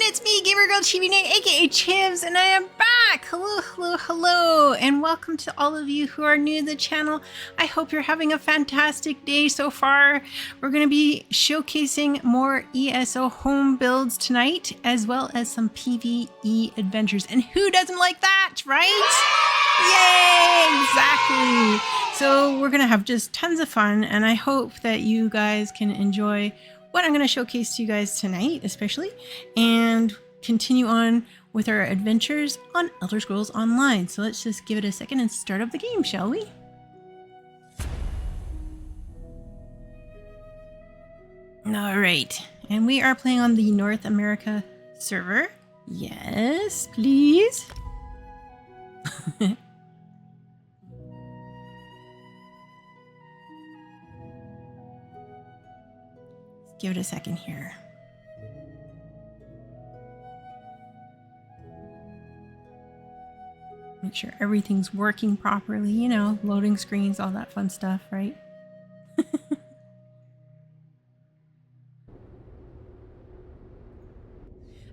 it's me, Gamer Girl TV, aka Chivs, and I am back! Hello, hello, hello, and welcome to all of you who are new to the channel. I hope you're having a fantastic day so far. We're going to be showcasing more ESO home builds tonight, as well as some PvE adventures. And who doesn't like that, right? Yay! Exactly! So we're going to have just tons of fun, and I hope that you guys can enjoy what I'm going to showcase to you guys tonight, especially, and continue on with our adventures on Elder Scrolls Online. So let's just give it a second and start up the game, shall we? All right, and we are playing on the North America server. Yes, please. Give it a second here. Make sure everything's working properly, you know, loading screens, all that fun stuff, right?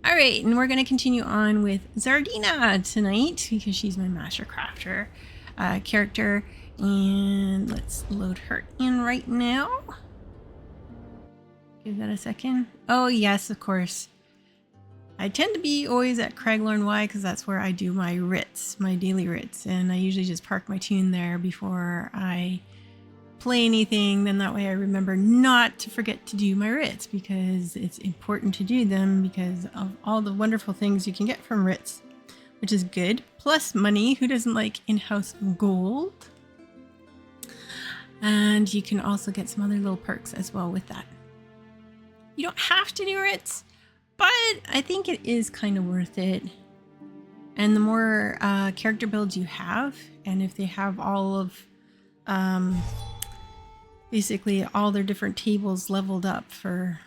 All right, and we're going to continue on with Zardina tonight because she's my Master Crafter character. And let's load her in right now. Give that a second. Oh, yes, of course. I tend to be always at Craglorn Y because that's where I do my writs, my daily writs. And I usually just park my tune there before I play anything. Then that way I remember not to forget to do my writs because it's important to do them because of all the wonderful things you can get from writs, which is good. Plus money. Who doesn't like in-house gold? And you can also get some other little perks as well with that. You don't have to do writs, but I think it is kind of worth it. And the more character builds you have, and if they have all of basically all their different tables leveled up for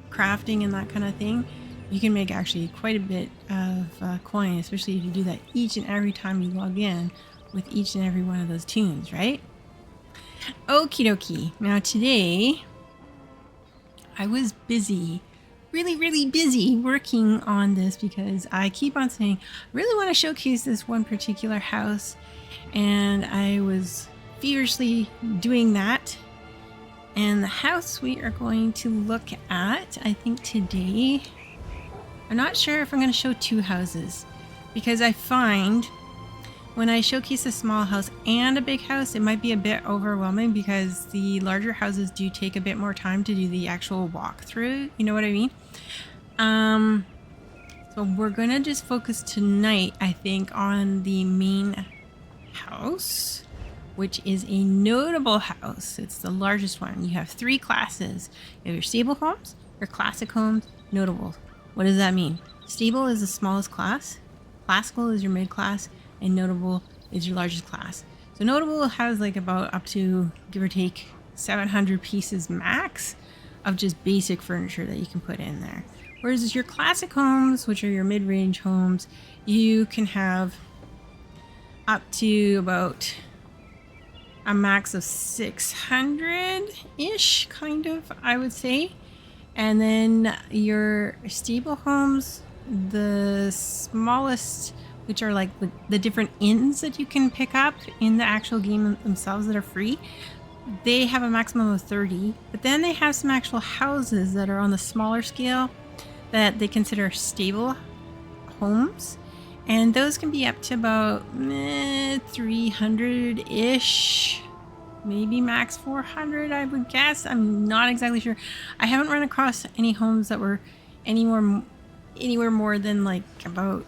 crafting and that kind of thing, you can make actually quite a bit of coin, especially if you do that each and every time you log in with each and every one of those tunes, right? Okie dokie. Now today I was busy, really busy working on this because I keep on saying, I really want to showcase this one particular house. And I was feverishly doing that. And the house we are going to look at, I think today, I'm not sure if I'm going to show two houses because I find when I showcase a small house and a big house, it might be a bit overwhelming because the larger houses do take a bit more time to do the actual walkthrough. You know what I mean? So we're going to just focus tonight, I think, on the main house, which is a notable house. It's the largest one. You have three classes. You have your stable homes, your classic homes, notable. What does that mean? Stable is the smallest class. Classical is your mid class. And notable is your largest class. So notable has like about up to, give or take, 700 pieces max of just basic furniture that you can put in there. Whereas your classic homes, which are your mid-range homes, you can have up to about a max of 600-ish, kind of, I would say. And then your stable homes, the smallest, which are like the different inns that you can pick up in the actual game themselves that are free. They have a maximum of 30, but then they have some actual houses that are on the smaller scale that they consider stable homes. And those can be up to about 300-ish, maybe max 400, I would guess. I'm not exactly sure. I haven't run across any homes that were anywhere more than like about,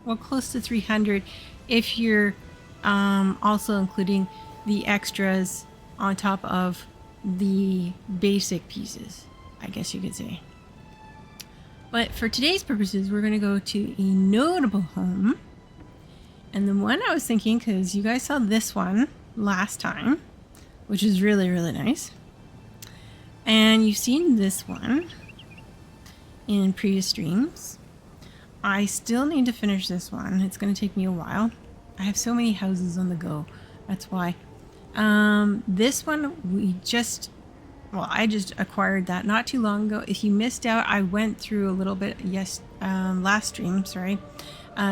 well, close to 300 if you're also including the extras on top of the basic pieces, I guess you could say. But for today's purposes, we're going to go to a notable home. And the one I was thinking, because you guys saw this one last time, which is really nice. And you've seen this one in previous streams. I still need to finish this one. It's going to take me a while. I have so many houses on the go. That's why. This one we just well, I just acquired that not too long ago. If you missed out, I went through a little bit last stream, sorry,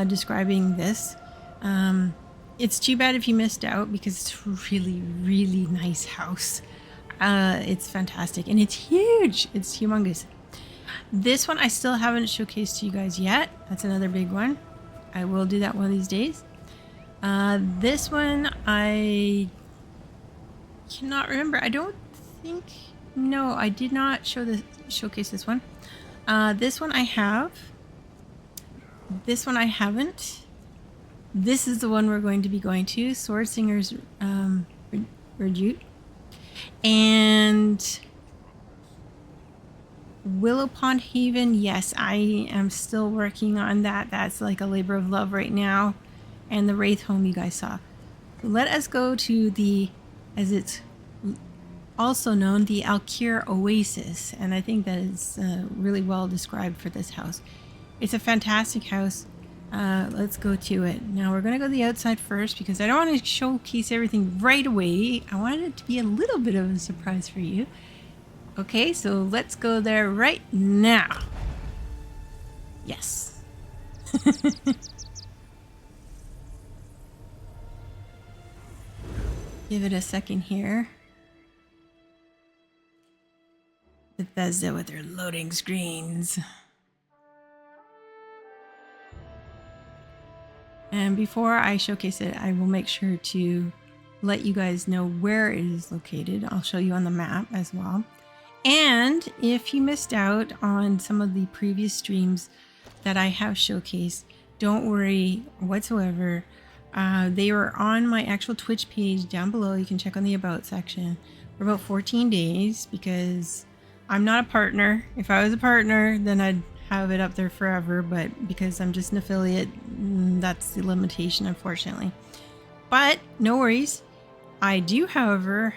describing this. It's too bad if you missed out because it's a really, really nice house. It's fantastic and it's huge. It's humongous. This one I still haven't showcased to you guys yet. That's another big one. I will do that one of these days. This one I cannot remember. I don't think, no, I did not showcase this one. This one I have. This one I haven't. This is the one we're going to be going to, Sword Singer's Redoubt. And Willow Pond Haven, yes, I am still working on that. That's like a labor of love right now. And the Wraith Home you guys saw. Let us go to the, as it's also known, the Alik'r Oasis. And I think that is really well described for this house. It's a fantastic house. Let's go to it. Now we're going to go to the outside first because I don't want to showcase everything right away. I wanted it to be a little bit of a surprise for you. Okay, so let's go there right now. Yes. Give it a second here. Bethesda with their loading screens. And before I showcase it, I will make sure to let you guys know where it is located. I'll show you on the map as well. And if you missed out on some of the previous streams that I have showcased, don't worry whatsoever. They were on my actual Twitch page down below. You can check on the About section for about 14 days because I'm not a partner. If I was a partner, then I'd have it up there forever, but because I'm just an affiliate, that's the limitation, unfortunately. But no worries. I do, however,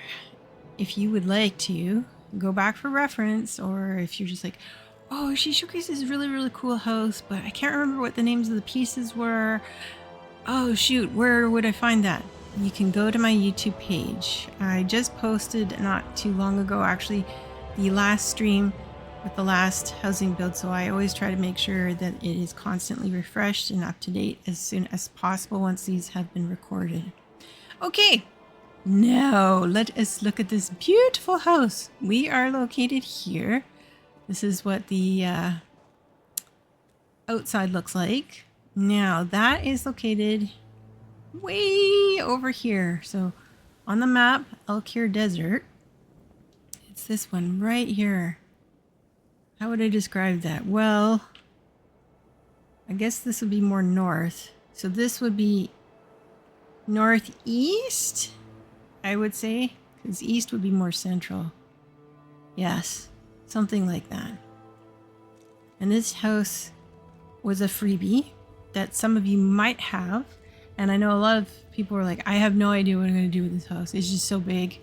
if you would like to go back for reference, or if you're just like, oh, she showcased this really, really cool house, but I can't remember what the names of the pieces were. Oh shoot, where would I find that? You can go to my YouTube page. I just posted not too long ago, actually, the last stream with the last housing build, so I always try to make sure that it is constantly refreshed and up to date as soon as possible once these have been recorded. Okay, now let us look at this beautiful house. We are located here. This is what the outside looks like. Now that is located way over here. So on the map, Alik'r Desert, it's this one right here. How would I describe that? Well, I guess this would be more north. So this would be northeast, I would say, because east would be more central. Yes, something like that. And this house was a freebie that some of you might have. And I know a lot of people were like, I have no idea what I'm going to do with this house. It's just so big.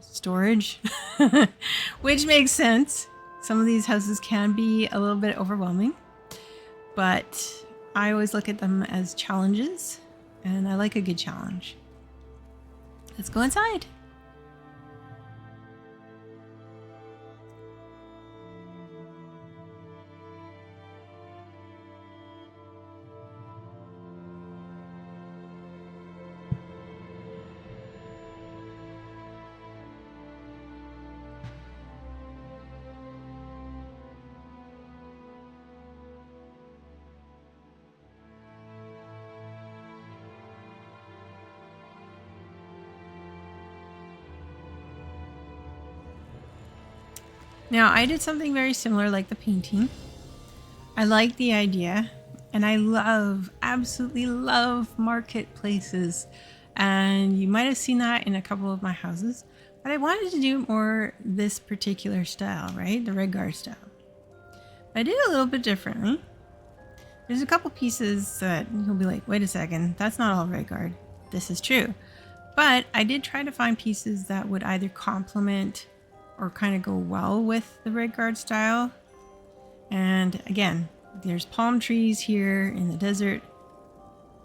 Storage, which makes sense. Some of these houses can be a little bit overwhelming, but I always look at them as challenges, and I like a good challenge. Let's go inside. Now, I did something very similar like the painting. I like the idea, and I absolutely love marketplaces. And you might have seen that in a couple of my houses, but I wanted to do more this particular style, right? The Redoubt style. I did it a little bit differently. There's a couple pieces that you'll be like, wait a second, that's not all Redoubt. This is true. But I did try to find pieces that would either complement or kind of go well with the Redoubt style. And again, there's palm trees here in the desert.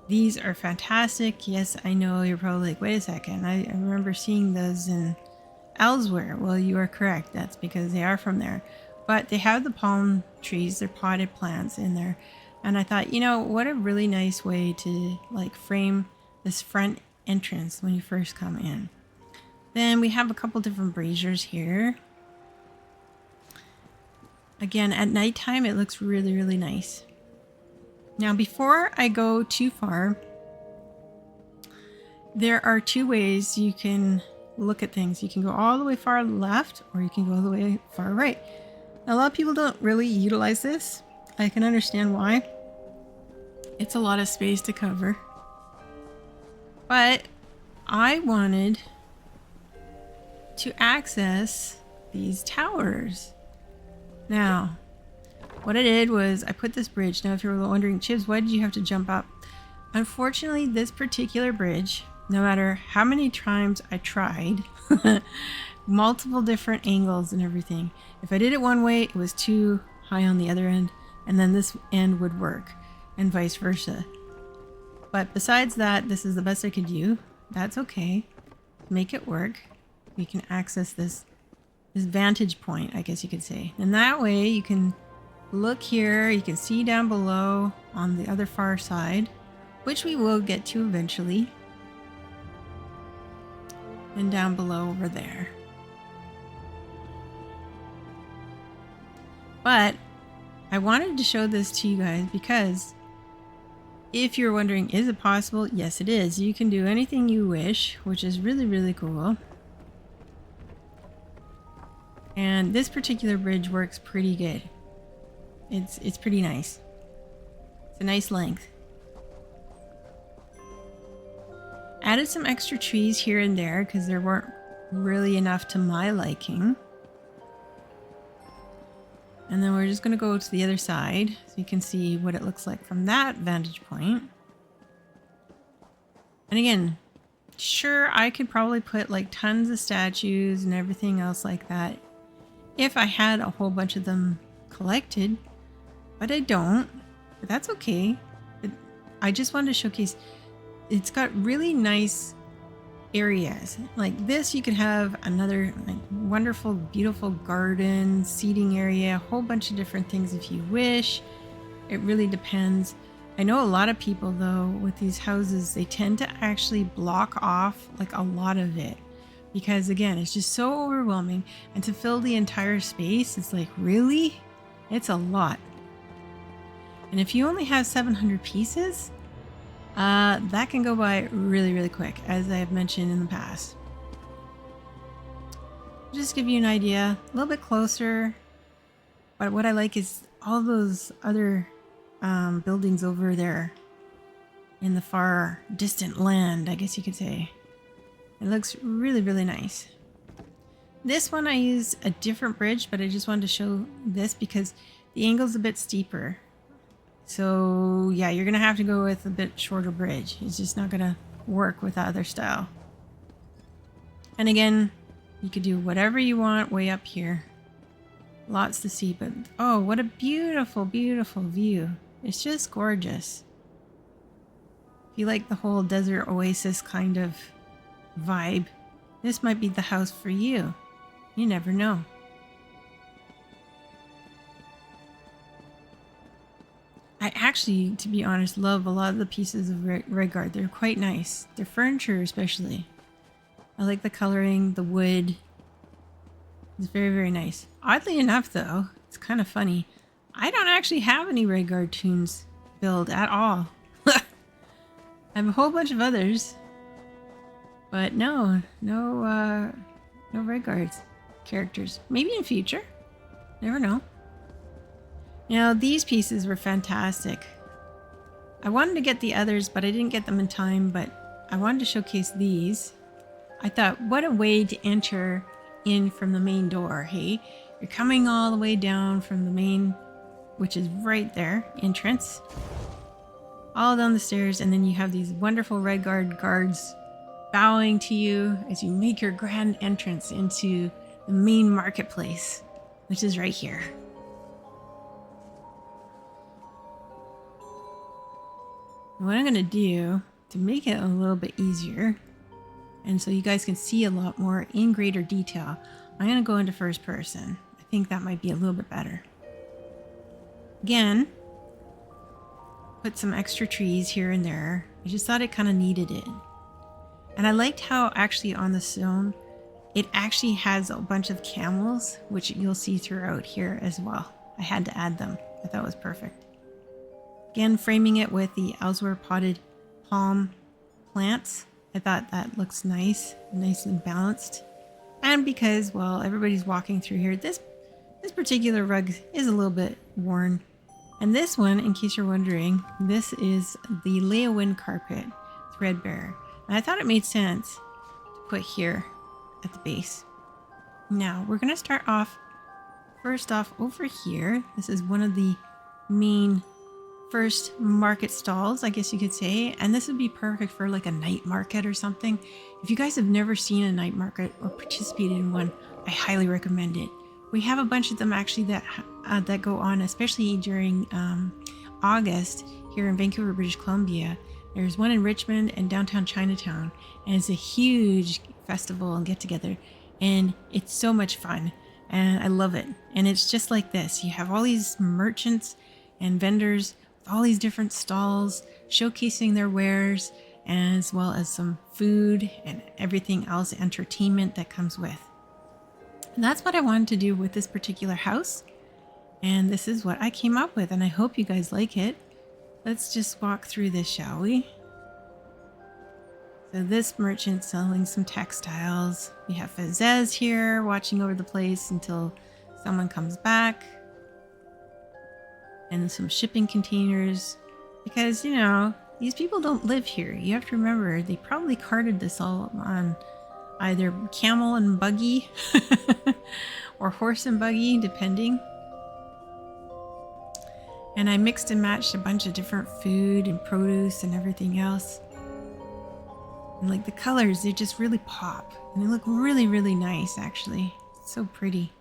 These are fantastic. Yes, I know you're probably like, wait a second. I remember seeing those in elsewhere. Well, you are correct. That's because they are from there. But they have the palm trees, they're potted plants in there. And I thought, you know, what a really nice way to like frame this front entrance when you first come in. Then we have a couple different braziers here. Again, at nighttime, it looks really, really nice. Now, before I go too far, there are two ways you can look at things. You can go all the way far left, or you can go all the way far right. Now, a lot of people don't really utilize this. I can understand why. It's a lot of space to cover. But I wanted to access these towers. Now, what I did was I put this bridge. Now, if you're wondering, Chibs, why did you have to jump up? Unfortunately, this particular bridge, no matter how many times I tried, multiple different angles and everything. If I did it one way, it was too high on the other end, and then this end would work, and vice versa. But besides that, this is the best I could do. That's okay. Make it work. We can access this vantage point, I guess you could say. And that way you can look here, you can see down below on the other far side, which we will get to eventually. And down below over there. But I wanted to show this to you guys because if you're wondering, is it possible? Yes, it is. You can do anything you wish, which is really, really cool. And this particular bridge works pretty good. It's pretty nice. It's a nice length. Added some extra trees here and there because there weren't really enough to my liking. And then we're just going to go to the other side so you can see what it looks like from that vantage point. And again, sure, I could probably put like tons of statues and everything else like that if I had a whole bunch of them collected, but I don't. But that's okay. I just wanted to showcase it's got really nice areas. Like this, you could have another like wonderful, beautiful garden, seating area, a whole bunch of different things if you wish. It really depends. I know a lot of people though with these houses, they tend to actually block off like a lot of it because again, it's just so overwhelming, and to fill the entire space, it's like, really? It's a lot. And if you only have 700 pieces, that can go by really, really quick, as I have mentioned in the past. Just give you an idea, a little bit closer. But what I like is all those other buildings over there in the far distant land, I guess you could say. It looks really, really nice. This one I used a different bridge, but I just wanted to show this because the angle's a bit steeper. So yeah, you're gonna have to go with a bit shorter bridge. It's just not gonna work with the other style. And again, you could do whatever you want way up here. Lots to see, but oh, what a beautiful, beautiful view. It's just gorgeous. If you like the whole desert oasis kind of vibe, this might be the house for you. You never know. I actually, to be honest, love a lot of the pieces of Redoubt. They're quite nice. Their furniture especially. I like the coloring, the wood. It's very, very nice. Oddly enough though, it's kind of funny. I don't actually have any Redoubt tunes built at all. I have a whole bunch of others. But no Redoubt characters. Maybe in future. Never know. Now, these pieces were fantastic. I wanted to get the others, but I didn't get them in time, but I wanted to showcase these. I thought, what a way to enter in from the main door, hey? You're coming all the way down from the main, which is right there, entrance. All down the stairs, and then you have these wonderful Redoubt guards bowing to you as you make your grand entrance into the main marketplace, which is right here. What I'm going to do to make it a little bit easier And so you guys can see a lot more in greater detail. I'm going to go into first person. I think that might be a little bit better. Again, put some extra trees here and there. I just thought it kind of needed it. And I liked how actually on the stone, it actually has a bunch of camels, which you'll see throughout here as well. I had to add them. I thought it was perfect. Again, framing it with the Elsewhere potted palm plants. I thought that looks nice and balanced. And because, well, everybody's walking through here, this particular rug is a little bit worn. And this one, in case you're wondering, this is the Leowin carpet, threadbare. And I thought it made sense to put here at the base. Now, we're going to start off, first off, over here. This is one of the main first market stalls, I guess you could say. And this would be perfect for like a night market or something. If you guys have never seen a night market or participated in one, I highly recommend it. We have a bunch of them actually that go on, especially during August here in Vancouver, British Columbia. There's one in Richmond and downtown Chinatown, and it's a huge festival and get together, and it's so much fun, and I love it. And it's just like this. You have all these merchants and vendors with all these different stalls showcasing their wares, as well as some food and everything else, entertainment that comes with. And that's what I wanted to do with this particular house. And this is what I came up with, and I hope you guys like it. Let's just walk through this, shall we? So this merchant selling some textiles. We have Fazez here watching over the place until someone comes back. And some shipping containers. Because, you know, these people don't live here. You have to remember, they probably carted this all on either camel and buggy or horse and buggy, depending. And I mixed and matched a bunch of different food and produce and everything else. And like the colors, they just really pop. And they look really, really nice, actually. It's so pretty.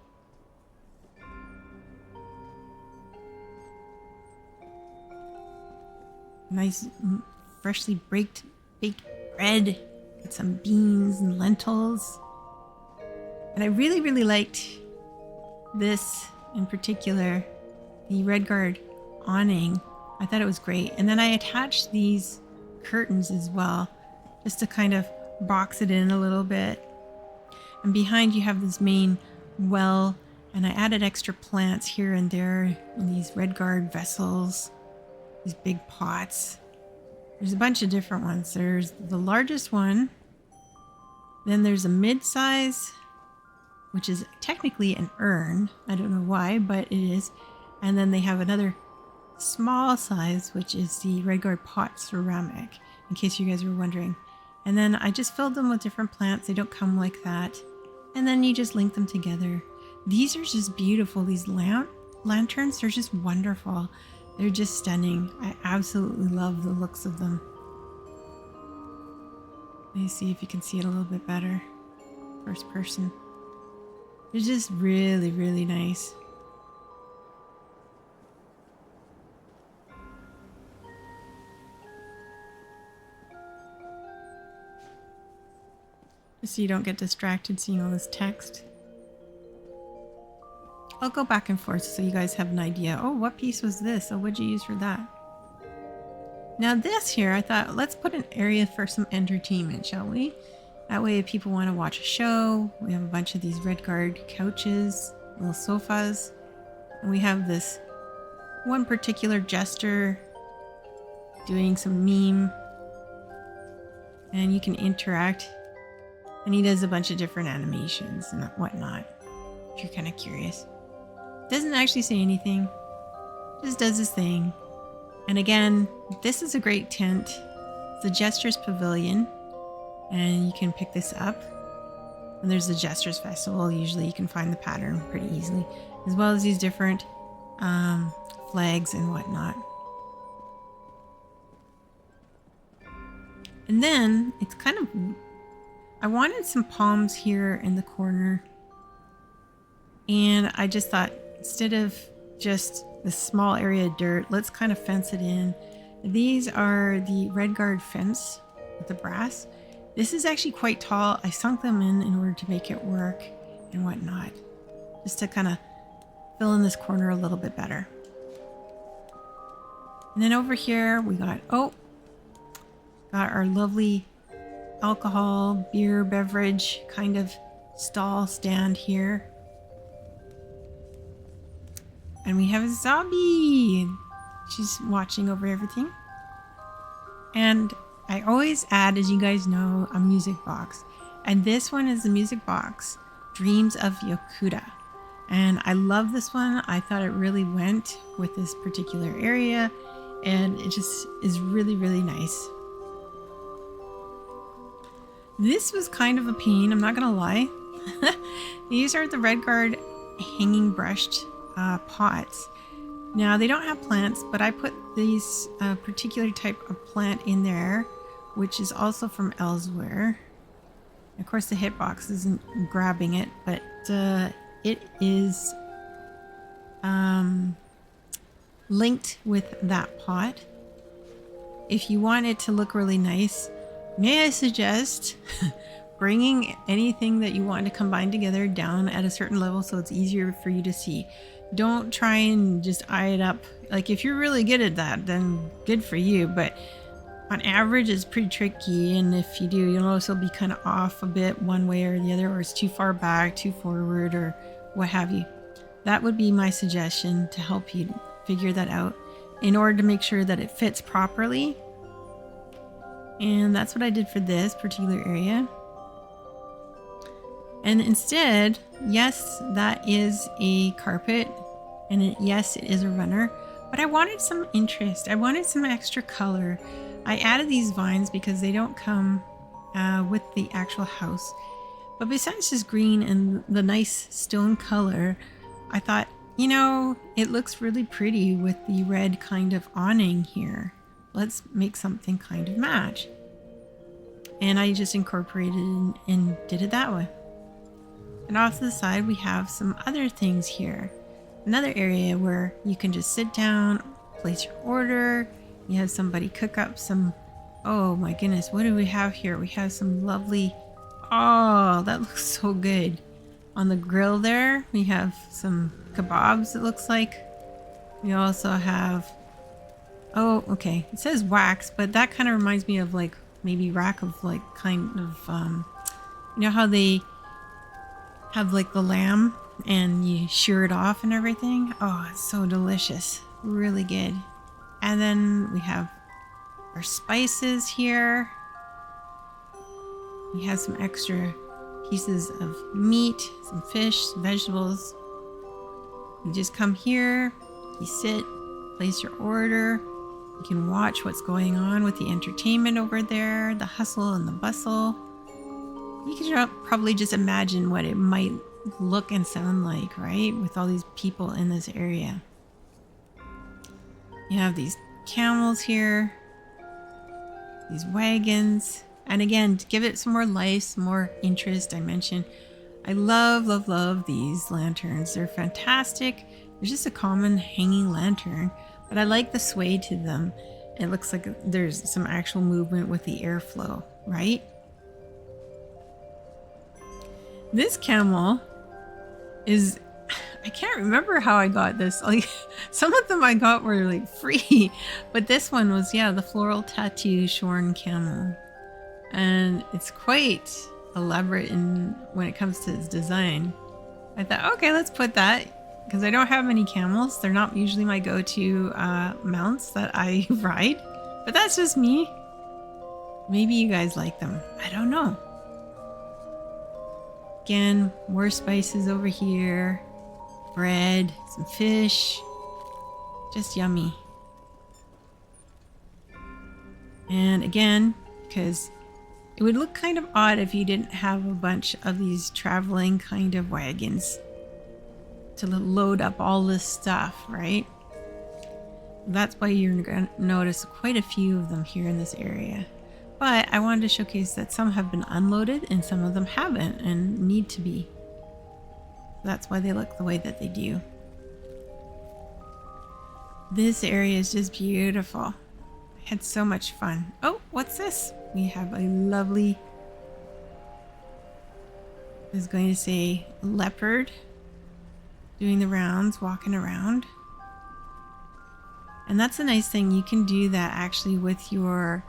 Nice, freshly baked bread with some beans and lentils. And I really, really liked this in particular, the Redguard awning. I thought it was great. And then I attached these curtains as well, just to kind of box it in a little bit. And behind you have this main well, and I added extra plants here and there in these Redguard vessels, these big pots. There's a bunch of different ones. There's the largest one, then there's a mid-size, which is technically an urn. I don't know why, but it is. And then they have another small size, which is the Redguard pot ceramic, in case you guys were wondering. And then I just filled them with different plants. They don't come like that. And then you just link them together. These are just beautiful. These lanterns, they're just wonderful. They're just stunning. I absolutely love the looks of them. Let me see if you can see it a little bit better. First person. They're just really, really nice. Just so you don't get distracted seeing all this text. I'll go back and forth so you guys have an idea. Oh, what piece was this? Oh, what'd you use for that? Now this here, I thought, let's put an area for some entertainment, shall we? That way if people want to watch a show, we have a bunch of these Redguard couches, little sofas. And we have this one particular jester doing some meme. And you can interact. And he does a bunch of different animations and whatnot, if you're kind of curious. Doesn't actually say anything, just does his thing. And again, this is a great tent. It's the Jester's Pavilion, and you can pick this up. And there's the Jester's Festival. Usually you can find the pattern pretty easily, as well as these different flags and whatnot. And then it's kind of, I wanted some palms here in the corner. And I just thought, instead of just the small area of dirt, let's kind of fence it in. These are the Redguard fence with the brass. This is actually quite tall. I sunk them in order to make it work and whatnot, just to kind of fill in this corner a little bit better. And then over here we got, got our lovely alcohol, beer, beverage kind of stall stand here. And we have a zombie. She's watching over everything. And I always add, as you guys know, a music box. And this one is the music box, Dreams of Yokuda. And I love this one. I thought it really went with this particular area. And it just is really, really nice. This was kind of a pain, I'm not gonna lie. These are the Red Guard hanging brushed pots. Now they don't have plants, but I put these particular type of plant in there, which is also from elsewhere. Of course the hitbox isn't grabbing it, but it is linked with that pot. If you want it to look really nice, may I suggest bringing anything that you want to combine together down at a certain level so it's easier for you to see. Don't try and just eye it up. Like if you're really good at that, then good for you, but on average it's pretty tricky, and if you do, you'll notice it'll be kind of off a bit one way or the other, or it's too far back, too forward, or what have you. That would be my suggestion to help you figure that out in order to make sure that it fits properly. And that's what I did for this particular area. And instead, yes, that is a carpet, and yes, it is a runner, but I wanted some interest. I wanted some extra color. I added these vines because they don't come with the actual house. But besides just green and the nice stone color, I thought, you know, it looks really pretty with the red kind of awning here. Let's make something kind of match. And I just incorporated and did it that way. And off to the side, we have some other things here. Another area where you can just sit down, place your order. You have somebody cook up some, oh my goodness, what do we have here? We have some lovely, oh, that looks so good. On the grill there, we have some kebabs, it looks like. We also have, oh, okay, it says wax, but that kind of reminds me of like maybe rack of like kind of, you know how they have like the lamb and you shear it off and everything. Oh, it's so delicious, really good. And then we have our spices here. We have some extra pieces of meat, some fish, some vegetables. You just come here, you sit, place your order. You can watch what's going on with the entertainment over there, the hustle and the bustle. You can probably just imagine what it might look and sound like, right? With all these people in this area. You have these camels here, these wagons. And again, to give it some more life, some more interest, I mentioned, I love, love, love these lanterns. They're fantastic. They're just a common hanging lantern, but I like the sway to them. It looks like there's some actual movement with the airflow, right? This camel is, I can't remember how I got this. Like some of them I got were like free, but this one was, yeah, the floral tattoo shorn camel. And it's quite elaborate in when it comes to its design. I thought, okay, let's put that, because I don't have many camels. They're not usually my go-to mounts that I ride, but that's just me. Maybe you guys like them. I don't know. Again, more spices over here. Bread, some fish. Just yummy. And again, because it would look kind of odd if you didn't have a bunch of these traveling kind of wagons to load up all this stuff, right? That's why you're going to notice quite a few of them here in this area. But I wanted to showcase that some have been unloaded and some of them haven't and need to be. That's why they look the way that they do. This area is just beautiful. I had so much fun. Oh, what's this? We have a lovely is going to say leopard doing the rounds, walking around. And that's a nice thing. You can do that actually with your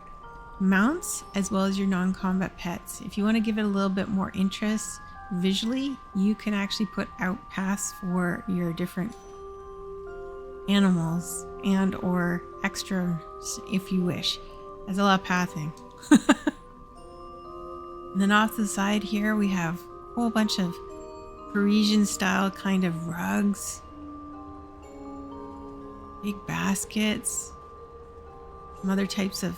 mounts as well as your non-combat pets. If you want to give it a little bit more interest visually, you can actually put out paths for your different animals and or extras if you wish. There's a lot of pathing. And then off the side here we have a whole bunch of Parisian style kind of rugs, big baskets, some other types of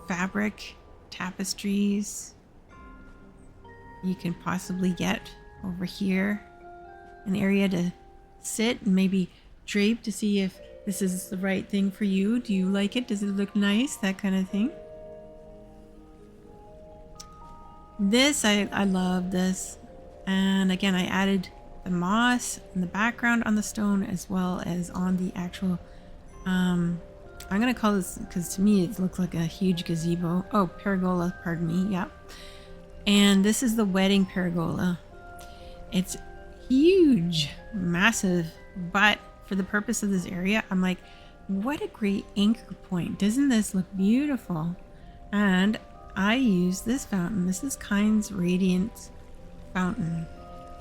fabric, tapestries you can possibly get over here. An area to sit and maybe drape to see if this is the right thing for you. Do you like it? Does it look nice? That kind of thing. This, I love this. And again, I added the moss in the background on the stone as well as on the actual, I'm going to call this, because to me it looks like a huge gazebo. Oh, pergola, pardon me. Yeah. And this is the wedding pergola. It's huge, massive, but for the purpose of this area, I'm like, what a great anchor point. Doesn't this look beautiful? And I use this fountain. This is Kind's Radiant Fountain.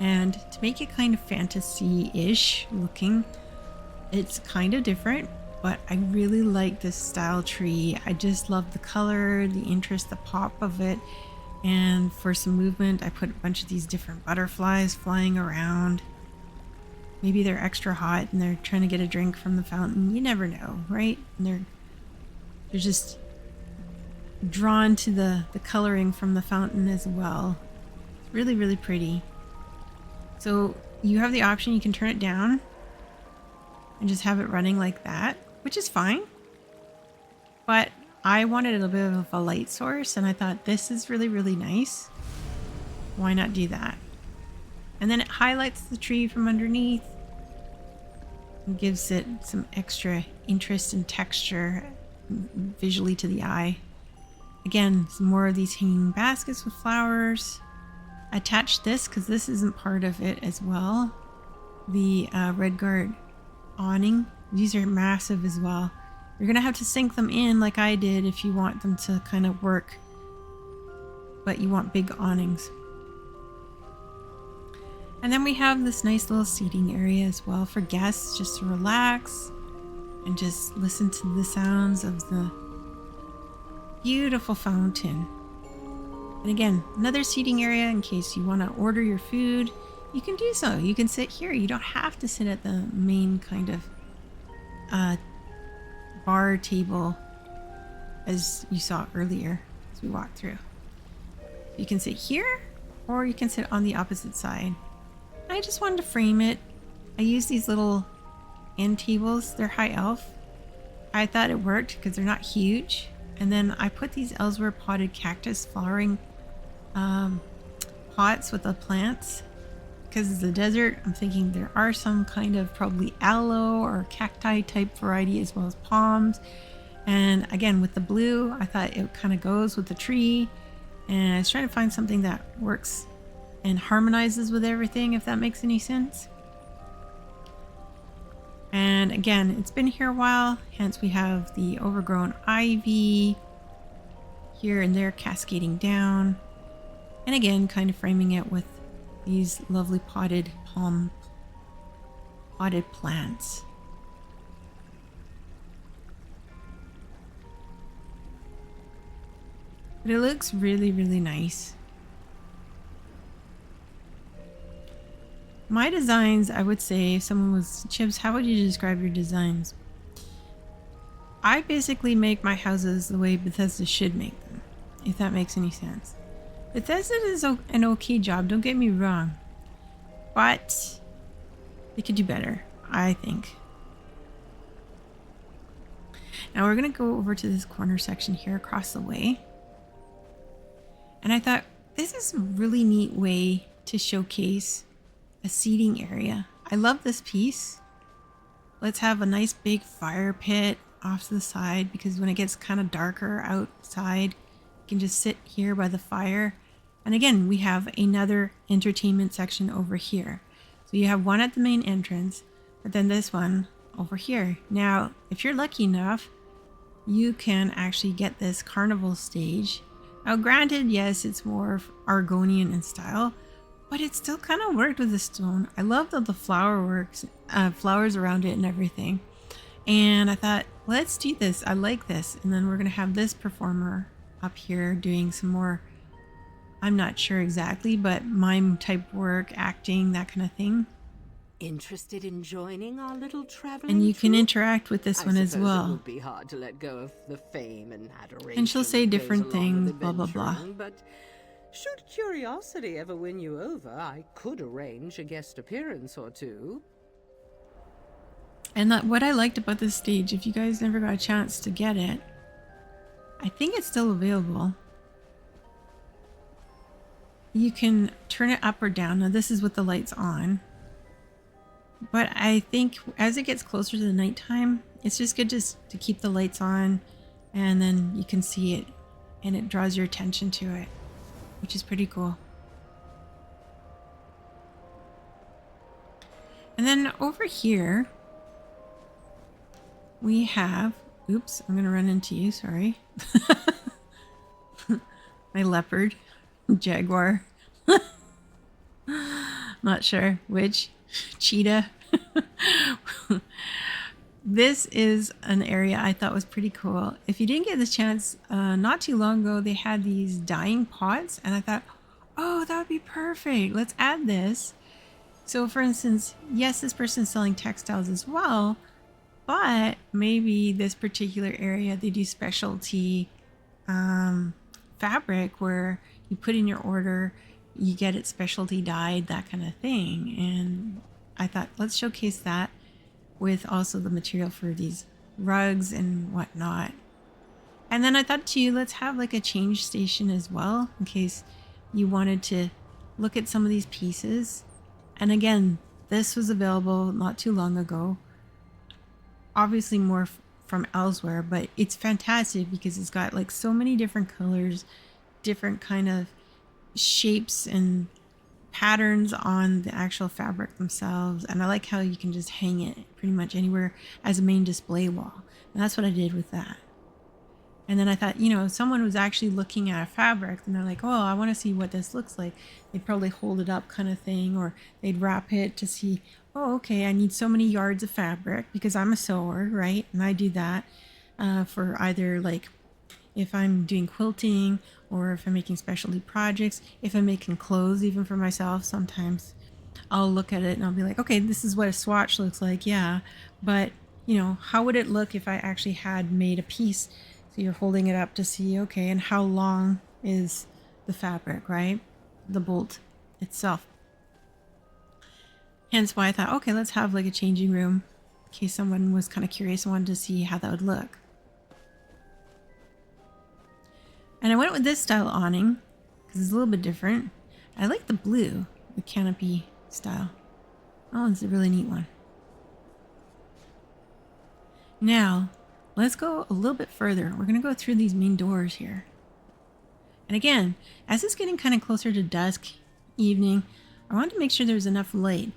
And to make it kind of fantasy-ish looking, it's kind of different, but I really like this style tree. I just love the color, the interest, the pop of it. And for some movement, I put a bunch of these different butterflies flying around. Maybe they're extra hot and they're trying to get a drink from the fountain. You never know, right? And they're just drawn to the coloring from the fountain as well. It's really, really pretty. So you have the option, you can turn it down and just have it running like that, which is fine. But I wanted a little bit of a light source and I thought this is really, really nice. Why not do that? And then it highlights the tree from underneath and gives it some extra interest and texture visually to the eye. Again, some more of these hanging baskets with flowers. I attached this because this isn't part of it as well. The Redoubt awning. These are massive as well. You're going to have to sink them in like I did if you want them to kind of work. But you want big awnings. And then we have this nice little seating area as well for guests just to relax and just listen to the sounds of the beautiful fountain. And again, another seating area in case you want to order your food. You can do so. You can sit here. You don't have to sit at the main kind of bar table as you saw earlier as we walked through. You can sit here or you can sit on the opposite side. I just wanted to frame it. I use these little end tables. They're high elf. I thought it worked because they're not huge. And then I put these elsewhere potted cactus flowering pots with the plants. Because it's a desert, I'm thinking there are some kind of probably aloe or cacti type variety as well as palms. And again, with the blue, I thought it kind of goes with the tree. And I was trying to find something that works and harmonizes with everything, if that makes any sense. And again, it's been here a while, hence we have the overgrown ivy here and there cascading down. And again, kind of framing it with these lovely potted plants. But it looks really, really nice. My designs, I would say, if someone was, Chips, how would you describe your designs? I basically make my houses the way Bethesda should make them, if that makes any sense. Bethesda is an okay job, don't get me wrong. But they could do better, I think. Now we're going to go over to this corner section here across the way. And I thought, this is a really neat way to showcase a seating area. I love this piece. Let's have a nice big fire pit off to the side because when it gets kind of darker outside, you can just sit here by the fire And again, we have another entertainment section over here. So you have one at the main entrance, but then this one over here. Now, if you're lucky enough, you can actually get this carnival stage. Now, granted, yes, it's more Argonian in style, but it still kind of worked with the stone. I love the flowers around it and everything. And I thought, let's do this. I like this. And then we're going to have this performer up here doing some more, I'm not sure exactly, but mime type work, acting, that kind of thing. Interested in joining our little traveling And you can troupe? interact with this one as well. It would be hard to let go of the fame and adoration. And she'll say that goes different along with things, blah, blah, blah. adventuring, But should curiosity ever win you over, I could arrange a guest appearance or two. And what I liked about this stage, if you guys never got a chance to get it, I think it's still available. You can turn it up or down. Now this is with the lights on. But I think as it gets closer to the nighttime, it's just good just to keep the lights on, and then you can see it and it draws your attention to it, which is pretty cool. And then over here, we have, oops, I'm going to run into you, sorry. My leopard, jaguar, not sure which, cheetah. This is an area I thought was pretty cool. If you didn't get this chance, not too long ago, they had these dyeing pots, and I thought, oh, that would be perfect. Let's add this. So for instance, yes, this person's selling textiles as well, but maybe this particular area, they do specialty fabric where you put in your order, you get it specialty dyed, that kind of thing. And I thought, let's showcase that with also the material for these rugs and whatnot. And then I thought too, let's have like a change station as well, in case you wanted to look at some of these pieces. And again, this was available not too long ago. Obviously more from elsewhere, but it's fantastic because it's got like so many different colors, different kind of shapes and patterns on the actual fabric themselves. And I like how you can just hang it pretty much anywhere as a main display wall. And that's what I did with that. And then I thought, you know, if someone was actually looking at a fabric and they're like, oh, I want to see what this looks like, they'd probably hold it up kind of thing, or they'd wrap it to see, oh, okay, I need so many yards of fabric because I'm a sewer, right? And I do that for either like if I'm doing quilting or if I'm making specialty projects, if I'm making clothes, even for myself, sometimes I'll look at it and I'll be like, okay, this is what a swatch looks like. Yeah. But you know, how would it look if I actually had made a piece? So you're holding it up to see, okay, and how long is the fabric, right? The bolt itself. Hence why I thought, okay, let's have like a changing room in case someone was kind of curious and wanted to see how that would look. And I went with this style awning because it's a little bit different. I like the blue, the canopy style. Oh, it's a really neat one. Now, let's go a little bit further. We're going to go through these main doors here. And again, as it's getting kind of closer to dusk, evening, I wanted to make sure there's enough light.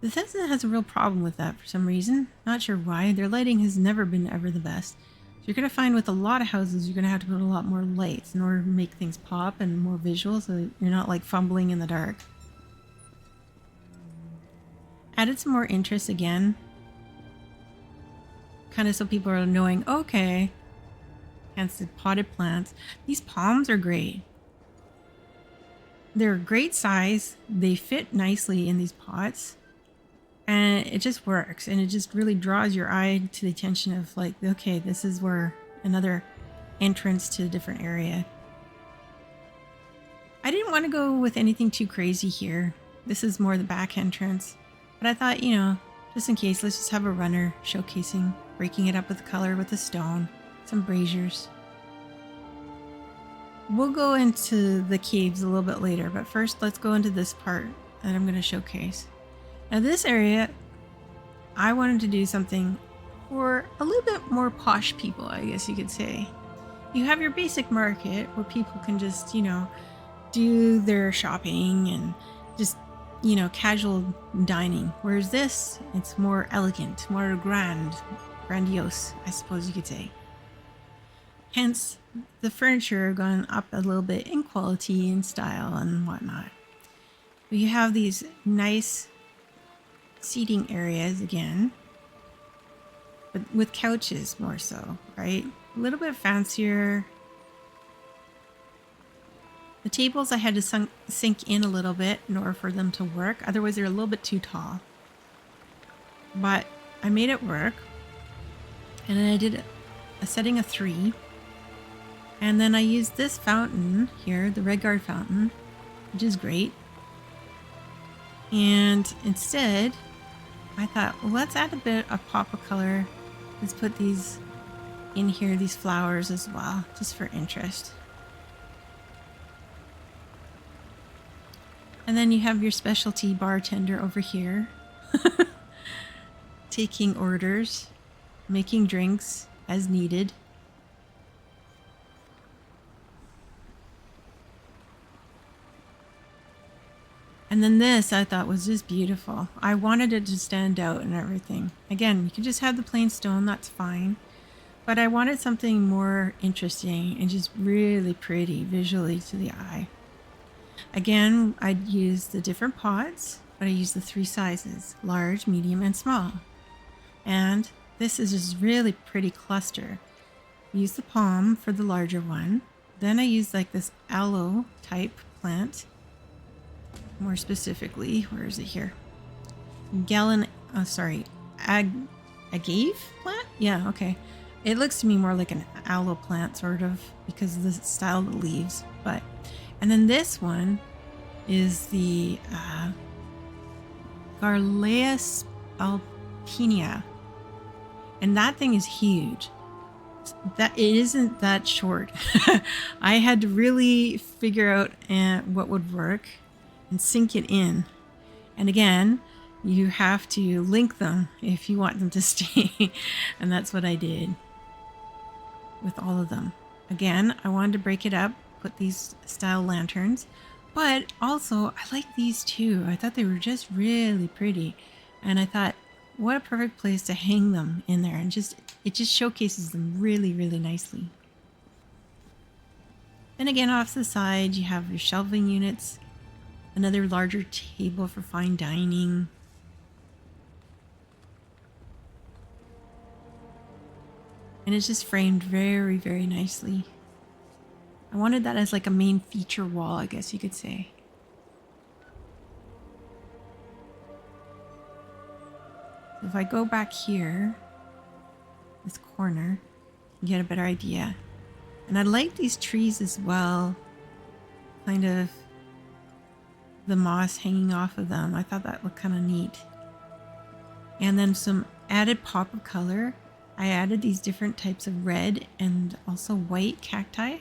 Bethesda has a real problem with that for some reason. Not sure why. Their lighting has never been ever the best. So you're going to find with a lot of houses, you're going to have to put a lot more lights in order to make things pop and more visual so you're not like fumbling in the dark. Added some more interest again. Kind of so people are knowing, okay, hence the potted plants. These palms are great. They're a great size. They fit nicely in these pots. And it just works. And it just really draws your eye to the attention of like, okay, this is where another entrance to a different area. I didn't want to go with anything too crazy here. This is more the back entrance. But I thought, you know, just in case, let's just have a runner showcasing, breaking it up with color with the stone, some braziers. We'll go into the caves a little bit later, but first let's go into this part that I'm going to showcase. Now this area, I wanted to do something for a little bit more posh people, I guess you could say. You have your basic market where people can just, you know, do their shopping and just, you know, casual dining. Whereas this, it's more elegant, more grandiose, I suppose you could say. Hence, the furniture gone up a little bit in quality and style and whatnot. But you have these nice seating areas again, but with couches more so, right? A little bit fancier. The tables I had to sink in a little bit in order for them to work. Otherwise, they're a little bit too tall. But I made it work. And then I did a setting of 3. And then I used this fountain here, the Redoubt fountain, which is great. And instead, I thought, well, let's add a bit of pop of color. Let's put these in here, these flowers as well, just for interest. And then you have your specialty bartender over here, taking orders, making drinks as needed. And then this I thought was just beautiful. I wanted it to stand out and everything. Again, you can just have the plain stone, that's fine. But I wanted something more interesting and just really pretty visually to the eye. Again, I'd use the different pots, but I used the 3 sizes, large, medium, and small. And this is just really pretty cluster. Use the palm for the larger one. Then I used like this aloe type plant. More specifically, where is it here? Agave plant? Yeah, okay. It looks to me more like an aloe plant, sort of, because of the style of the leaves. And then this one is the Garleus alpinea, and that thing is huge. That it isn't that short. I had to really figure out what would work and sink it in. And again, you have to link them if you want them to stay. And that's what I did with all of them. Again, I wanted to break it up, put these style lanterns, but also I like these too. I thought they were just really pretty. And I thought, what a perfect place to hang them in there, and it just showcases them really, really nicely. Then again, off to the side, you have your shelving units, another larger table for fine dining. And it's just framed very, very nicely. I wanted that as like a main feature wall, I guess you could say. So if I go back here, this corner, you get a better idea. And I like these trees as well. Kind of the moss hanging off of them. I thought that looked kind of neat. And then some added pop of color. I added these different types of red and also white cacti.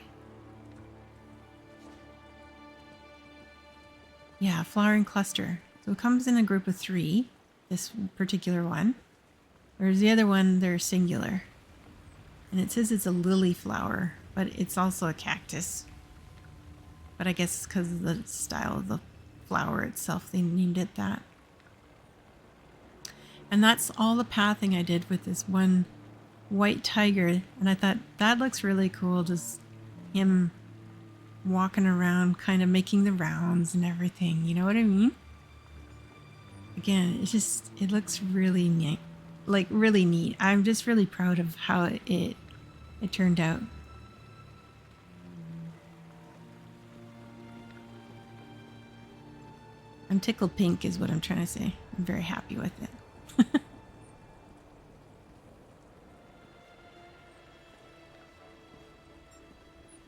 Yeah, flowering cluster. So it comes in a group of 3, this particular one. Whereas the other one, they're singular. And it says it's a lily flower, but it's also a cactus. But I guess it's because of the style of the flower itself, they named it that. And that's all the pathing I did with this one white tiger. And I thought that looks really cool, just him walking around, kind of making the rounds and everything. You know what I mean? Again, it looks really neat. Like really neat. I'm just really proud of how it turned out. I'm tickled pink is what I'm trying to say. I'm very happy with it.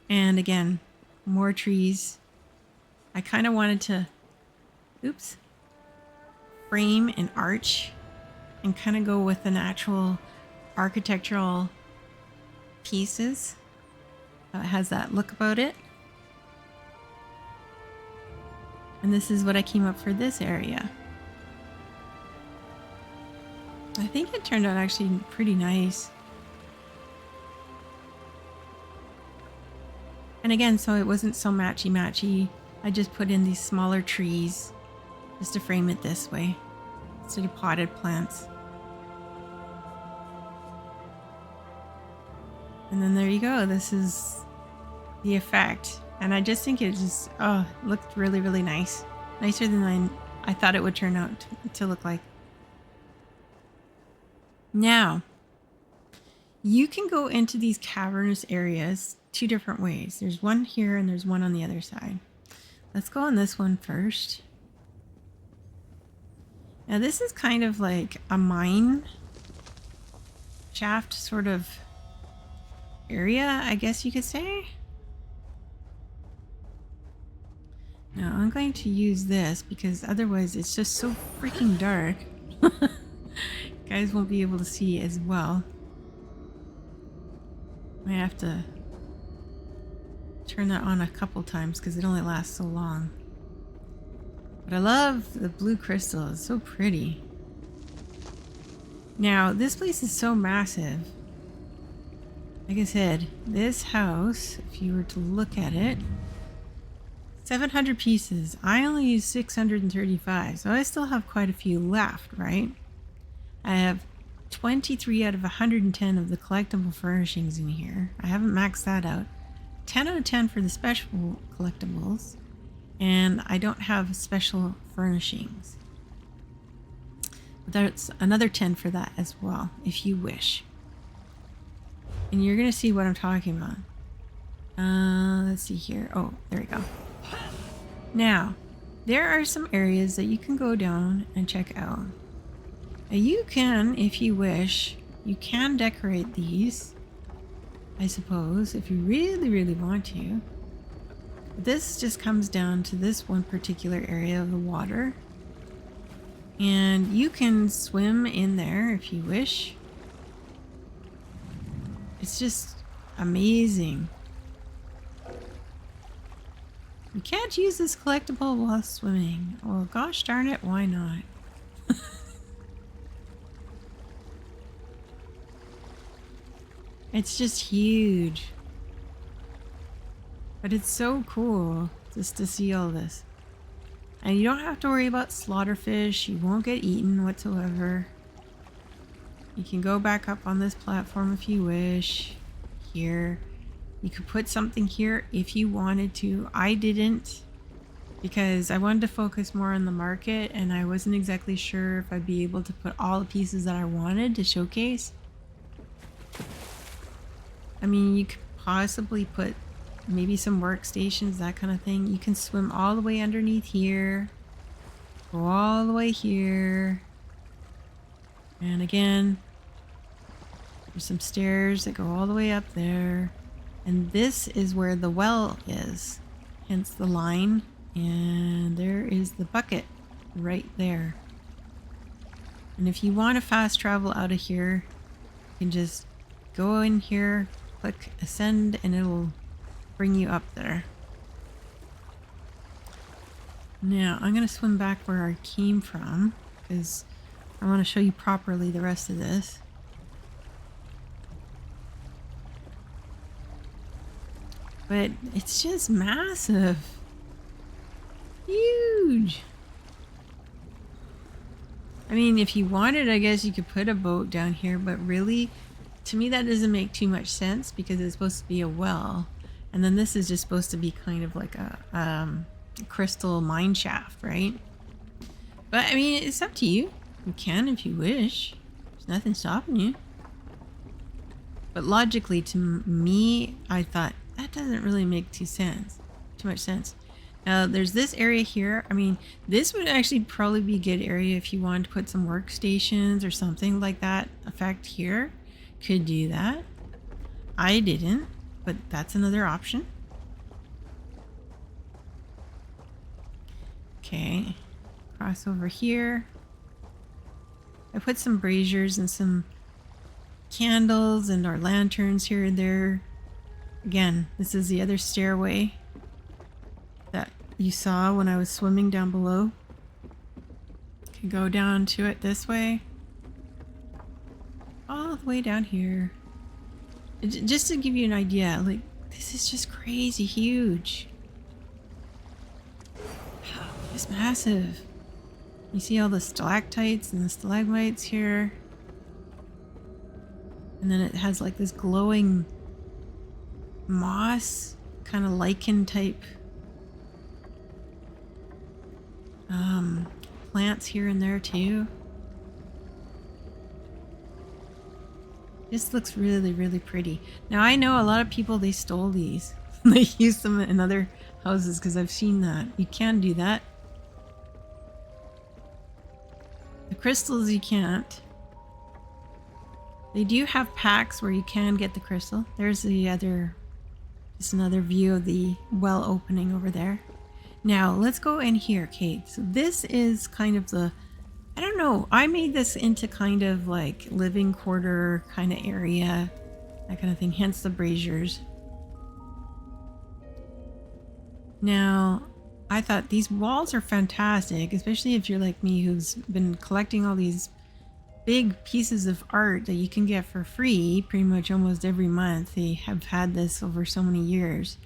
And again, more trees. I kind of wanted to, frame an arch and kind of go with the natural architectural pieces. It has that look about it. And this is what I came up for this area. I think it turned out actually pretty nice. And again, so it wasn't so matchy-matchy. I just put in these smaller trees just to frame it this way instead of potted plants. And then there you go. This is the effect. And I just think it just, looked really, really nice. Nicer than I thought it would turn out to look like. Now, you can go into these cavernous areas 2 different ways. There's one here and there's one on the other side. Let's go on this one first. Now this is kind of like a mine shaft sort of area, I guess you could say. Now I'm going to use this because otherwise it's just so freaking dark. You guys won't be able to see as well. I have to turn that on a couple times because it only lasts so long. But I love the blue crystal. It's so pretty. Now, this place is so massive. Like I said, this house, if you were to look at it, 700 pieces. I only used 635, so I still have quite a few left, right? I have 23 out of 110 of the collectible furnishings in here. I haven't maxed that out. 10 out of 10 for the special collectibles. And I don't have special furnishings. But there's another 10 for that as well, if you wish. And you're going to see what I'm talking about. Let's see here. Oh, there we go. Now, there are some areas that you can go down and check out. Now you can, if you wish, you can decorate these, I suppose, if you really, really want to. This just comes down to this one particular area of the water. And you can swim in there if you wish. It's just amazing. You can't use this collectible while swimming. Well, gosh darn it, why not? It's just huge. But it's so cool just to see all this. And you don't have to worry about slaughterfish. You won't get eaten whatsoever. You can go back up on this platform if you wish. Here. You could put something here if you wanted to. I didn't, because I wanted to focus more on the market and I wasn't exactly sure if I'd be able to put all the pieces that I wanted to showcase. I mean, you could possibly put maybe some workstations, that kind of thing. You can swim all the way underneath here, go all the way here, and again, there's some stairs that go all the way up there. And this is where the well is, hence the line. And there is the bucket right there. And if you want to fast travel out of here, you can just go in here, click ascend, and it'll bring you up there. Now, I'm going to swim back where I came from because I want to show you properly the rest of this. But it's just massive. Huge. I mean, if you wanted, I guess you could put a boat down here, but really, to me, that doesn't make too much sense because it's supposed to be a well. And then this is just supposed to be kind of like a crystal mine shaft, right? But I mean, it's up to you. You can if you wish. There's nothing stopping you. But logically, to me, I thought, that doesn't really make too much sense. Now, there's this area here. I mean, this would actually probably be a good area if you wanted to put some workstations or something like that. Effect here. Could do that. I didn't, but that's another option. Okay. Cross over here. I put some braziers and some candles and our lanterns here and there. Again, this is the other stairway that you saw when I was swimming down below. Can go down to it this way. All the way down here. Just to give you an idea, like, this is just crazy huge. It's massive. You see all the stalactites and the stalagmites here. And then it has like this glowing moss, kind of lichen type plants here and there too. This looks really, really pretty. Now I know a lot of people, they stole these. They use them in other houses because I've seen that. You can do that. The crystals you can't. They do have packs where you can get the crystal. There's the other, just another view of the well opening over there. Now let's go in here. Okay, so this is kind of the, I don't know, I made this into kind of like living quarter kind of area, that kind of thing, hence the braziers. Now, I thought these walls are fantastic, especially if you're like me who's been collecting all these big pieces of art that you can get for free pretty much almost every month. They have had this over so many years.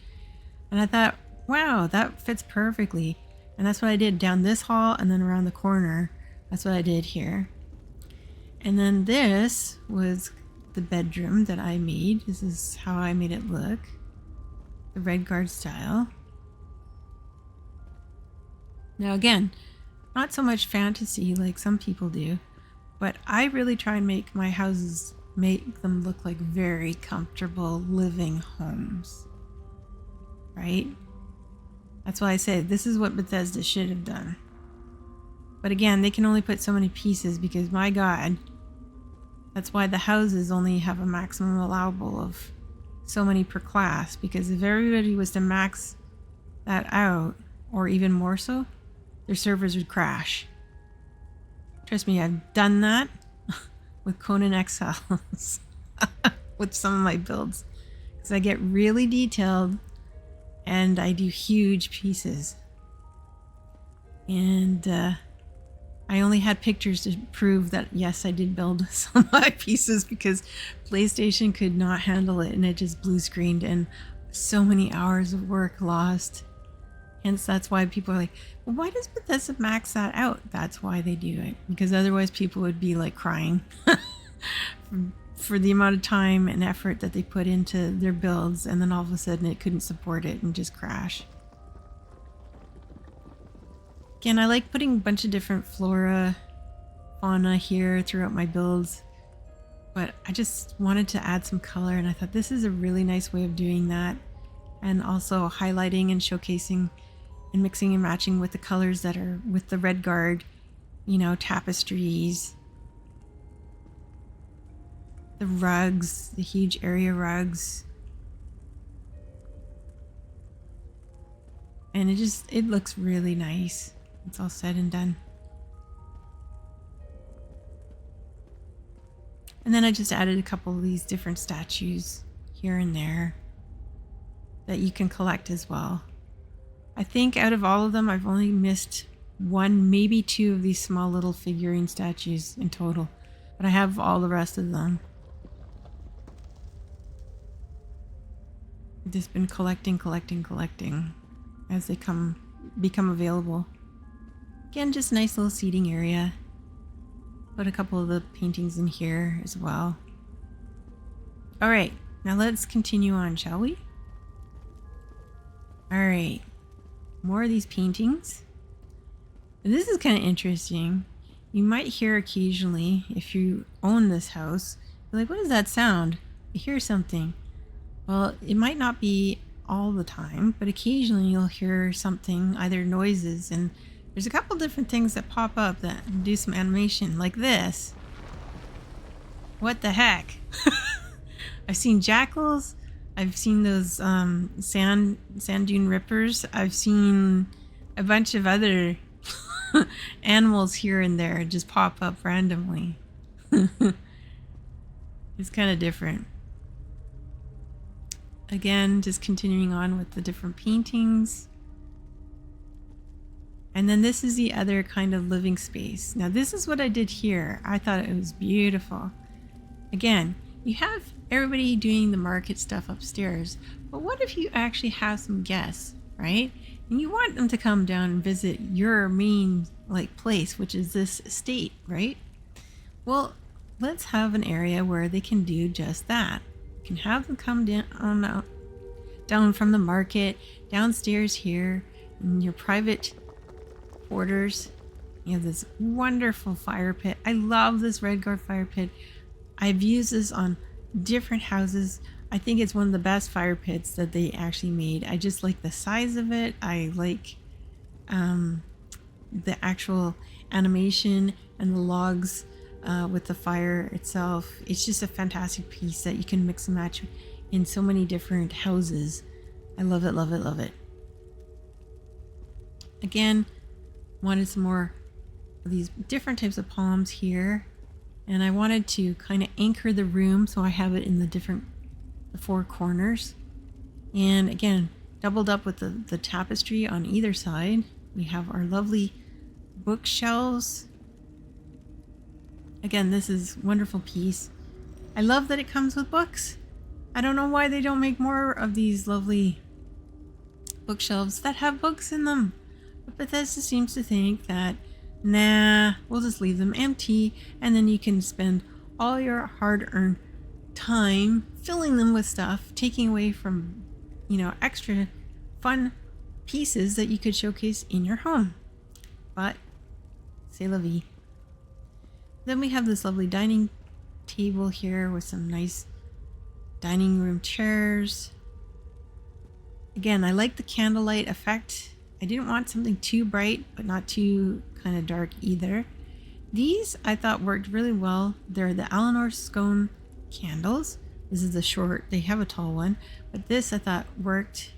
And I thought, wow, that fits perfectly. And that's what I did down this hall and then around the corner. That's what I did here. And then this was the bedroom that I made. This is how I made it look. The red guard style. Now again, not so much fantasy like some people do, but I really try and make my houses, make them look like very comfortable living homes, right? That's why I say this is what Bethesda should have done. But again, they can only put so many pieces because, my God, that's why the houses only have a maximum allowable of so many per class, because if everybody was to max that out, or even more so, their servers would crash. Trust me, I've done that with Conan Exiles with some of my builds, because I get really detailed and I do huge pieces. And I only had pictures to prove that, yes, I did build some of my pieces, because PlayStation could not handle it and it just blue screened, and so many hours of work lost. Hence, that's why people are like, well, why does Bethesda max that out? That's why they do it, because otherwise people would be like crying for the amount of time and effort that they put into their builds, and then all of a sudden it couldn't support it and just crash. Again, I like putting a bunch of different flora, fauna here throughout my builds, but I just wanted to add some color, and I thought this is a really nice way of doing that, and also highlighting and showcasing and mixing and matching with the colors that are with the red guard, you know, tapestries, the rugs, the huge area rugs. And it looks really nice. It's all said and done. And then I just added a couple of these different statues here and there that you can collect as well. I think out of all of them, I've only missed one, maybe two of these small little figurine statues in total, but I have all the rest of them. I've just been collecting as they become available. Again, just nice little seating area. Put a couple of the paintings in here as well. All right, now let's continue on, shall we? All right, more of these paintings. This is kind of interesting. You might hear occasionally, if you own this house, you're like, what is that sound? I hear something. Well, it might not be all the time, but occasionally you'll hear something, either noises, and there's a couple different things that pop up that do some animation, like this. What the heck? I've seen jackals. I've seen those sand dune rippers. I've seen a bunch of other animals here and there just pop up randomly. It's kind of different. Again, just continuing on with the different paintings. And then this is the other kind of living space. Now this is what I did here. I thought it was beautiful. Again, you have everybody doing the market stuff upstairs, but what if you actually have some guests, right? And you want them to come down and visit your main like place, which is this estate, right? Well, let's have an area where they can do just that. You can have them come down from the market, downstairs here, in your private quarters. You have this wonderful fire pit. I love this Redguard fire pit. I've used this on different houses. I think it's one of the best fire pits that they actually made. I just like the size of it. I like the actual animation and the logs with the fire itself. It's just a fantastic piece that you can mix and match in so many different houses. I love it, love it, love it. Again, wanted some more of these different types of palms here. And I wanted to kind of anchor the room, so I have it in the four corners. And again, doubled up with the tapestry on either side. We have our lovely bookshelves. Again, this is a wonderful piece. I love that it comes with books. I don't know why they don't make more of these lovely bookshelves that have books in them. But Bethesda seems to think that, nah, we'll just leave them empty, and then you can spend all your hard-earned time filling them with stuff, taking away from, extra fun pieces that you could showcase in your home. But, c'est la vie. Then we have this lovely dining table here with some nice dining room chairs. Again, I like the candlelight effect. I didn't want something too bright, but not too kind of dark either. These I thought worked really well. They're the Alinor Scone candles. This is the short, they have a tall one, but this I thought worked.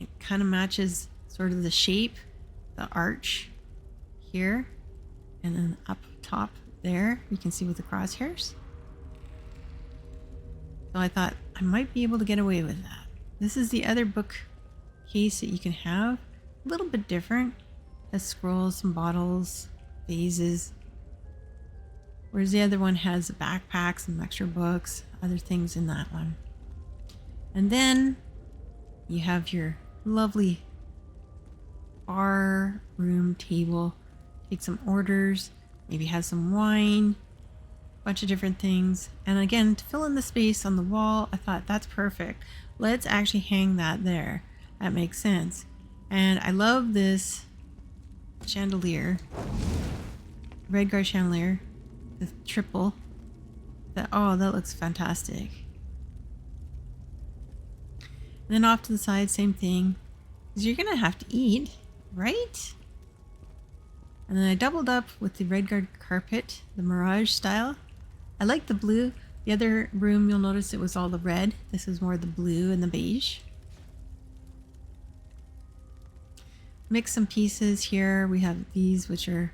It kind of matches sort of the shape, the arch here, and then up top there, you can see with the crosshairs. So I thought I might be able to get away with that. This is the other bookcase that you can have. A little bit different. Has scrolls, some bottles, vases. Whereas the other one has a backpack, some extra books, other things in that one. And then you have your lovely bar room table. Take some orders, maybe have some wine, bunch of different things. And again, to fill in the space on the wall, I thought that's perfect. Let's actually hang that there. That makes sense. And I love this chandelier, Redguard chandelier, the triple. That looks fantastic. And then off to the side, same thing, because you're gonna have to eat, right? And then I doubled up with the Redguard carpet, the Mirage style. I like the blue. The other room, you'll notice it was all the red. This is more the blue and the beige. Mix some pieces here. We have these, which are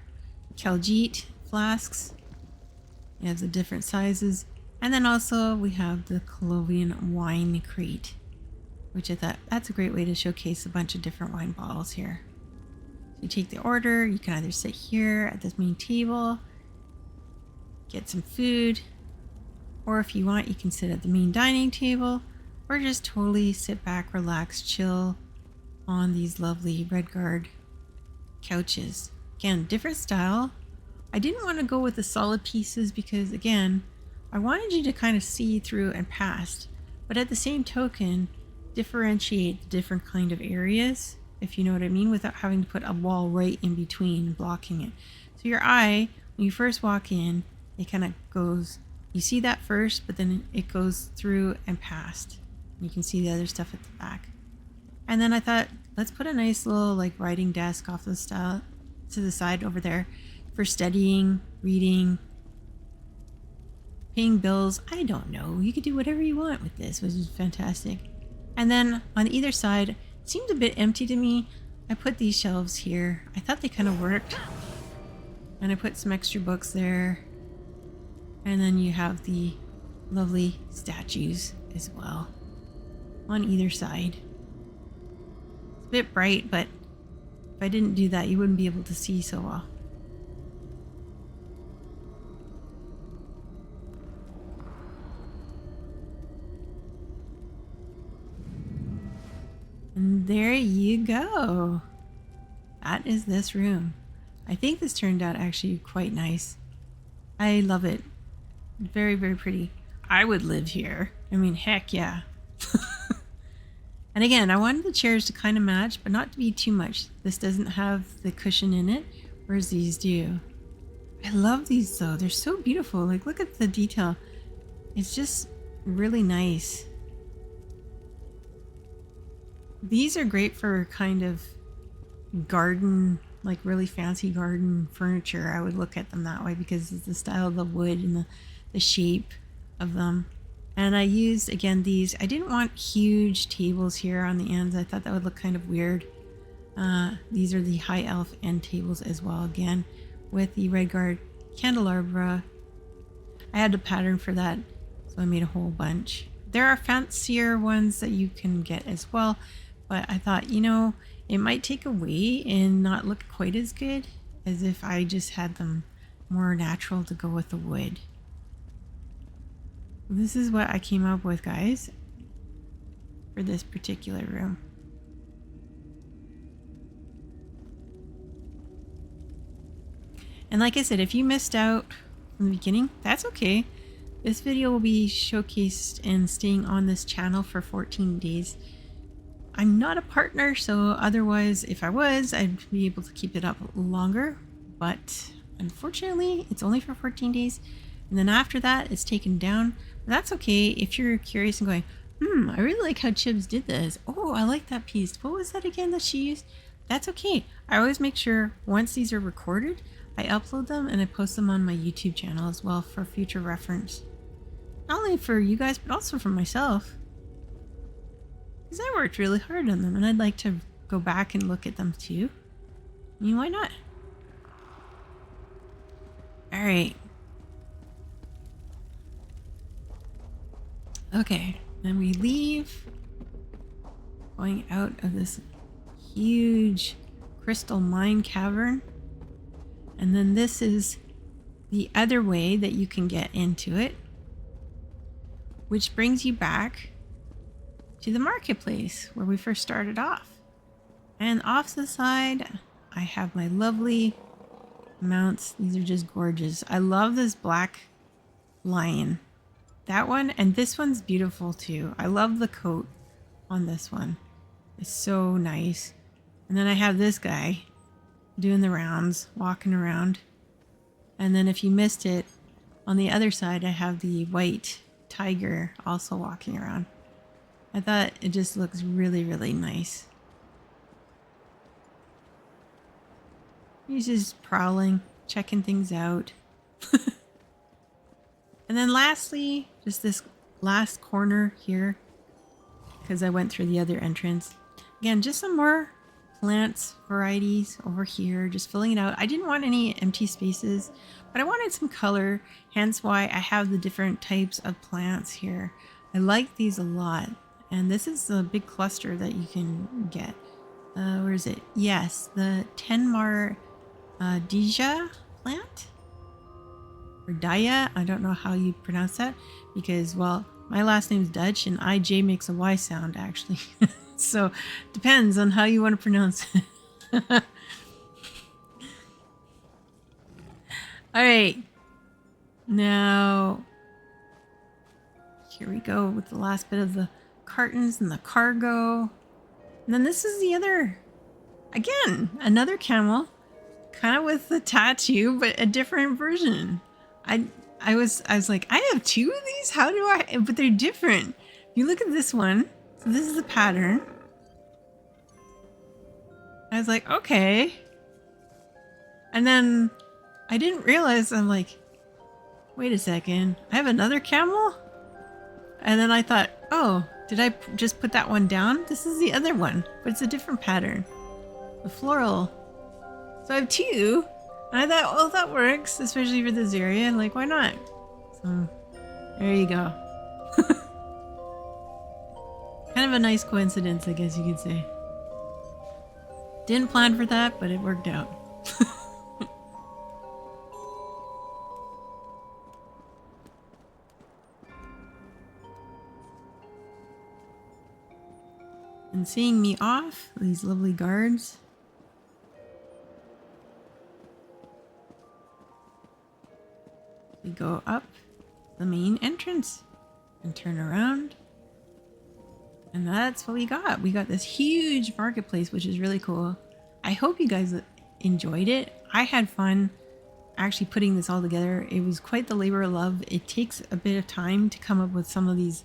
Caljeet flasks. You have the different sizes. And then also we have the Colovian wine crate, which I thought that's a great way to showcase a bunch of different wine bottles here. So you take the order, you can either sit here at this main table, get some food, or if you want, you can sit at the main dining table, or just totally sit back, relax, chill on these lovely Redguard couches. Again, different style. I didn't want to go with the solid pieces because, again, I wanted you to kind of see through and past, but at the same token, differentiate the different kind of areas, if you know what I mean, without having to put a wall right in between blocking it. So your eye, when you first walk in, it kind of goes, you see that first, but then it goes through and past. You can see the other stuff at the back. And then I thought, let's put a nice little like writing desk off the style to the side over there for studying, reading, paying bills. I don't know. You could do whatever you want with this, which is fantastic. And then on either side, it seemed a bit empty to me. I put these shelves here. I thought they kind of worked. And I put some extra books there. And then you have the lovely statues as well on either side. It's a bit bright, but if I didn't do that, you wouldn't be able to see so well. And there you go. that is this room. I think this turned out actually quite nice. I love it. Very, very pretty. I would live here. I mean, heck yeah. And again, I wanted the chairs to kind of match, but not to be too much. This doesn't have the cushion in it, whereas these do. I love these though. They're so beautiful. Like, look at the detail. It's just really nice. These are great for kind of garden, like really fancy garden furniture. I would look at them that way because it's the style of the wood and the shape of them. And I used, again, these. I didn't want huge tables here on the ends. I thought that would look kind of weird. These are the high elf end tables as well, again, with the Redguard candelabra. I had a pattern for that, so I made a whole bunch. There are fancier ones that you can get as well, but I thought, you know, it might take away and not look quite as good as if I just had them more natural to go with the wood. This is what I came up with, guys, for this particular room. And like I said, if you missed out from the beginning, that's okay. This video will be showcased and staying on this channel for 14 days. I'm not a partner, so otherwise, if I was, I'd be able to keep it up longer. But unfortunately, it's only for 14 days. And then after that, it's taken down. But that's okay if you're curious and going, I really like how Chibs did this. Oh, I like that piece. What was that again that she used? That's okay. I always make sure once these are recorded, I upload them and I post them on my YouTube channel as well for future reference. Not only for you guys, but also for myself. Because I worked really hard on them and I'd like to go back and look at them too. I mean, why not? Alright. Okay, then we leave, going out of this huge crystal mine cavern. And then this is the other way that you can get into it, which brings you back to the marketplace where we first started off. And off the side, I have my lovely mounts. These are just gorgeous. I love this black lion. That one, and this one's beautiful too. I love the coat on this one. It's so nice. And then I have this guy doing the rounds, walking around. And then if you missed it, on the other side, I have the white tiger also walking around. I thought it just looks really, really nice. He's just prowling, checking things out. And then lastly, just this last corner here, because I went through the other entrance. Again, just some more plants varieties over here, just filling it out. I didn't want any empty spaces, but I wanted some color, hence why I have the different types of plants here. I like these a lot. And this is a big cluster that you can get. Where is it? Yes, the Tenmar Dija plant? Or Daya, I don't know how you pronounce that because, well, my last name's Dutch and IJ makes a Y sound actually. So depends on how you want to pronounce it. All right, now here we go with the last bit of the cartons and the cargo. And then this is the other, again, another camel, kind of with the tattoo, but a different version. I was like, I have two of these? How do I? But they're different. If you look at this one, so this is the pattern. I was like, okay. And then I didn't realize, I'm like, wait a second, I have another camel? And then I thought, oh, did I just put that one down? This is the other one, but it's a different pattern. The floral. So I have two. And I thought, well, that works, especially for this area. Like, why not? So, there you go. Kind of a nice coincidence, I guess you could say. Didn't plan for that, but it worked out. And seeing me off, these lovely guards. We go up the main entrance and turn around. And that's what we got. We got this huge marketplace, which is really cool. I hope you guys enjoyed it. I had fun actually putting this all together. It was quite the labor of love. It takes a bit of time to come up with some of these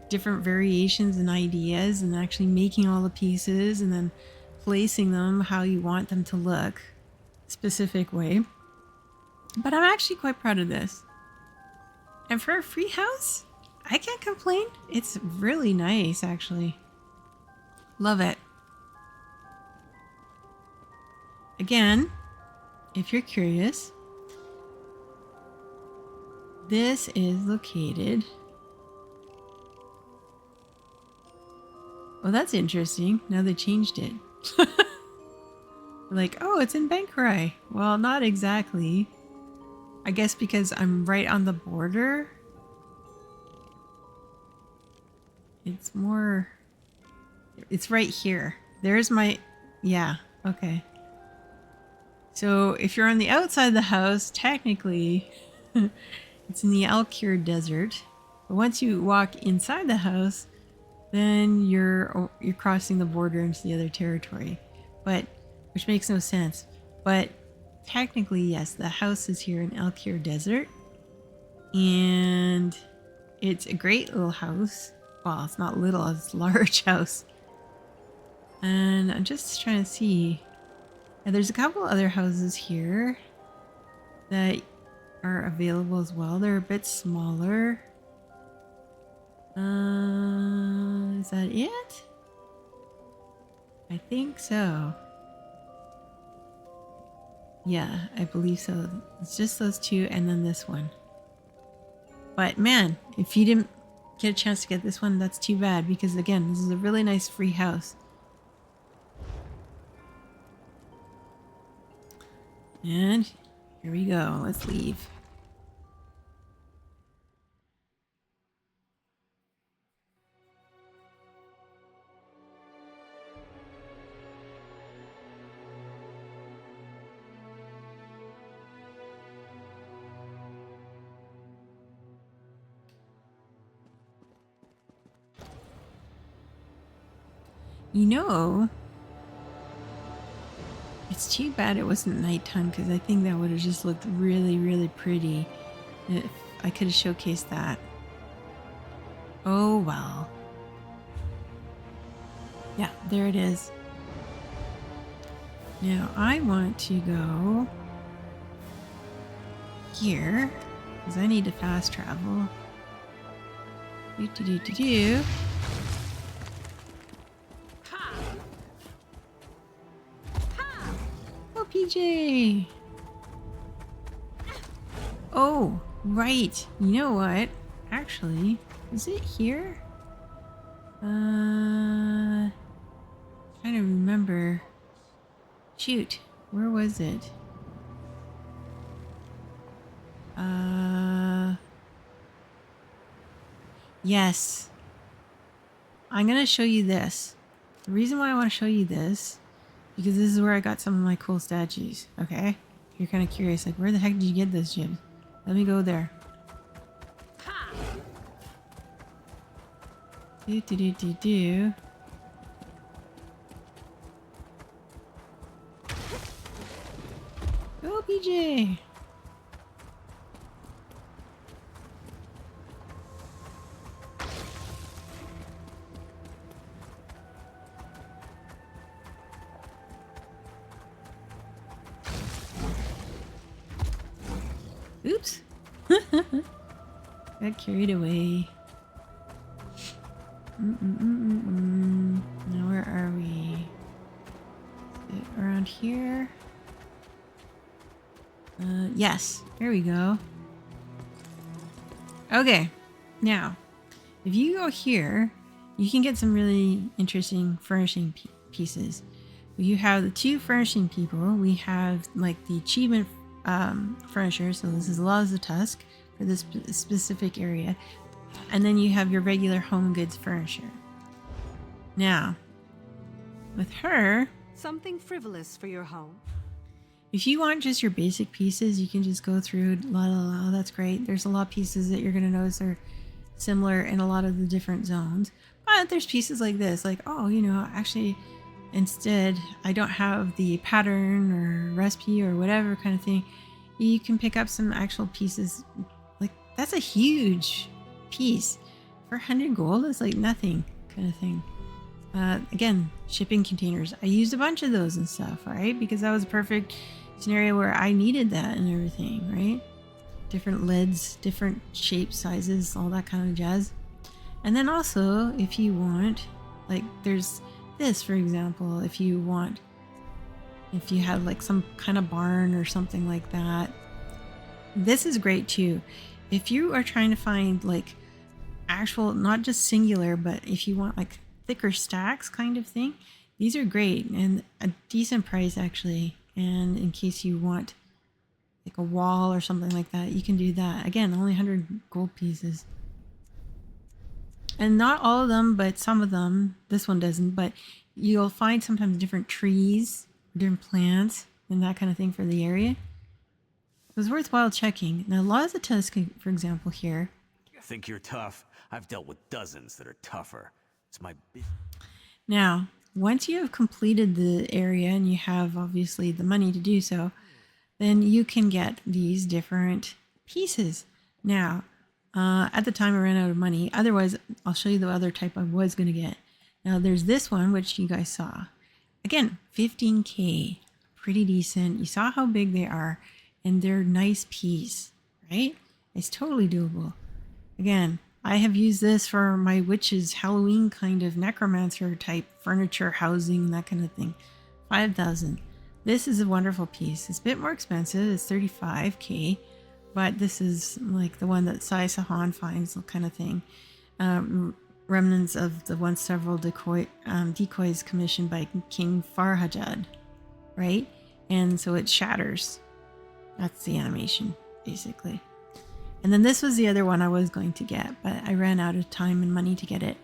different variations and ideas and actually making all the pieces and then placing them how you want them to look specific way. But I'm actually quite proud of this. And for a free house, I can't complain. It's really nice, actually. Love it. Again, if you're curious, this is located... Well, that's interesting. Now they changed it. Like, oh, it's in Bangkorai. Well, not exactly. I guess because I'm right on the border. It's more... It's right here. There's my... Yeah, okay. So if you're on the outside of the house, technically, it's in the Alik'r Desert. But once you walk inside the house, then you're crossing the border into the other territory. But, which makes no sense. But technically, yes, the house is here in Alik'r Desert. And it's a great little house. Well, it's not little, it's a large house. And I'm just trying to see. And there's a couple other houses here that are available as well. They're a bit smaller. Is that it? I think so. Yeah, I believe so. It's just those two and then this one. But man, if you didn't get a chance to get this one, that's too bad, because again, this is a really nice free house. And here we go. Let's leave. You know, it's too bad it wasn't nighttime, because I think that would have just looked really, really pretty if I could have showcased that. Oh well. Yeah, there it is. Now I want to go here, because I need to fast travel. Do. PJ. Oh, right. You know what? Actually, is it here? Trying to remember. Shoot, where was it? Yes. I'm gonna show you this. The reason why I want to show you this, because this is where I got some of my cool statues, okay? You're kind of curious, like, where the heck did you get this, Jim? Let me go there. Do. Go, PJ! Oops. Got carried away. Now where are we? Is it around here? Yes. There we go. Okay. Now, if you go here, you can get some really interesting furnishing pieces. You have the two furnishing people. We have like the achievement furniture, so this is Laws of Tusk for this specific area, and then you have your regular home goods furniture. Now, with her, Something frivolous for your home? If you want just your basic pieces, you can just go through la la la. That's great. There's a lot of pieces that you're going to notice are similar in a lot of the different zones. But there's pieces like this, like, oh, you know, actually, instead, I don't have the pattern or recipe or whatever kind of thing. You can pick up some actual pieces. Like, that's a huge piece. For 100 gold, it's like nothing kind of thing. Again, shipping containers. I used a bunch of those and stuff, right? Because that was a perfect scenario where I needed that and everything, right? Different lids, different shapes, sizes, all that kind of jazz. And then also, if you want, like, there's this, for example, if you have like some kind of barn or something like that, this is great too. If you are trying to find like actual, not just singular, but if you want like thicker stacks kind of thing, these are great and a decent price actually. And in case you want like a wall or something like that, you can do that. Again, only 100 gold pieces. And not all of them, but some of them, this one doesn't, but you'll find sometimes different trees, different plants, and that kind of thing for the area. It was worthwhile checking. Now, Laws of Tusk, for example, here. You think you're tough? I've dealt with dozens that are tougher. It's my business. Now, once you have completed the area and you have obviously the money to do so, then you can get these different pieces. Now, at the time I ran out of money. Otherwise, I'll show you the other type I was going to get. Now, there's this one, which you guys saw. Again, 15k. Pretty decent. You saw how big they are. And they're a nice piece, right? It's totally doable. Again, I have used this for my witches Halloween kind of necromancer type furniture, housing, that kind of thing. 5,000. This is a wonderful piece. It's a bit more expensive. It's 35k. But this is like the one that Sai Sahan finds, kind of thing. Remnants of the once several decoys commissioned by King Farhajad, right? And so it shatters. That's the animation, basically. And then this was the other one I was going to get, but I ran out of time and money to get it.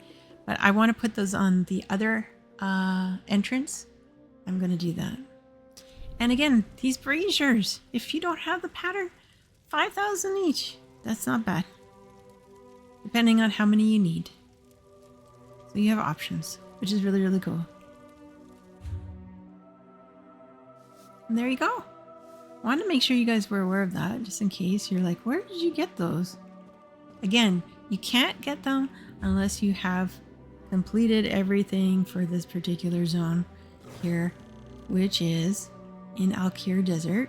But I want to put those on the other entrance. I'm going to do that. And again, these braziers, if you don't have the pattern, 5,000 each. That's not bad. Depending on how many you need. So you have options, which is really, really cool. And there you go. I wanted to make sure you guys were aware of that, just in case you're like, where did you get those? Again, you can't get them unless you have completed everything for this particular zone here, which is in Alik'r Desert.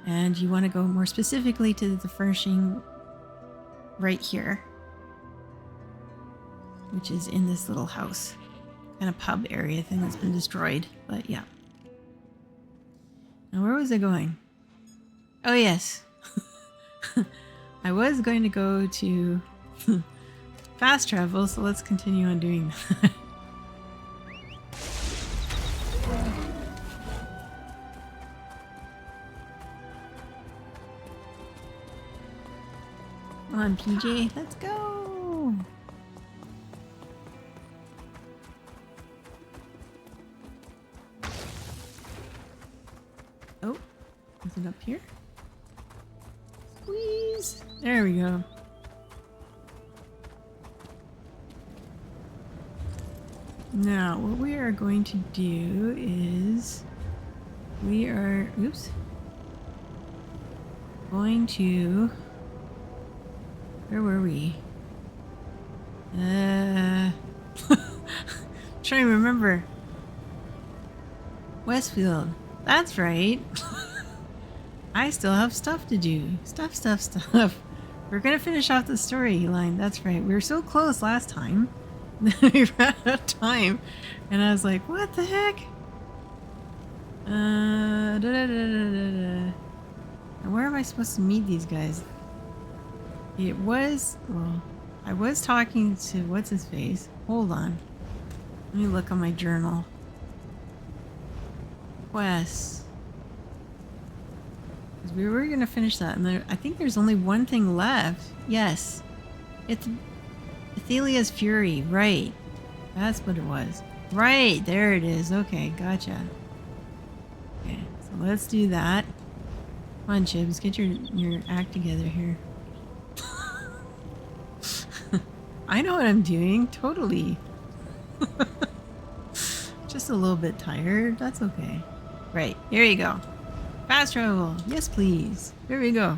And you want to go more specifically to the furnishing right here, which is in this little house, kind of pub area thing that's been destroyed, but yeah. Now, where was I going? Oh, yes. I was going to go to fast travel, so let's continue on doing that. Come on, PJ, let's go. Oh, is it up here? Squeeze. There we go. Now, what we are going to do is we are, oops, going to, where were we? Trying to remember. Westfield. That's right. I still have stuff to do. Stuff. We're gonna finish off the storyline. That's right. We were so close last time. We ran out of time. And I was like, what the heck? And where am I supposed to meet these guys? It was, well, I was talking to what's his face. Hold on. Let me look on my journal. Quests. Because we were going to finish that. And I think there's only one thing left. Yes. It's Athelia's Fury. Right. That's what it was. Right. There it is. Okay. Gotcha. Okay. So let's do that. Come on, Chibs, get your act together here. I know what I'm doing, totally. Just a little bit tired, that's okay. Right, here you go. Fast travel, yes please. There we go.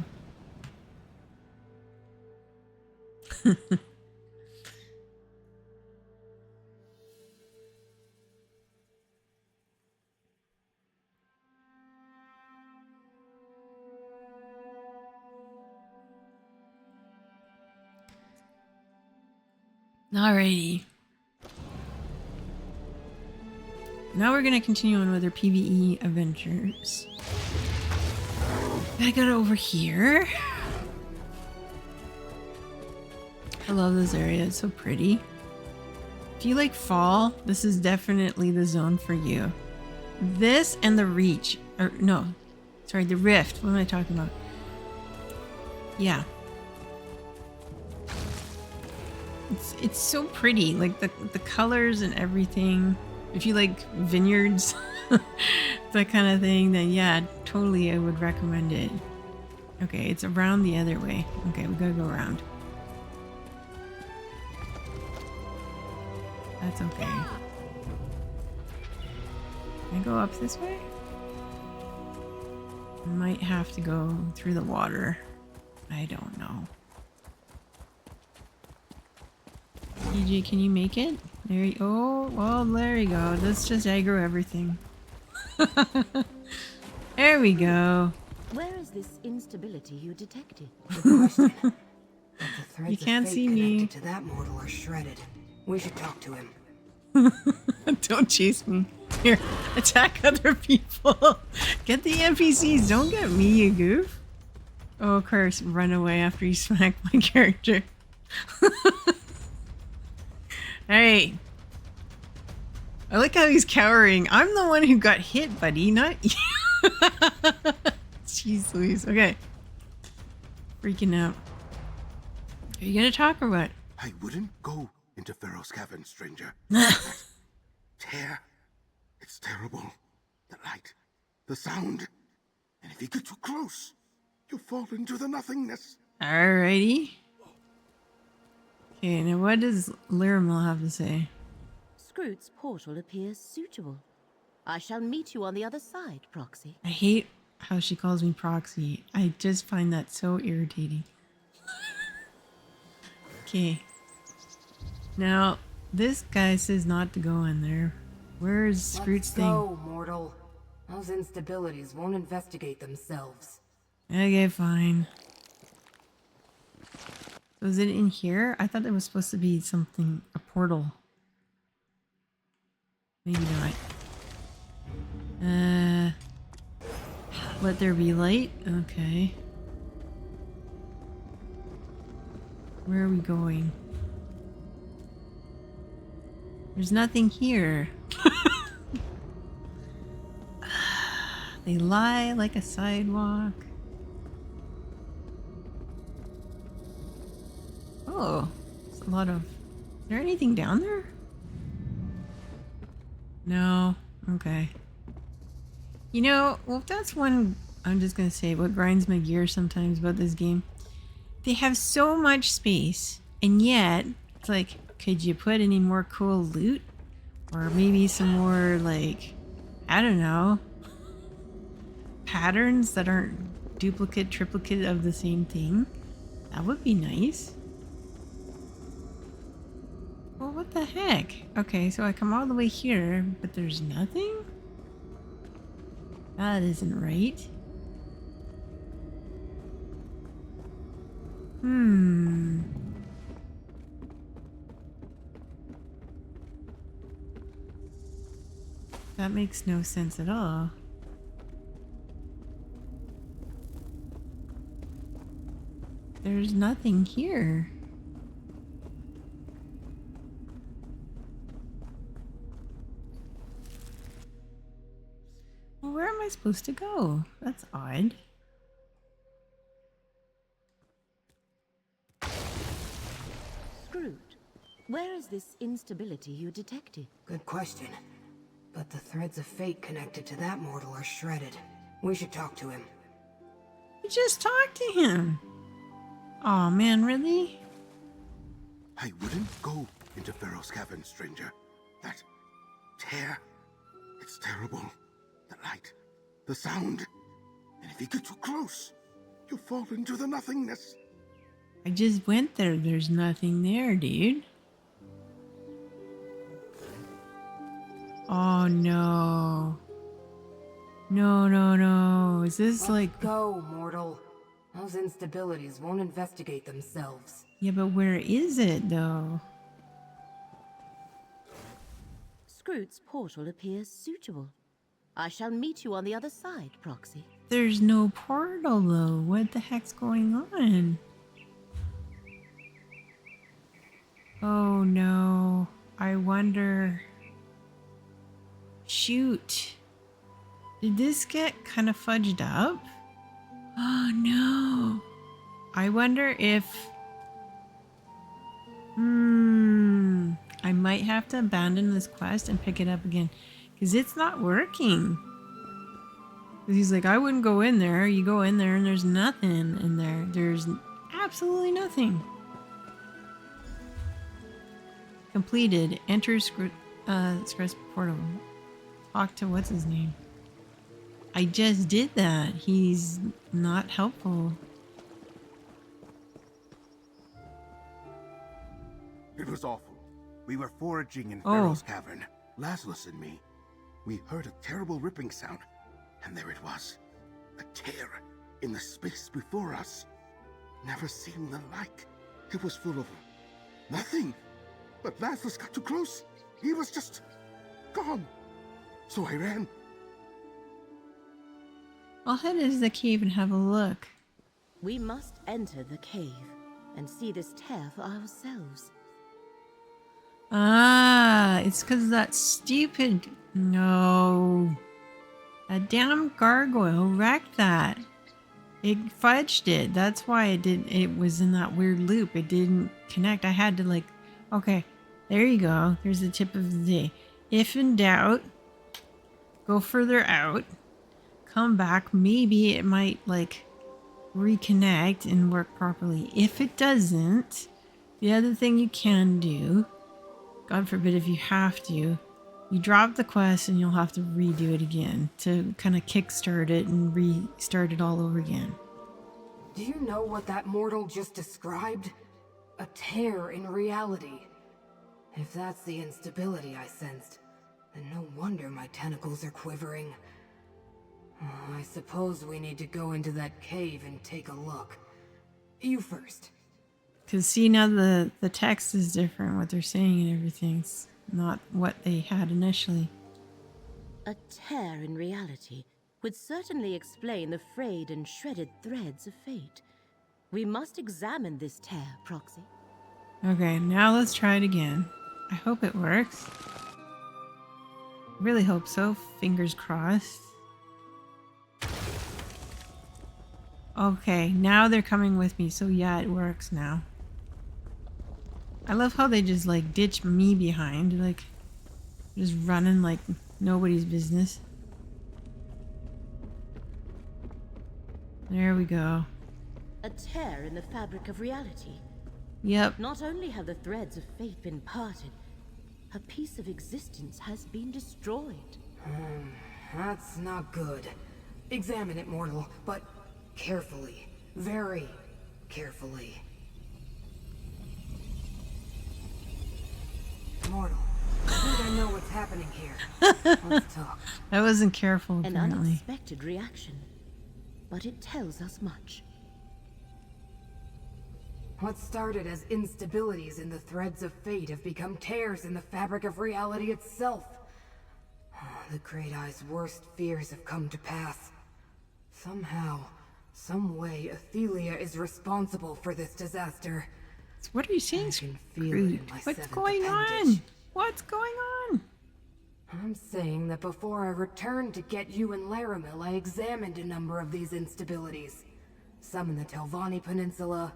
Alrighty. Now we're gonna continue on with our PvE adventures. Gotta go over here. I love this area, it's so pretty. If you like fall, this is definitely the zone for you. This and the Reach, or no, sorry, the Rift. What am I talking about? Yeah. It's so pretty, like the colors and everything. If you like vineyards, that kind of thing, then yeah, totally I would recommend it. Okay, it's around the other way. Okay, we gotta go around. That's okay. Can I go up this way? I might have to go through the water. I don't know. EJ, can you make it? There you oh, well, there you go. Let's just aggro everything. There we go. Where is this instability you detected? Good question. But the threads You can't of fate see me. connected to that mortal are shredded. We should talk to him. Don't chase me. Here, attack other people. Get the NPCs. Don't get me, you goof. Oh, of course, run away after you smack my character. Hey. I like how he's cowering. I'm the one who got hit, buddy, not you. Jeez Louise. Okay. Freaking out. Are you gonna talk or what? I wouldn't go into Pharaoh's cavern, stranger. Tear. It's terrible. The light. The sound. And if you get too close, you'll fall into the nothingness. Alrighty. Okay, now what does Lyramel have to say? Scroot's portal appears suitable. I shall meet you on the other side, Proxy. I hate how she calls me Proxy. I just find that so irritating. Okay. Now, this guy says not to go in there. Where is Scroot's thing? Let's go, mortal. Those instabilities won't investigate themselves. Okay, fine. So is it in here? I thought there was supposed to be something, a portal. Maybe not. Let there be light? Okay. Where are we going? There's nothing here. They lie like a sidewalk. Oh, there's a lot of... Is there anything down there? No. Okay. You know, well, that's one... I'm just gonna say what grinds my gears sometimes about this game. They have so much space, and yet, it's like, could you put any more cool loot? Or maybe some more, like, I don't know, patterns that aren't duplicate, triplicate of the same thing? That would be nice. Well, what the heck? Okay, so I come all the way here, but there's nothing? That isn't right. That makes no sense at all. There's nothing here. Well, where am I supposed to go? That's odd. Scroot, where is this instability you detected? Good question. But the threads of fate connected to that mortal are shredded. We should talk to him. You just talked to him. Oh man, really? I wouldn't go into Pharaoh's cavern, stranger. That tear, it's terrible. The light, the sound. And if you get too close, you'll fall into the nothingness. I just went there. There's nothing there, dude. Oh no. No, no, no. Is this like... Go, mortal. Those instabilities won't investigate themselves. Yeah, but where is it, though? Scroot's portal appears suitable. I shall meet you on the other side, Proxy. There's no portal, though. What the heck's going on? Oh, no. I wonder... Shoot. Did this get kind of fudged up? Oh, no. I wonder if... I might have to abandon this quest and pick it up again. Because it's not working. Because he's like, I wouldn't go in there. You go in there and there's nothing in there. There's absolutely nothing. Completed. Enter Screst portal. Talk to what's his name. I just did that. He's not helpful. It was awful. We were foraging in Pharaoh's cavern. Lazarus and me. We heard a terrible ripping sound. And there it was. A tear in the space before us. Never seen the like. It was full of nothing. But Lazarus got too close. He was just gone. So I ran. I'll head into the cave and have a look. We must enter the cave and see this tear for ourselves. Ah, it's because that stupid... No. That damn gargoyle wrecked that. It fudged it. That's why it was in that weird loop. It didn't connect. I had to like... Okay, there you go. There's the tip of the day. If in doubt, go further out. Come back. Maybe it might like reconnect and work properly. If it doesn't, the other thing you can do, God forbid if you have to, you drop the quest and you'll have to redo it again to kind of kickstart it and restart it all over again. Do you know what that mortal just described? A tear in reality. If that's the instability I sensed, then no wonder my tentacles are quivering. I suppose we need to go into that cave and take a look. You first. Because see, now the text is different, what they're saying and everything's not what they had initially. A tear in reality would certainly explain the frayed and shredded threads of fate. We must examine this tear, Proxy. Okay, now let's try it again. I hope it works. Really hope so. Fingers crossed. Okay, now they're coming with me, so yeah, it works now. I love how they just like ditch me behind, like just running like nobody's business. There we go. A tear in the fabric of reality. Yep. Not only have the threads of fate been parted, a piece of existence has been destroyed. That's not good. Examine it, mortal, but carefully. Very carefully. Mortal, I think I know what's happening here. Let's talk. I wasn't careful, An apparently. unexpected reaction, but it tells us much. What started as instabilities in the threads of fate have become tears in the fabric of reality itself. The Great Eye's worst fears have come to pass. Somehow, some way, Athelia is responsible for this disaster. So what are you saying, I can feel it Scrooge? in my What's seventh going on? appendage. What's going on? I'm saying that before I returned to get you in Laramil, I examined a number of these instabilities. Some in the Telvanni Peninsula,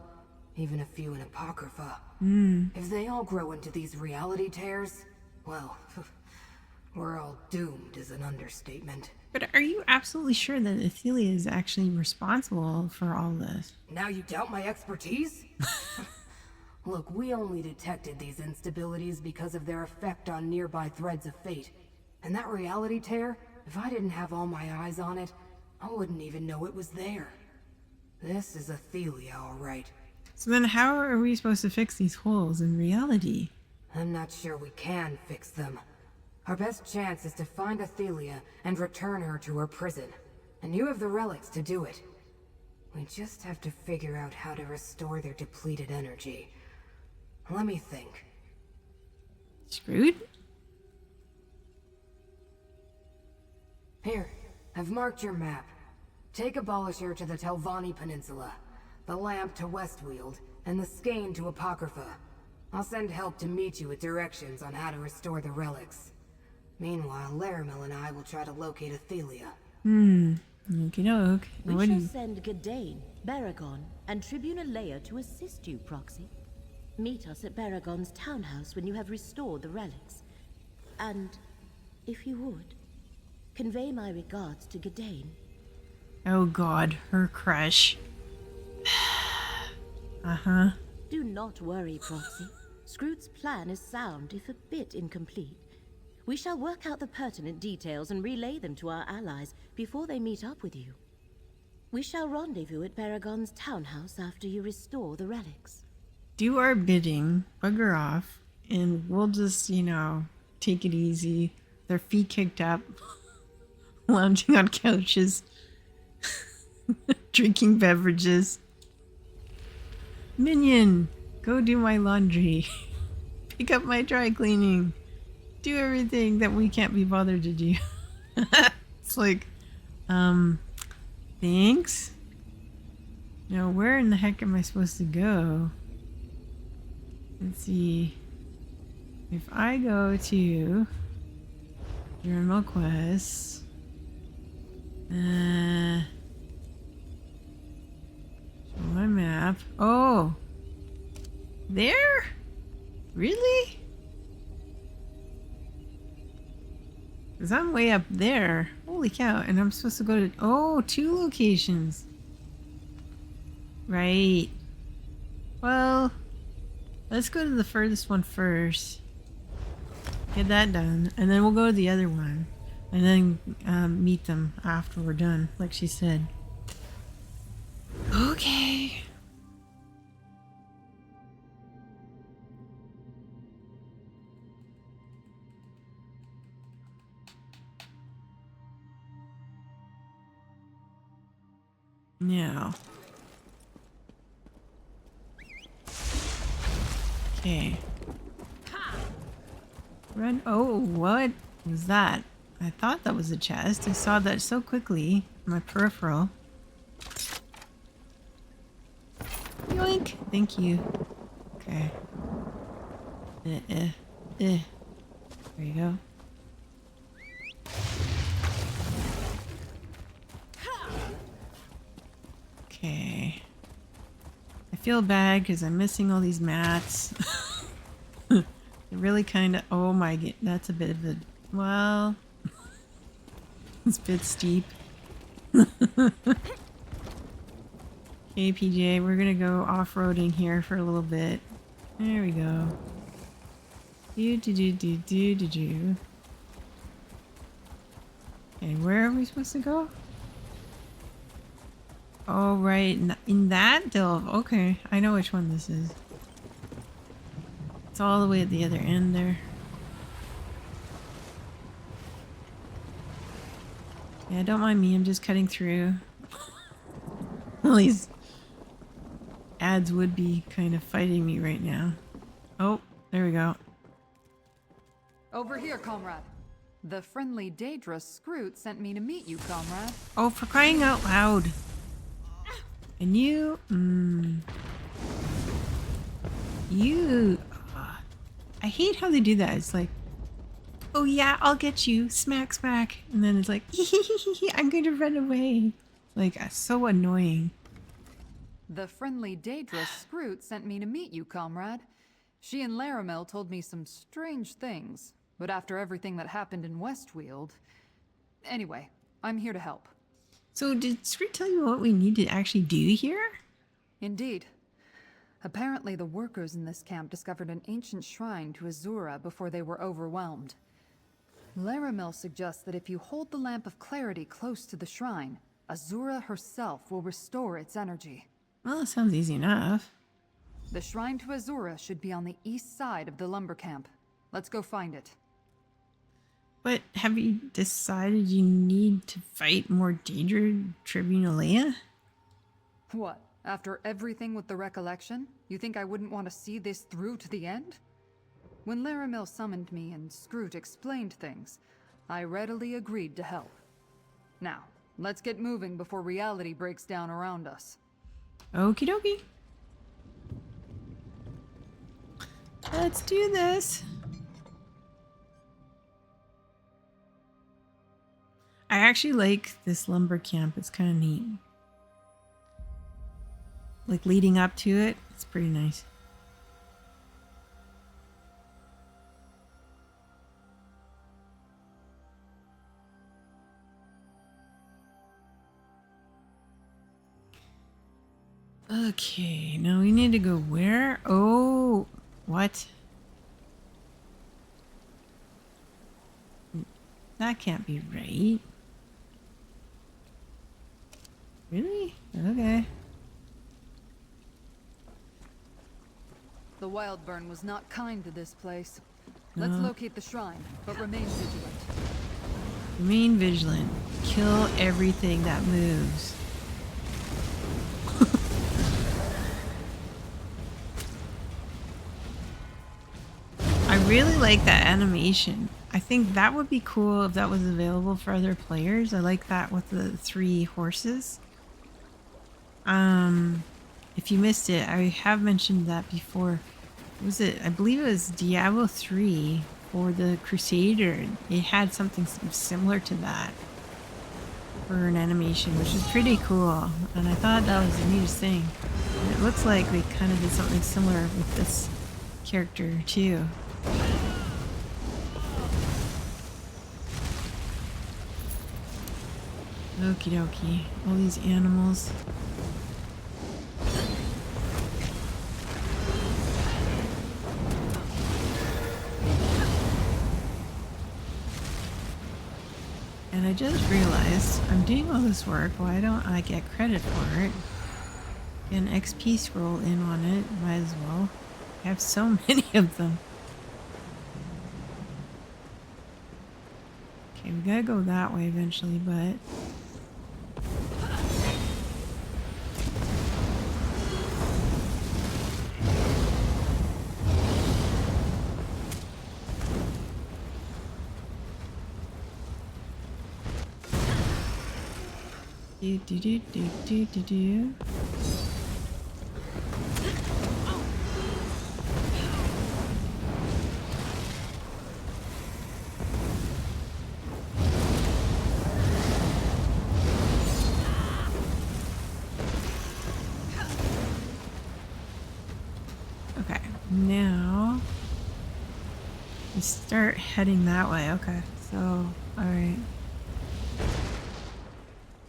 even a few in Apocrypha. If they all grow into these reality tears, well, we're all doomed is an understatement. But are you absolutely sure that Athelia is actually responsible for all this? Now you doubt my expertise? Look, we only detected these instabilities because of their effect on nearby threads of fate. And that reality tear, if I didn't have all my eyes on it, I wouldn't even know it was there. This is Athelia, all right. So then how are we supposed to fix these holes in reality? I'm not sure we can fix them. Our best chance is to find Athelia and return her to her prison. And you have the relics to do it. We just have to figure out how to restore their depleted energy. Let me think. Screwed? Here, I've marked your map. Take Abolisher to the Telvanni Peninsula, the Lamp to Westweald, and the Skein to Apocrypha. I'll send help to meet you with directions on how to restore the relics. Meanwhile, Laramil and I will try to locate Athelia. Okie doke. We shall send Gadain, Baragon, and Tribune Leia to assist you, Proxy. Meet us at Baragon's townhouse when you have restored the relics. And, if you would, convey my regards to Gadain. Oh god, her crush. Uh-huh. Do not worry, Proxy. Scroot's plan is sound, if a bit incomplete. We shall work out the pertinent details and relay them to our allies before they meet up with you. We shall rendezvous at Baragon's townhouse after you restore the relics. Do our bidding, bugger off, and we'll just, take it easy. Their feet kicked up, lounging on couches, drinking beverages. Minion, go do my laundry. Pick up my dry cleaning. Do everything that we can't be bothered to do. It's like, thanks? Now, where in the heck am I supposed to go? Let's see. If I go to Journal Quest, my map. Oh, there? Really? Because I'm way up there. Holy cow. And I'm supposed to go to, 2 locations. Right. Well, let's go to the furthest one first. Get that done. And then we'll go to the other one. And then meet them after we're done, like she said. Okay. Now. Okay. Run. Oh, what was that? I thought that was a chest. I saw that so quickly in my peripheral. Yoink. Thank you. Okay. There you go. Okay. I feel bad because I'm missing all these mats. It really kind of... Oh my god. That's a bit of a... Well... It's a bit steep. Okay, PJ. We're going to go off-roading here for a little bit. There we go. Do. Okay, where are we supposed to go? Oh, right. In that delve. Okay, I know which one this is. It's all the way at the other end there. Yeah, don't mind me. I'm just cutting through. Well, these ads would be kind of fighting me right now. Oh, there we go. Over here, comrade. The friendly Daedra Scroot sent me to meet you, comrade. Oh, for crying out loud. And you... I hate how they do that. It's like, oh yeah, I'll get you. Smack, smack. And then it's like, I'm going to run away. Like, so annoying. The friendly Daedra Scroot sent me to meet you, comrade. She and Laramil told me some strange things, but after everything that happened in Westweald... Anyway, I'm here to help. So did Screw tell you what we need to actually do here? Indeed. Apparently the workers in this camp discovered an ancient shrine to Azura before they were overwhelmed. Laramil suggests that if you hold the Lamp of Clarity close to the shrine, Azura herself will restore its energy. Well, it sounds easy enough. The shrine to Azura should be on the east side of the lumber camp. Let's go find it. But have you decided you need to fight more Daedra Tribunalea? What? After everything with the recollection, you think I wouldn't want to see this through to the end? When Laramil summoned me and Scroot explained things, I readily agreed to help. Now, let's get moving before reality breaks down around us. Okie dokie. Let's do this. I actually like this lumber camp. It's kind of neat. Like leading up to it, it's pretty nice. Okay, now we need to go where? Oh, what? That can't be right. Really? Okay. The Wildburn was not kind to this place. Let's locate the shrine, but remain vigilant. Remain vigilant. Kill everything that moves. I really like that animation. I think that would be cool if that was available for other players. I like that with the 3 horses. If you missed it, I have mentioned that before. Was it? I believe it was Diablo 3 for the Crusader. It had something similar to that for an animation, which is pretty cool. And I thought that was the neatest thing. And it looks like they kind of did something similar with this character too. Okie dokie. All these animals. And I just realized I'm doing all this work. Why don't I get credit for it? Get an XP scroll in on it. Might as well. I have so many of them. Okay, we gotta go that way eventually, but... Do do do do do do do. Okay, now we start heading that way. Okay, so all right.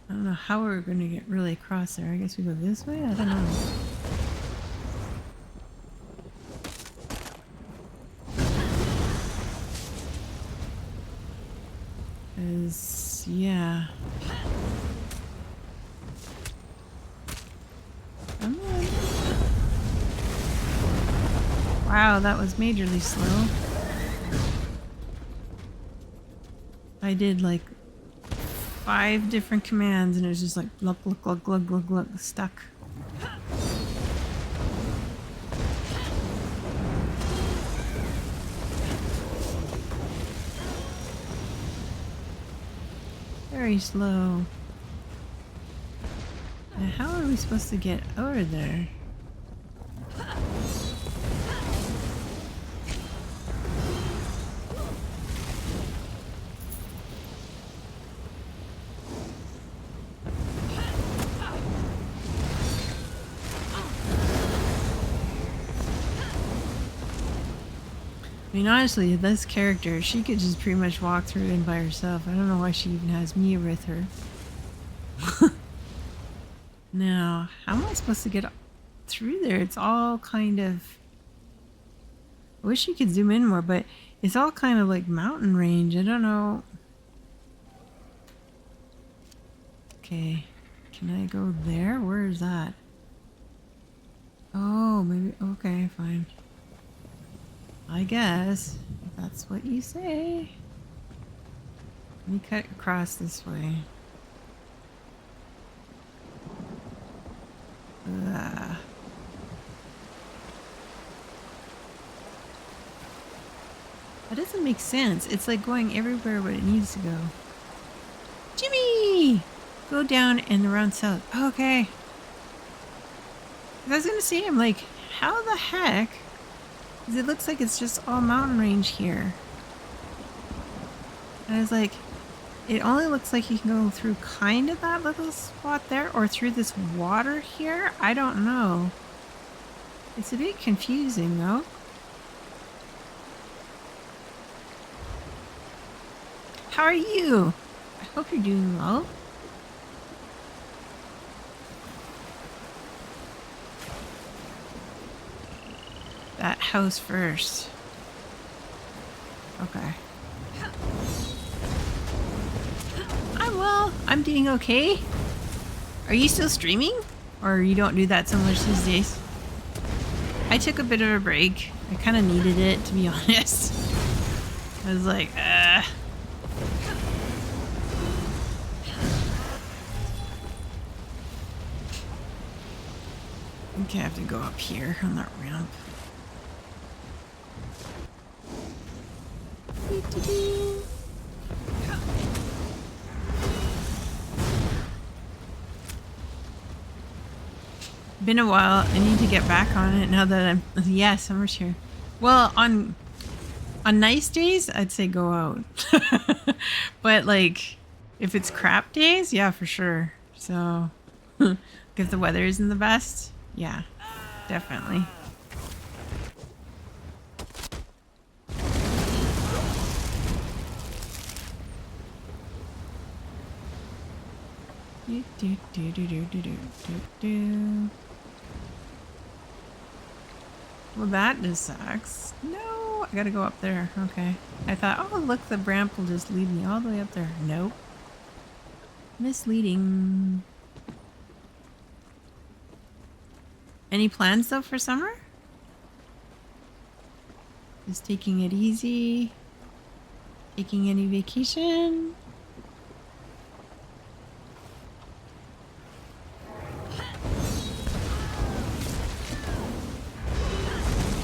I don't know how we're going to get really across there. I guess we go this way? I don't know. Yeah. Come on. Wow, that was majorly slow. I did like 5 different commands and it was just like glug glug glug glug glug glug stuck. Very slow. Now how are we supposed to get over there? I mean, honestly, this character, she could just pretty much walk through it by herself. I don't know why she even has me with her. Now, how am I supposed to get through there? It's all kind of... I wish you could zoom in more, but it's all kind of like mountain range. I don't know. Okay. Can I go there? Where is that? Oh, maybe... Okay, fine. I guess. If that's what you say. Let me cut across this way. Ugh. That doesn't make sense. It's like going everywhere but it needs to go. Jimmy! Go down and around south. Okay. I was gonna say, I'm like, how the heck? Because it looks like it's just all mountain range here. And I was like, it only looks like you can go through kind of that little spot there or through this water here. I don't know. It's a bit confusing though. How are you? I hope you're doing well. That house first. Okay. I'm well. I'm doing okay. Are you still streaming? Or you don't do that so much these days? I took a bit of a break. I kind of needed it, to be honest. I was like, I think I have to go up here on that ramp. Been a while. I need to get back on it now that I'm... Yeah, summer's here. Well, on nice days, I'd say go out. But, like, if it's crap days, yeah, for sure. So, if the weather isn't the best, yeah, definitely. Well, that just sucks. No, I gotta go up there. Okay. I thought, oh, look, the ramp will just lead me all the way up there. Nope. Misleading. Any plans, though, for summer? Just taking it easy? Taking any vacation?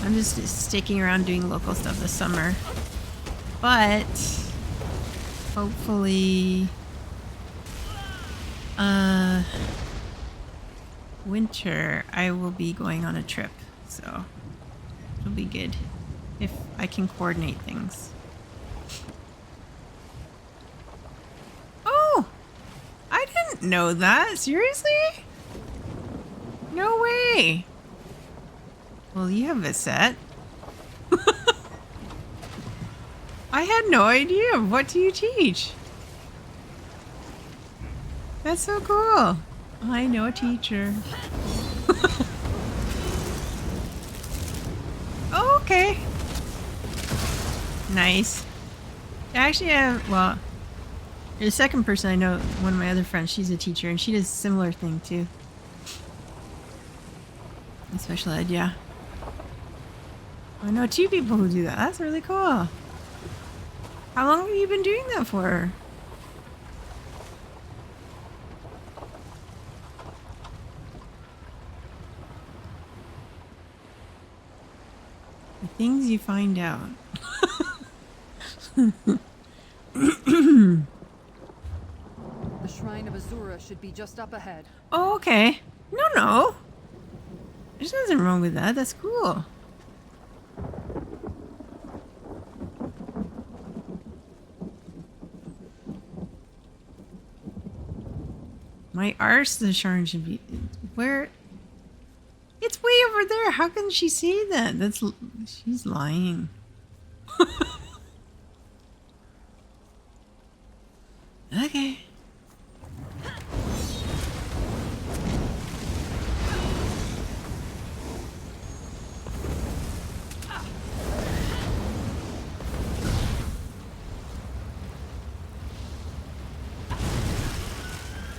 I'm just sticking around doing local stuff this summer. But hopefully winter I will be going on a trip. So it'll be good if I can coordinate things. Oh! I didn't know that. Seriously? No way. Well, you have a set. I had no idea. What do you teach? That's so cool. I know a teacher. Oh, okay. Nice. Actually, well, you're the second person I know. One of my other friends, she's a teacher, and she does a similar thing too. In special ed, yeah. I know 2 people who do that. That's really cool. How long have you been doing that for? The things you find out. The Shrine of Azura should be just up ahead. Oh, okay. No. There's nothing wrong with that. That's cool. My arse, the Sharn should be... Where? It's way over there. How can she see that? She's lying. Okay.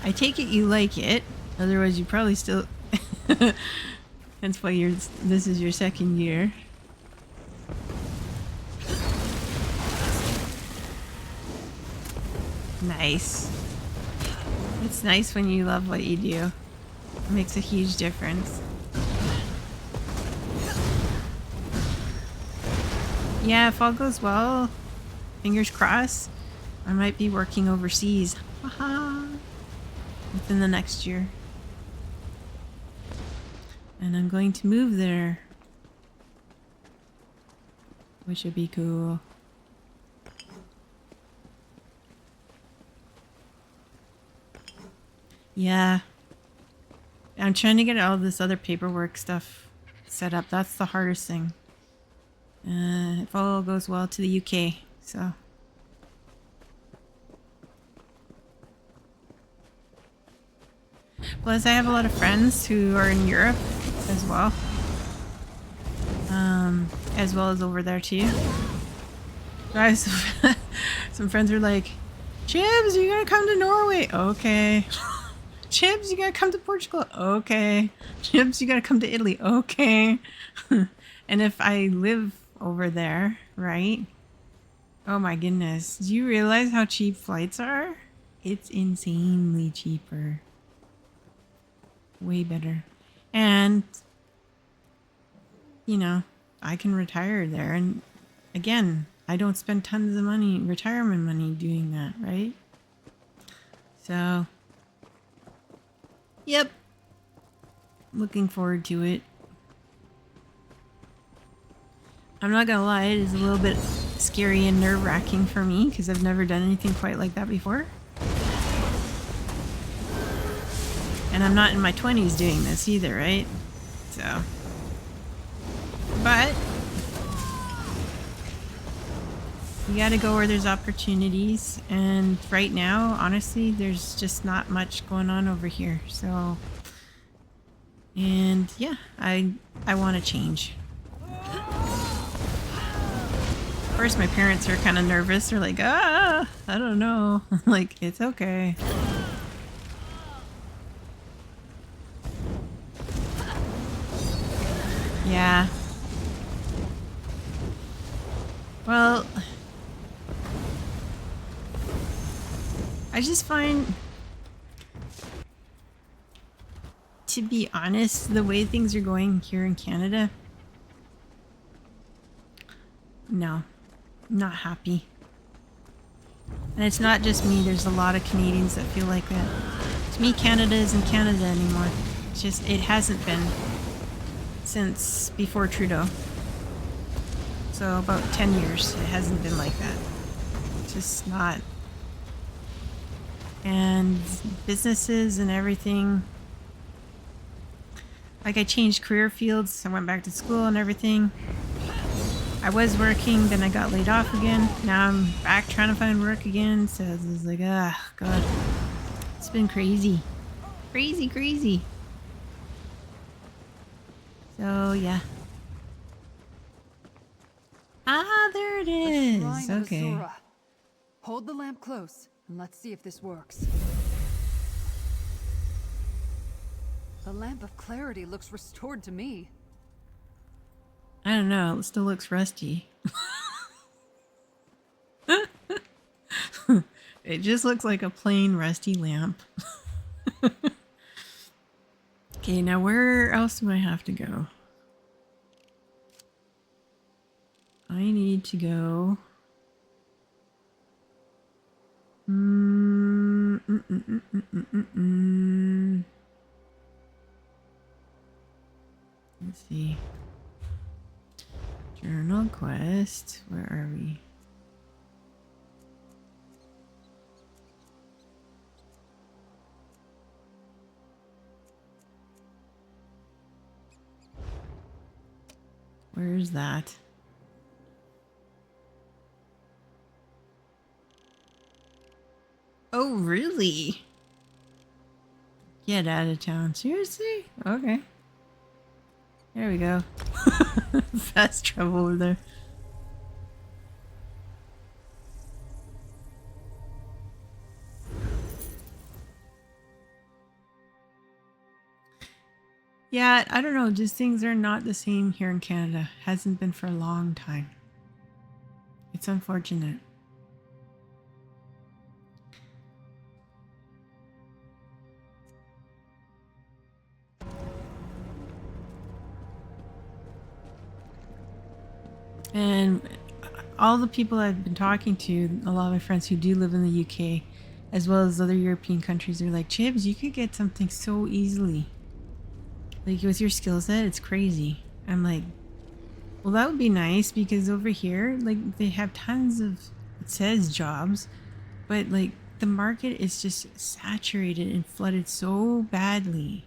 I take it you like it, otherwise you probably still. That's why this is your second year. Nice. It's nice when you love what you do. It makes a huge difference. Yeah, if all goes well, fingers crossed, I might be working overseas. Haha. Within the next year. And I'm going to move there. Which would be cool. Yeah. I'm trying to get all this other paperwork stuff set up. That's the hardest thing. If all goes well, to the UK. So. Plus, I have a lot of friends who are in Europe as well. As well as over there too. Guys, some friends are like, Chibs, you gotta come to Norway. Okay. Chibs, you gotta come to Portugal. Okay. Chibs, you gotta come to Italy. Okay. And if I live over there, right? Oh my goodness. Do you realize how cheap flights are? It's insanely cheaper. Way better. And, you know, I can retire there. And again, I don't spend tons of money, retirement money, doing that, right? So, yep. Looking forward to it. I'm not gonna lie, it is a little bit scary and nerve-wracking for me because I've never done anything quite like that before. And I'm not in my 20s doing this either, right? So. But you gotta go where there's opportunities. And right now, honestly, there's just not much going on over here. So. And yeah, I want to change. Of course, my parents are kind of nervous. They're like, I don't know. Like, it's okay. Yeah. Well, I just find, to be honest, the way things are going here in Canada, no, not happy. And it's not just me, there's a lot of Canadians that feel like that. To me, Canada isn't Canada anymore. It's just, it hasn't been since before Trudeau. So about 10 years, it hasn't been like that. It's just not. And businesses and everything. Like, I changed career fields. I went back to school and everything. I was working, then I got laid off again. Now I'm back trying to find work again. So it's like, God. It's been crazy. Crazy. So, yeah. Ah, there it is. Shrine of Okay. Azura. Hold the lamp close, and let's see if this works. The lamp of clarity looks restored to me. I don't know. It still looks rusty. It just looks like a plain rusty lamp. Okay, now where else do I have to go? I need to go. Let's see. Journal quest. Where are we? Where's that? Oh, really? Get out of town. Seriously? Okay. There we go. Fast travel over there. Yeah, I don't know. Just things are not the same here in Canada. Hasn't been for a long time. It's unfortunate. And all the people I've been talking to, a lot of my friends who do live in the UK, as well as other European countries, are like, Chibs, you could get something so easily. Like, with your skill set, it's crazy. I'm like, well, that would be nice, because over here, like, they have tons of, it says jobs, but, like, the market is just saturated and flooded so badly.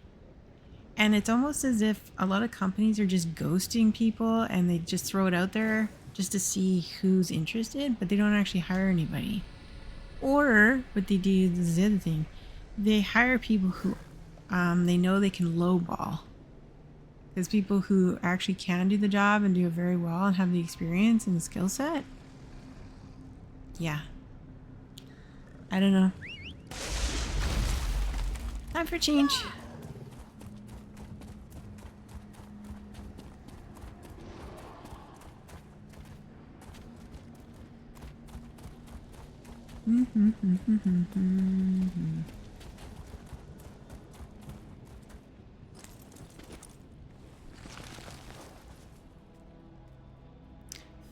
And it's almost as if a lot of companies are just ghosting people and they just throw it out there just to see who's interested, but they don't actually hire anybody. Or what they do, this is the other thing, they hire people who they know they can lowball. Because people who actually can do the job and do it very well and have the experience and the skill set, yeah. I don't know. Time for change.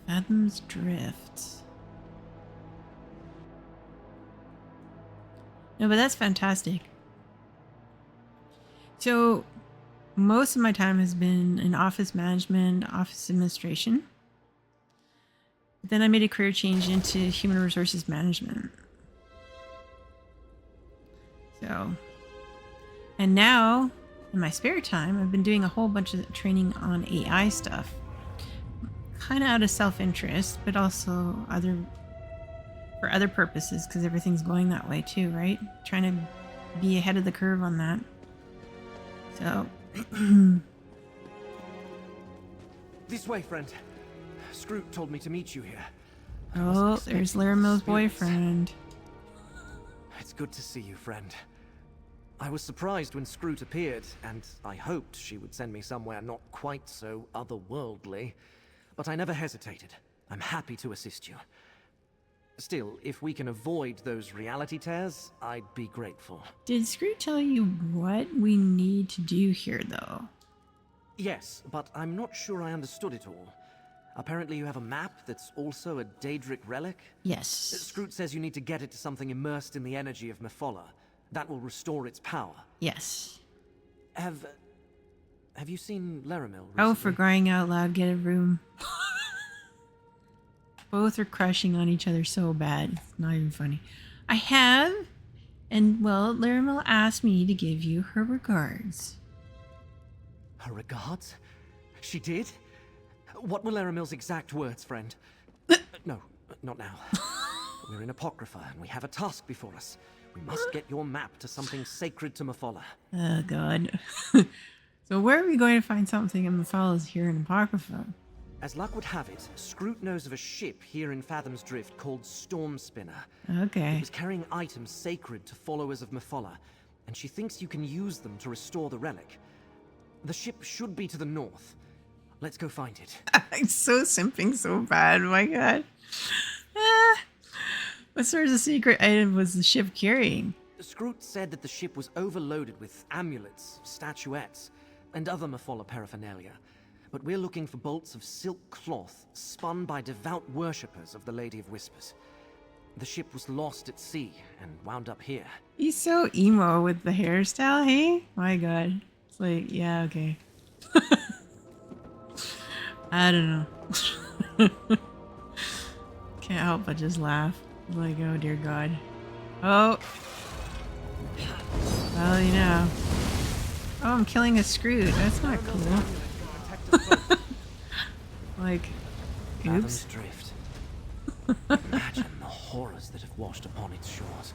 Fathom's Drift. No, but that's fantastic. So most of my time has been in office management, office administration. Then I made a career change into human resources management. So, and now in my spare time, I've been doing a whole bunch of training on AI stuff. Kind of out of self-interest, but also for other purposes, because everything's going that way too, right? Trying to be ahead of the curve on that. So, this way, friend. Scroot told me to meet you here. oh, there's Laramil's boyfriend. It's good to see you, friend. I was surprised when Scroot appeared, and I hoped she would send me somewhere not quite so otherworldly. But I never hesitated. I'm happy to assist you. Still, if we can avoid those reality tears, I'd be grateful. Did Scroot tell you what we need to do here, though? Yes, but I'm not sure I understood it all. Apparently you have a map that's also a Daedric relic? Yes. Scroot says you need to get it to something immersed in the energy of Mephola. That will restore its power. Yes. Have you seen Laramil recently? Oh, for crying out loud, get a room. Both are crushing on each other so bad. It's not even funny. I have, and well, Laramil asked me to give you her regards. Her regards? She did? What were Laramil's exact words, friend? No, not now. We're in Apocrypha, and we have a task before us. We must get your map to something sacred to Mephola. Oh, God. So where are we going to find something in Mephola's here in Apocrypha? As luck would have it, Scroot knows of a ship here in Fathom's Drift called Storm Spinner. Okay. It was carrying items sacred to followers of Mephola, and she thinks you can use them to restore the relic. The ship should be to the north. Let's go find it. I'm so simping so bad, my God. What sort of secret item was the ship carrying? Scroot said that the ship was overloaded with amulets, statuettes, and other Mephola paraphernalia. But we're looking for bolts of silk cloth spun by devout worshippers of the Lady of Whispers. The ship was lost at sea and wound up here. He's so emo with the hairstyle, hey? My God. It's like, yeah, okay. I don't know. Can't help but just laugh. Like, oh dear God. Oh. Well, you know. Oh, I'm killing a Scroot. That's not cool. Like, Fathom's oops. Drift. Imagine the horrors that have washed upon its shores.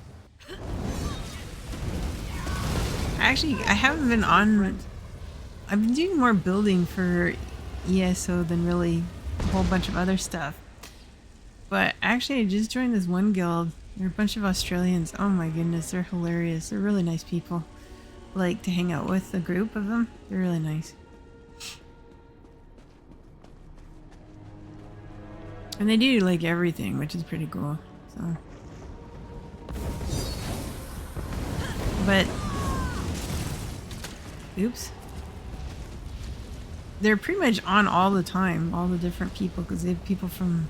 Actually, I haven't been on... I've been doing more building for ESO than really a whole bunch of other stuff. But actually, I just joined this one guild. They're a bunch of Australians. Oh my goodness, they're hilarious. They're really nice people. Like to hang out with, a group of them. They're really nice. And they do like everything, which is pretty cool. So, but oops, they're pretty much on all the time, all the different people, because they have people from,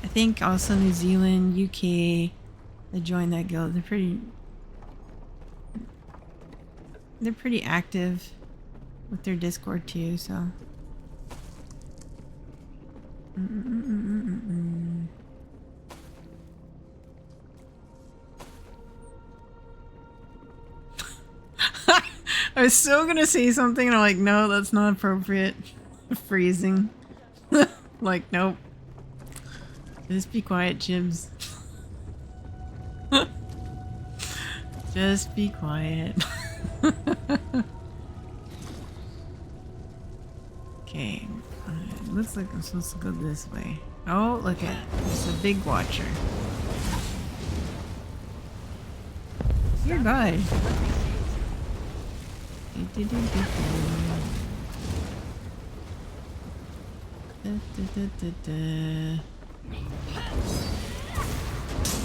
I think, also New Zealand, UK, that join that guild. They're pretty active with their Discord too. So. I was so gonna say something and I'm like, no, that's not appropriate. Freezing. Like, nope. Just be quiet, Jibs. Just be quiet. Okay. Looks like I'm supposed to go this way. Oh, look at it. There's a big watcher. Dear God.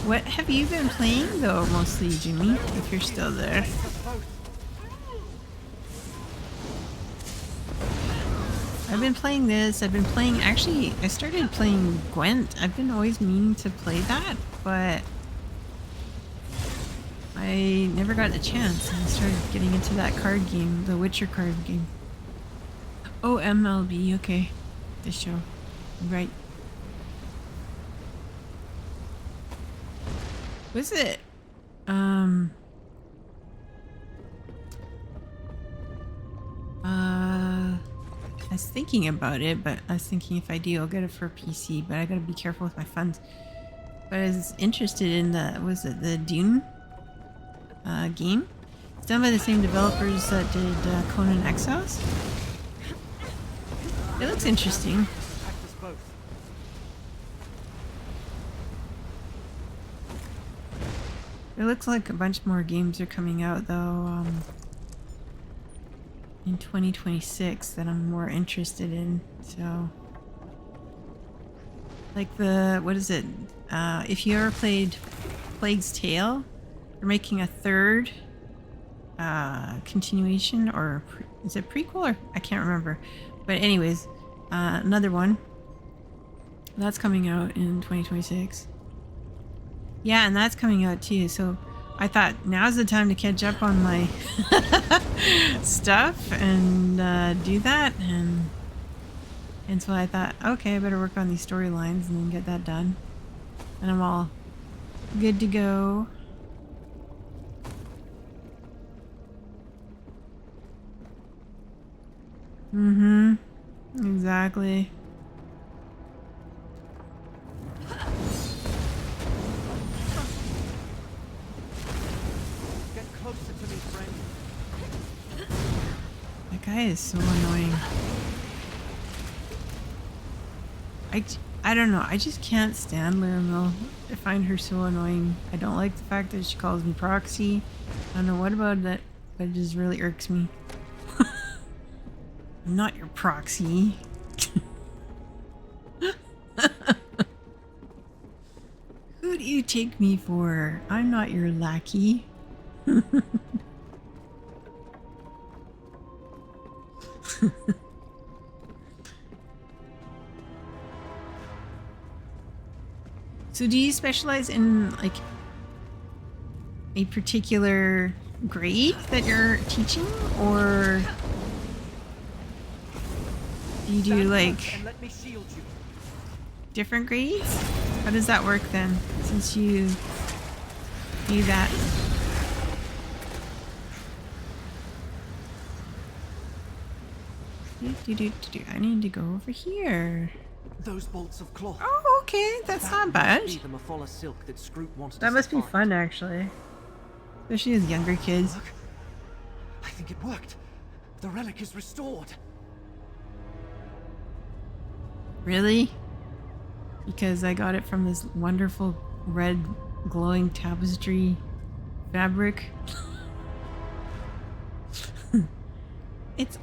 What have you been playing though, mostly, Jimmy, if you're still there? I've been playing this. I've been playing, actually, I started playing Gwent. I've been always meaning to play that, but I never got a chance. I started getting into that card game, the Witcher card game. Oh, MLB, okay. This show. Right. Was it? I was thinking about it, but I was thinking if I do, I'll get it for PC, but I gotta be careful with my funds. But I was interested in the, was it the Dune game? It's done by the same developers that did Conan Exiles. It looks interesting. It looks like a bunch more games are coming out though, in 2026 that I'm more interested in, so like the, what is it, if you ever played Plague's Tale, they're making a third continuation, or is it prequel, or I can't remember, but anyways, another one that's coming out in 2026. Yeah, and that's coming out too, so I thought now's the time to catch up on my stuff and do that, and so I thought, okay, I better work on these storylines and then get that done, and I'm all good to go. Exactly. That guy is so annoying. I don't know. I just can't stand Laramil. I find her so annoying. I don't like the fact that she calls me proxy. I don't know what about that, but it just really irks me. I'm not your proxy. Who do you take me for? I'm not your lackey. So do you specialize in like a particular grade that you're teaching, or do you do like different grades? How does that work then, since you do that? I need to go over here. Those bolts of cloth. Oh, okay, that's not bad. That must be That must be fun, actually. especially with younger kids. Look, I think it worked. The relic is restored. Really? Because I got it from this wonderful red glowing tapestry fabric. It's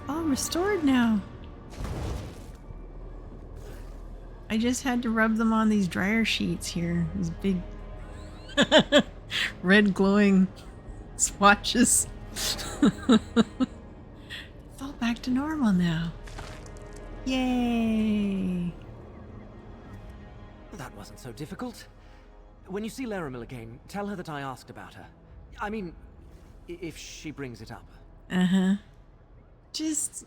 all restored now. I just had to rub them on these dryer sheets here. These big red glowing swatches. It's all back to normal now. Yay! That wasn't so difficult. When you see Laramil again, tell her that I asked about her. I mean, if she brings it up. Uh-huh. Just...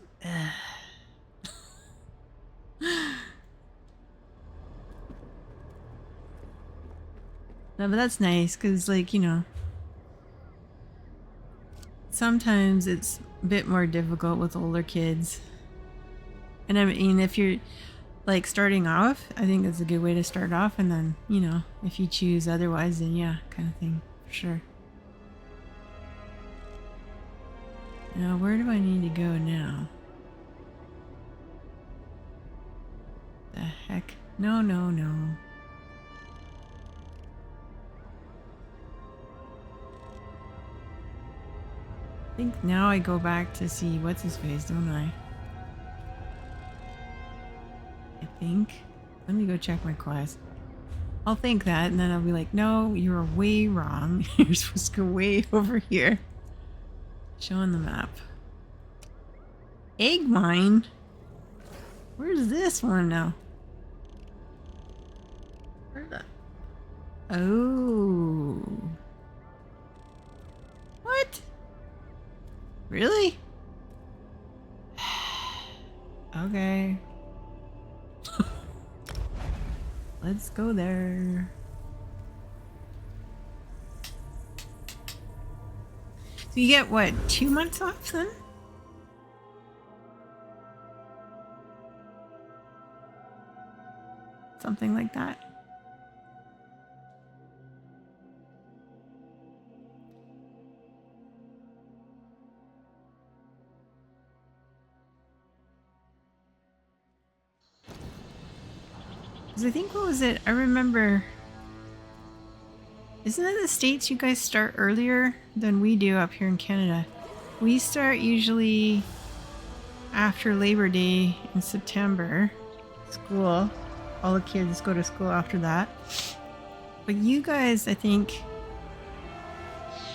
No, but that's nice, because, like, you know, sometimes it's a bit more difficult with older kids. And I mean, if you're, like, starting off, I think that's a good way to start off, and then, you know, if you choose otherwise, then yeah, kind of thing, for sure. Now, where do I need to go now? The heck? No, no, no. I think now I go back to see what's his face, don't I? I think. Let me go check my quest. I'll think that, and then I'll be like, no, you're way wrong. You're supposed to go way over here. Showing the map. Egg mine? Where's this one now? Where the... Oh. What? Really? Okay. Let's go there. So you get, what, 2 months off then? Something like that. Because I think, what was it? I remember... Isn't it the States you guys start earlier than we do up here in Canada? We start usually after Labor Day in September. School. All the kids go to school after that. But you guys, I think...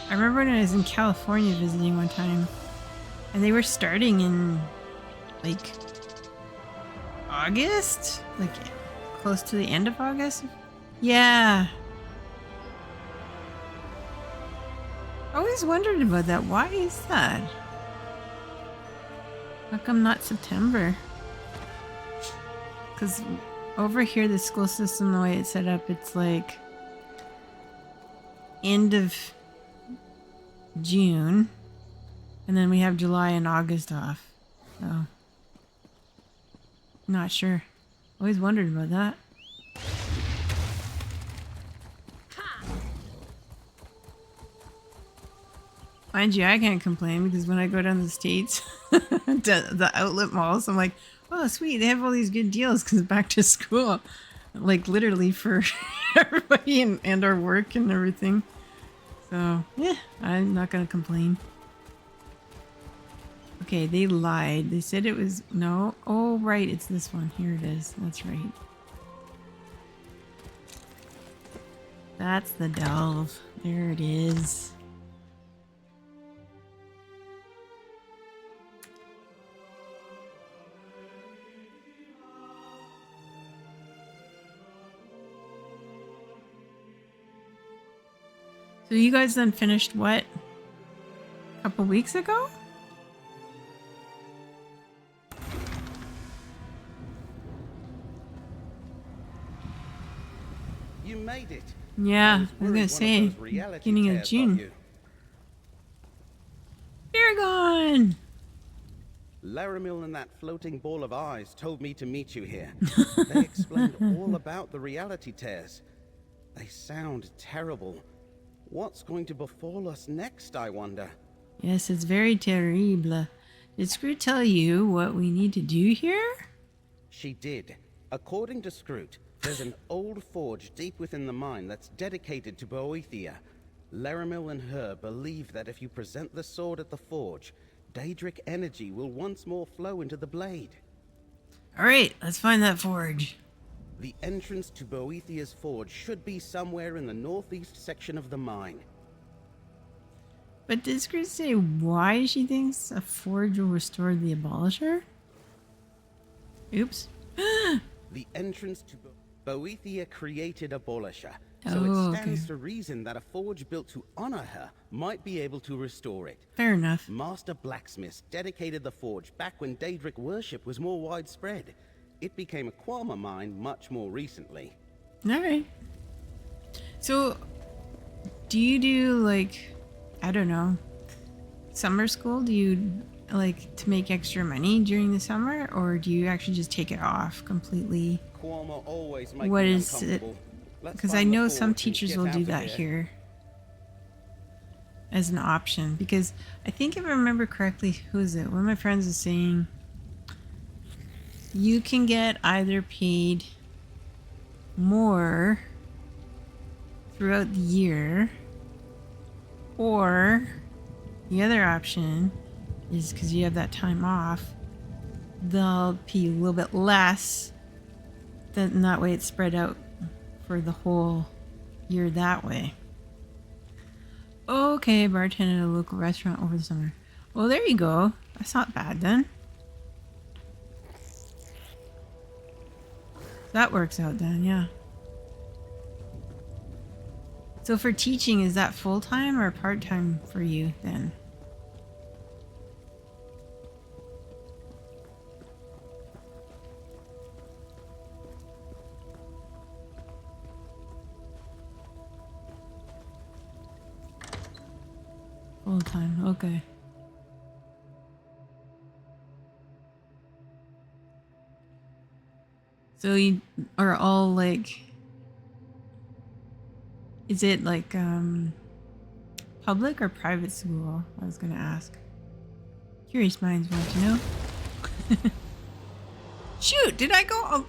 I remember when I was in California visiting one time, and they were starting in, like, August? Like, close to the end of August? Yeah. I always wondered about that. Why is that? How come not September? Because over here, the school system, the way it's set up, it's like end of June, and then we have July and August off. So, not sure. Always wondered about that. Mind you, I can't complain because when I go down to the States, to the outlet malls, I'm like, oh, sweet, they have all these good deals because back to school. Like, literally for everybody and our work and everything. So, yeah, I'm not going to complain. Okay, they lied. They said it was... No. Oh, right, it's this one. Here it is. That's right. That's the delve. There it is. So you guys then finished what? A couple weeks ago? You made it. Yeah, I was gonna say, beginning of June. Paragon! Laramil and that floating ball of eyes told me to meet you here. They explained all about the reality tears. They sound terrible. What's going to befall us next, I wonder? Yes, it's very terrible. Did Scroot tell you what we need to do here? She did. According to Scroot, there's an old forge deep within the mine that's dedicated to Boethia. Laramil and her believe that if you present the sword at the forge, Daedric energy will once more flow into the blade. Alright, let's find that forge. The entrance to Boethia's forge should be somewhere in the northeast section of the mine. But did Scroot say why she thinks a forge will restore the Abolisher? Oops. The entrance to Boethia created Abolisher, so Oh, it stands okay. to reason that a forge built to honor her might be able to restore it. Fair enough. Master blacksmiths dedicated the forge back when Daedric worship was more widespread. It became a Qualma mine much more recently. Alright. So, do you do, like, I don't know, summer school? Do you, like, to make extra money during the summer? Or do you actually just take it off completely? Qualma always make What me is it? uncomfortable. Let's Because I find the know forge some and teachers get will out do of that here as an option. Because I think if I remember correctly, who is it? One of my friends is saying you can get either paid more throughout the year, or the other option is because you have that time off, they'll pay you a little bit less. Then that way it's spread out for the whole year that way. Okay, bartender at a local restaurant over the summer. Well, there you go. That's not bad then. That works out then, yeah. So for teaching, is that full-time or part-time for you then? Full-time, okay. So you are all like, is it like public or private school? I was gonna ask. Curious minds want to know. Shoot, did I go? Oh,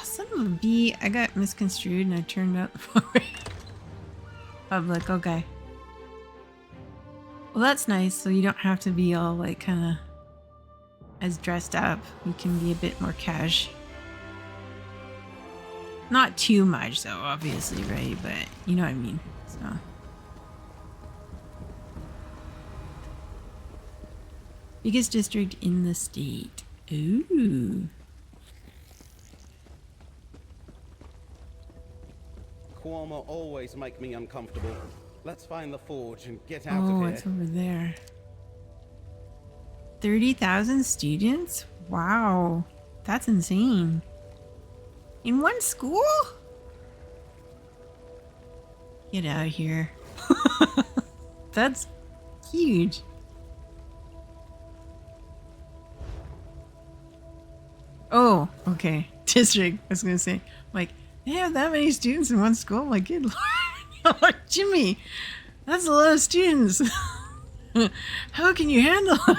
son of a bee! I got misconstrued and I turned out public. Okay. Well, that's nice. So you don't have to be all like kind of as dressed up. You can be a bit more cash. Not too much though, obviously, right? But you know what I mean. So. Biggest district in the state. Ooh. Qualma always make me uncomfortable. Let's find the forge and get out Oh, of here. it's over there. 30,000 students? Wow. That's insane. In one school? Get out of here. That's huge. Oh, okay. District, I was gonna say. Like, they have that many students in one school? Like, good lord. Oh, Jimmy, that's a lot of students. How can you handle it?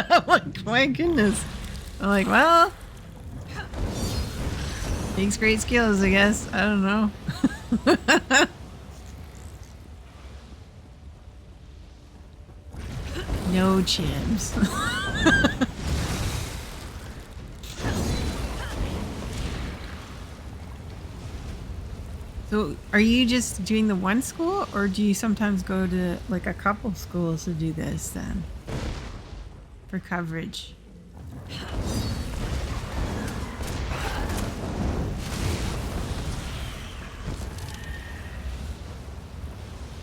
I'm like, my goodness. I'm like, well, takes great skills, I guess. I don't know. No chimps. So, are you just doing the one school, or do you sometimes go to like a couple schools to do this then? For coverage.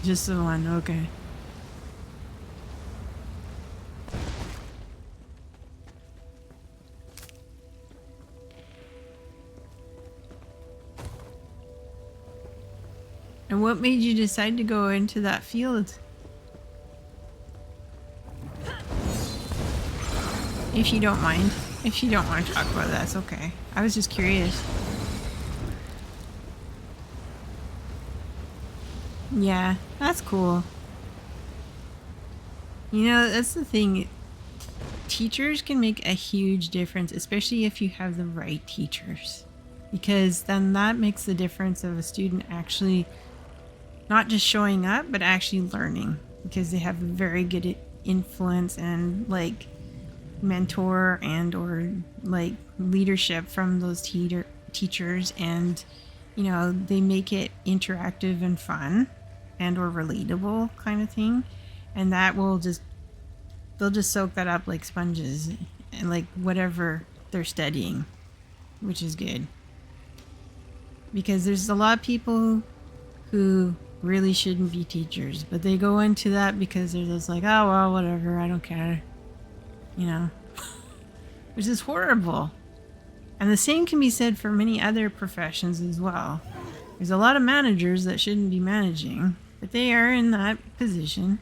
Just the one, okay. And what made you decide to go into that field? If you don't mind. If you don't want to talk about that, that's okay. I was just curious. Yeah, that's cool. You know, that's the thing. Teachers can make a huge difference, especially if you have the right teachers. Because then that makes the difference of a student actually not just showing up, but actually learning. Because they have a very good influence and like mentor and or like leadership from those teachers, and you know, they make it interactive and fun and or relatable kind of thing, and that will just, they'll just soak that up like sponges and like whatever they're studying, which is good. Because there's a lot of people who really shouldn't be teachers, but they go into that because they're just like, oh well, whatever, I don't care, you know. Which is horrible. And the same can be said for many other professions as well. There's a lot of managers that shouldn't be managing, but they are in that position.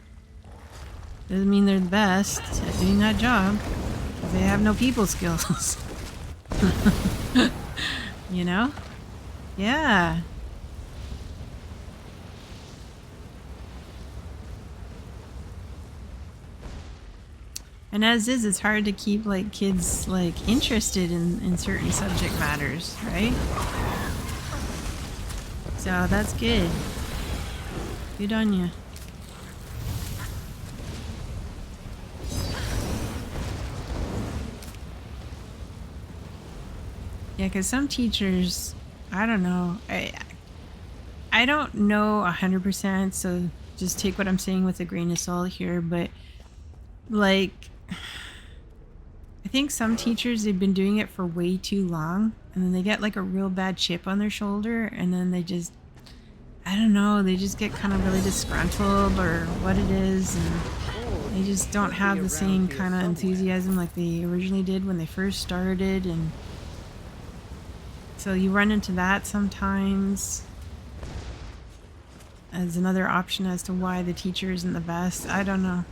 Doesn't mean they're the best at doing that job, because they have no people skills. You know? Yeah. And as is, it's hard to keep like kids like interested in certain subject matters, right? So that's good. Good on you. Yeah, because some teachers, I don't know. I don't know 100%, so just take what I'm saying with a grain of salt here, but like, I think some teachers, they've been doing it for way too long, and then they get like a real bad chip on their shoulder, and then they just, I don't know, they just get kind of really disgruntled or what it is, and they just don't have the same kind of enthusiasm like they originally did when they first started, and so you run into that sometimes as another option as to why the teacher isn't the best. I don't know.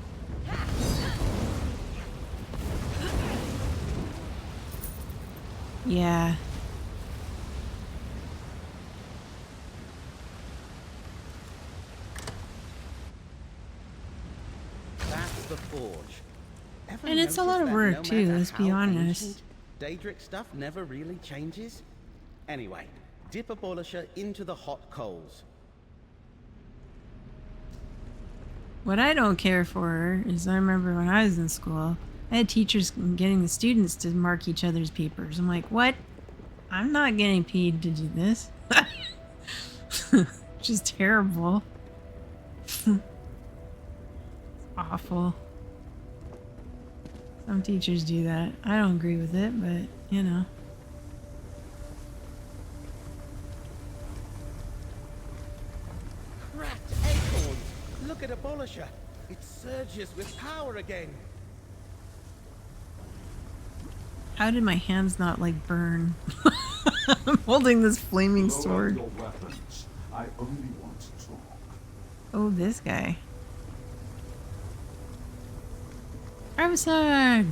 Yeah. That's the forge. Ever And it's a lot of noticed that work no too, matter let's be how honest. ancient, Daedric stuff never really changes? Anyway, dip a polisher into the hot coals. What I don't care for is, I remember when I was in school, I had teachers getting the students to mark each other's papers. I'm like, what? I'm not getting paid to do this. Which is terrible. Awful. Some teachers do that. I don't agree with it, but you know. Cracked acorns! Look at a polisher. It surges with power again. How did my hands not like burn? I'm holding this flaming sword. Lower your weapons. I only want to talk. Oh, this guy. Professor!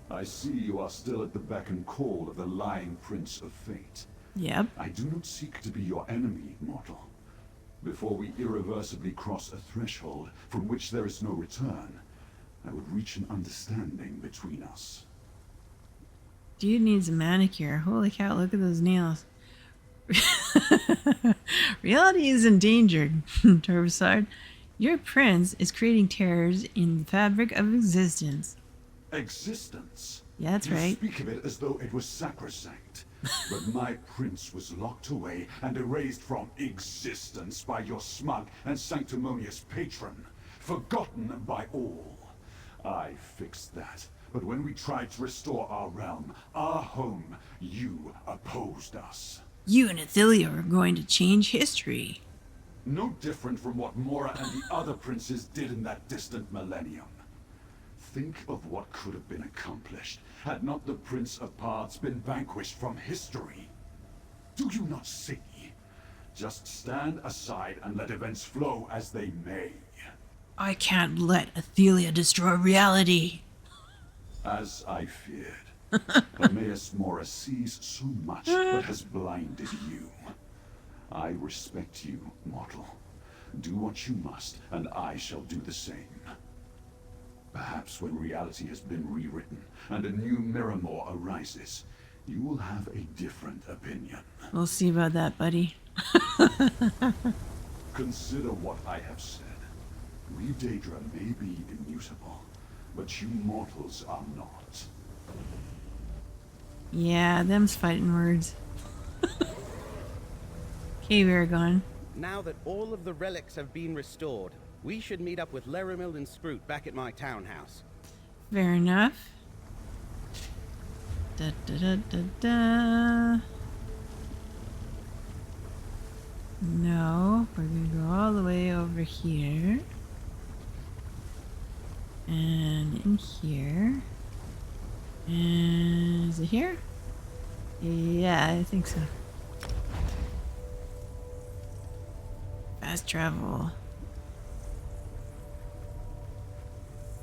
I see you are still at the beck and call of the lying Prince of Fate. Yep. I do not seek to be your enemy, mortal. Before we irreversibly cross a threshold from which there is no return, I would reach an understanding between us. Dude needs a manicure. Holy cow, look at those nails. Reality is endangered, Turbosard. Your prince is creating terrors in the fabric of existence. Existence? Yeah, that's you right. Speak of it as though it was sacrosanct. But my prince was locked away and erased from existence by your smug and sanctimonious patron, forgotten by all. I fixed that, but when we tried to restore our realm, our home, you opposed us. You and Athelia are going to change history. No different from what Mora and the other princes did in that distant millennium. Think of what could have been accomplished had not the Prince of Parts been vanquished from history. Do you not see? Just stand aside and let events flow as they may. I can't let Athelia destroy reality. As I feared. Hermaeus Mora sees so much but has blinded you. I respect you, mortal. Do what you must, and I shall do the same. Perhaps when reality has been rewritten and a new Miramore arises, you will have a different opinion. We'll see about that, buddy. Consider what I have said. We Daedra may be immutable, but you mortals are not. Yeah, them's fighting words. Okay, Aragon. Now that all of the relics have been restored, we should meet up with Laramil and Scroot back at my townhouse. Fair enough. Da da da da da. No, we're gonna go all the way over here. And in here. And is it here? Yeah, I think so. Fast travel.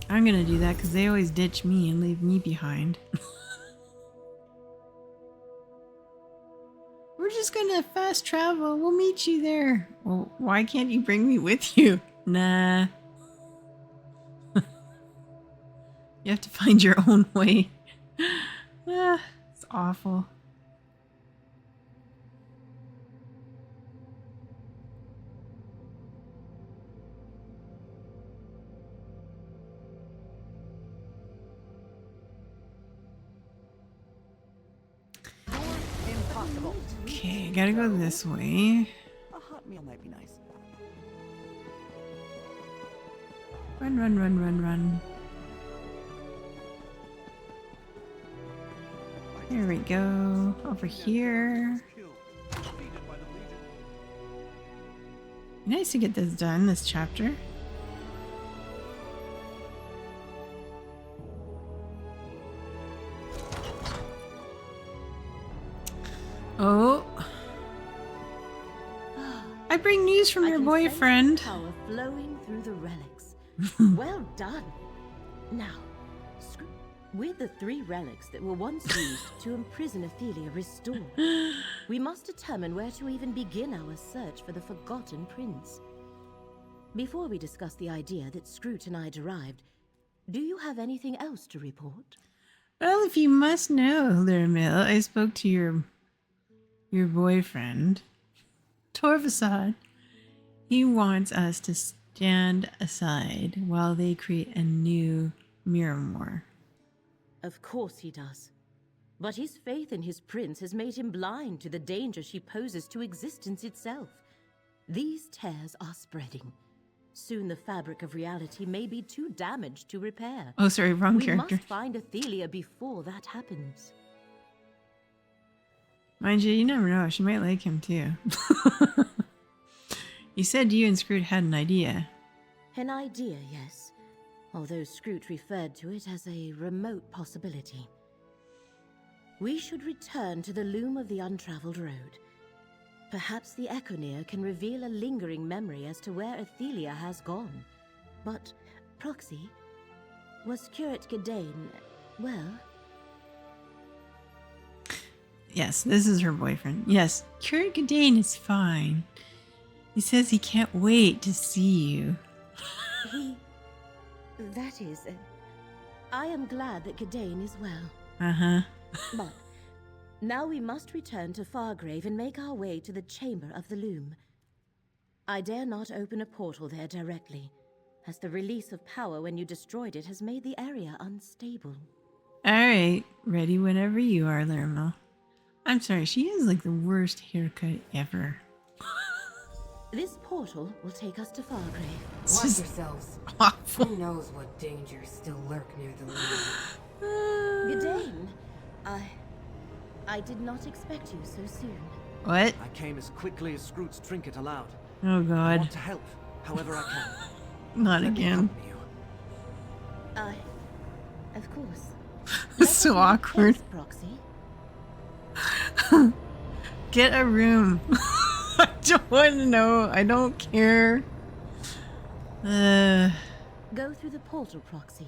I'm gonna do that because they always ditch me and leave me behind. We're just gonna fast travel. We'll meet you there. Well, why can't you bring me with you? Nah. You have to find your own way. Ah, it's awful. Impossible. Okay, gotta go this way. A hot meal might be nice. Run, run, run, run, run. There we go. Over here. Nice to get this done, this chapter. Oh. I bring news from your boyfriend. Power flowing through the relics. Well done. Now, with the 3 relics that were once used to imprison Athelia restored, we must determine where to even begin our search for the Forgotten Prince. Before we discuss the idea that Scroot and I derived, do you have anything else to report? Well, if you must know, Laramil, I spoke to your boyfriend, Torvasad. He wants us to stand aside while they create a new Miramore. Of course he does. But his faith in his prince has made him blind to the danger she poses to existence itself. These tears are spreading. Soon the fabric of reality may be too damaged to repair. Oh, sorry, wrong We character. must find Athelia before that happens. Mind you, you never know. She might like him too. You said you and Scroot had an idea. An idea, yes. Although Scroot referred to it as a remote possibility. We should return to the loom of the untraveled road. Perhaps the Echoneer can reveal a lingering memory as to where Athelia has gone. But, Proxy, was Curate Gadain, well? Yes, this is her boyfriend. Yes, Curate Gadain is fine. He says he can't wait to see you. That is, I am glad that Gadain is well. Uh-huh. But now we must return to Fargrave and make our way to the Chamber of the Loom. I dare not open a portal there directly, as the release of power when you destroyed it has made the area unstable. Alright, ready whenever you are, Laramil. I'm sorry, she has like the worst haircut ever. This portal will take us to Fargrave. Watch yourselves. Awful. Who knows what dangers still lurk near the loom? Gadain, I did not expect you so soon. What? I came as quickly as Scroot's trinket allowed. Oh I god. want to help, however I can. Not Let me again. accompany you. Of course. It's so awkward. Thanks, Proxy. Get a room. I don't want to know. I don't care. Go through the portal, Proxy.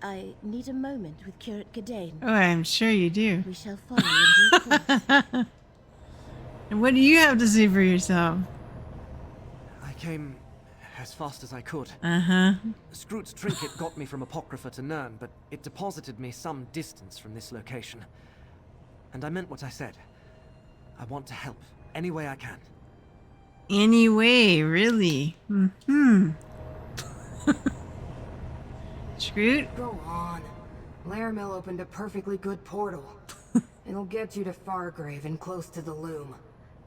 I need a moment with Curate Gadain. Oh, I'm sure you do. We shall follow in due course. And what do you have to say for yourself? I came as fast as I could. Uh-huh. Scroot's trinket got me from Apocrypha to Nern, but it deposited me some distance from this location. And I meant what I said. I want to help any way I can. Anyway, really? Mm-hmm. Scroot? Go on. Laramil opened a perfectly good portal. It'll get you to Fargrave and close to the loom.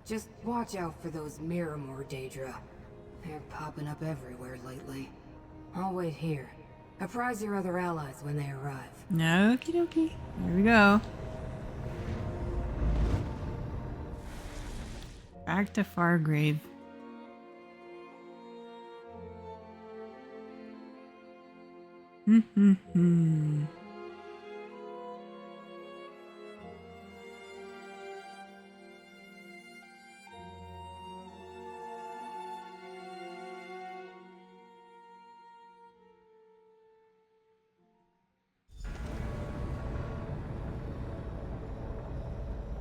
Just watch out for those Miramore, Daedra. They're popping up everywhere lately. I'll wait here. Apprise your other allies when they arrive. Okie dokie. Here we go. Back to Fargrave. Hmm.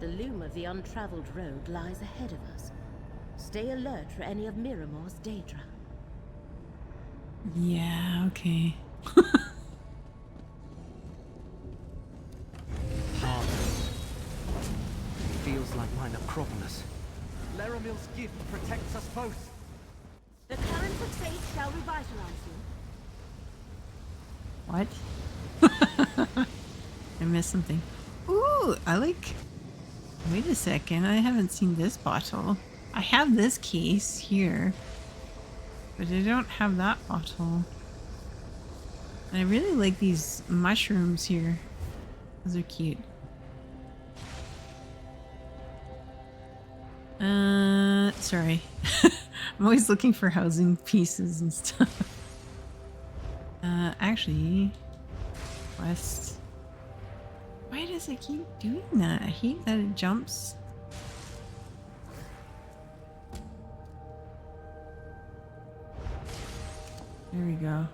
The loom of the untraveled road lies ahead of us. Stay alert for any of Miramore's Daedra. Yeah, okay. Feels like my necropolis. Laramil's gift protects us both. The current of fate shall revitalize you. What? I missed something. Ooh, I like... Wait a second, I haven't seen this bottle. I have this case here, but I don't have that bottle. And I really like these mushrooms here. Those are cute. Sorry. I'm always looking for housing pieces and stuff. Actually, quest. Why does it keep doing that? I hate that it jumps. There we go.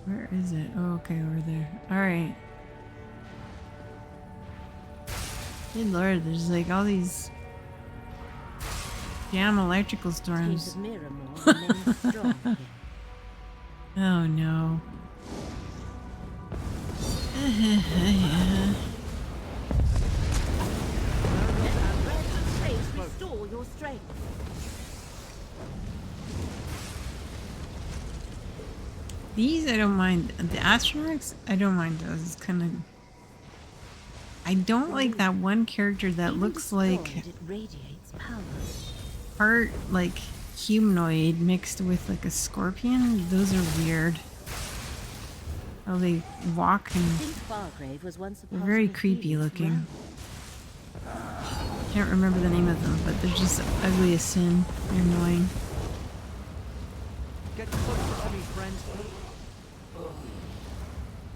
Where is it? Oh, okay, over there. Alright. Good lord, there's like all these damn electrical storms. Oh no. Restore your strength. These I don't mind. The astronauts, I don't mind those. It's kind of... I don't like that one character that looks like It radiates power. part like humanoid mixed with like a scorpion. Those are weird. Oh, they walk and Fargrave was once a they're very creepy looking. Can't remember the name of them, but they're just ugly as sin. They're annoying. Get closer to me, friend.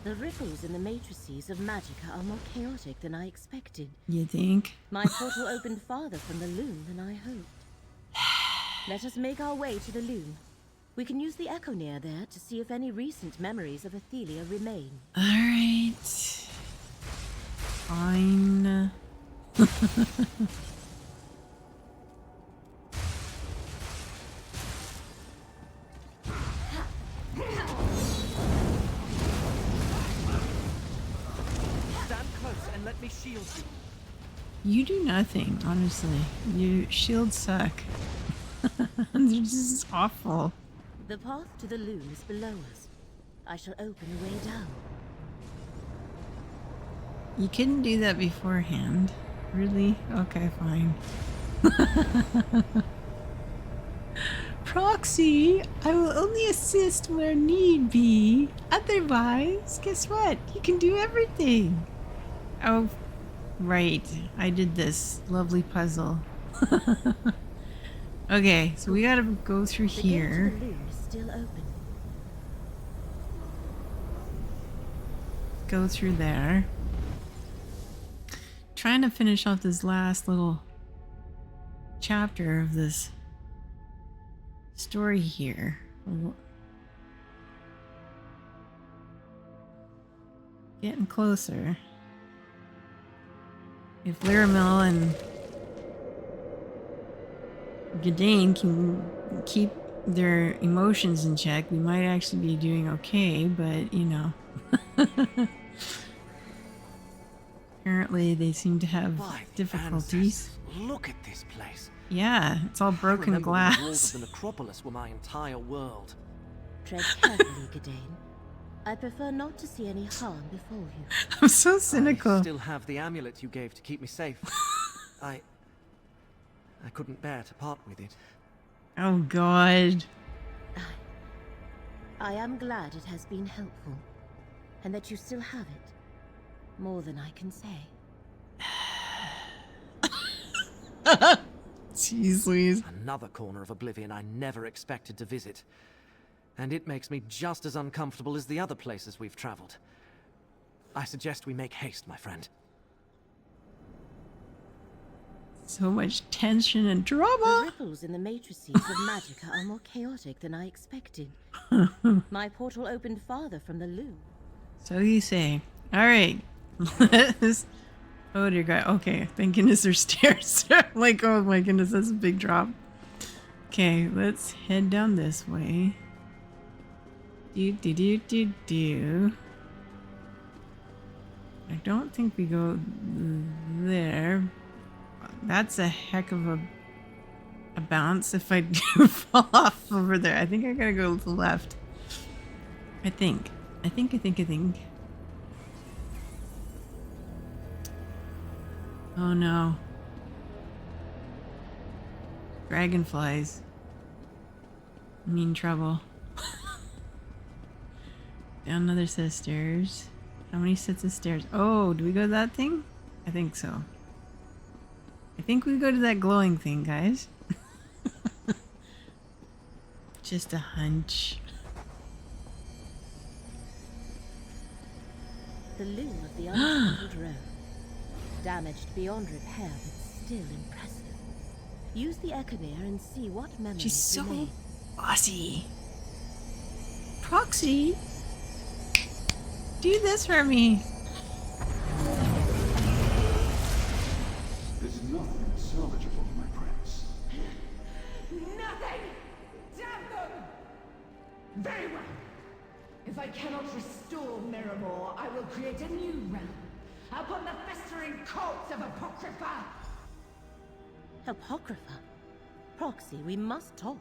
The ripples in the matrices of Magicka are more chaotic than I expected. You think? My portal opened farther from the loom than I hoped. Let us make our way to the loom. We can use the echo near there to see if any recent memories of Athelia remain. Alright. Fine. Let me shield you. You do nothing, honestly. Your shields suck. They're just awful. The path to the loom is below us. I shall open the way down. You couldn't do that beforehand. Really? Okay, fine. Proxy, I will only assist where need be. Otherwise, guess what? You can do everything. Oh, right. I did this lovely puzzle. Okay, so we gotta go through here. The loom is still open. Go through there. Trying to finish off this last little chapter of this story here. Getting closer. if Laramil and Gadain can keep their emotions in check, we might actually be doing okay, but you know. Apparently they seem to have By the difficulties. ancestors, look at this place. Yeah, it's all I broken remember when the walls glass. of the necropolis were my entire world. Tread carefully, Gadain. I prefer not to see any harm befall you. I'm so I cynical. still have the amulet you gave to keep me safe. I couldn't bear to part with it. Oh god. I am glad it has been helpful, and that you still have it. More than I can say. Jeez Louise. Another corner of oblivion I never expected to visit. And it makes me just as uncomfortable as the other places we've traveled. I suggest we make haste, my friend. So much tension and The drama. ripples in the matrices of Magicka are more chaotic than I expected. My portal opened farther from the loom. So you say. Alright. Let's... Oh dear god. Okay, thank goodness there's stairs. Like, oh my goodness, that's a big drop. Okay, let's head down this way. Do. I don't think we go there. That's a heck of a bounce if I do fall off over there. I think I gotta go to the left. I think. Oh no. Dragonflies. Mean trouble. Down another set of stairs. How many sets of stairs? Oh, do we go to that thing? I think so. I think we go to that glowing thing, guys. Just a hunch. The loom of the Untitled Road. Damaged beyond repair, but still impressive. Use the Ecomere and see what memories She's so remain. bossy. Proxy, do this for me. There's nothing salvageable, my prince. Nothing! Damn them! Very well. If I cannot restore Miramor, I will create a new realm upon the festering cults of Apocrypha. Apocrypha. Proxy, we must talk.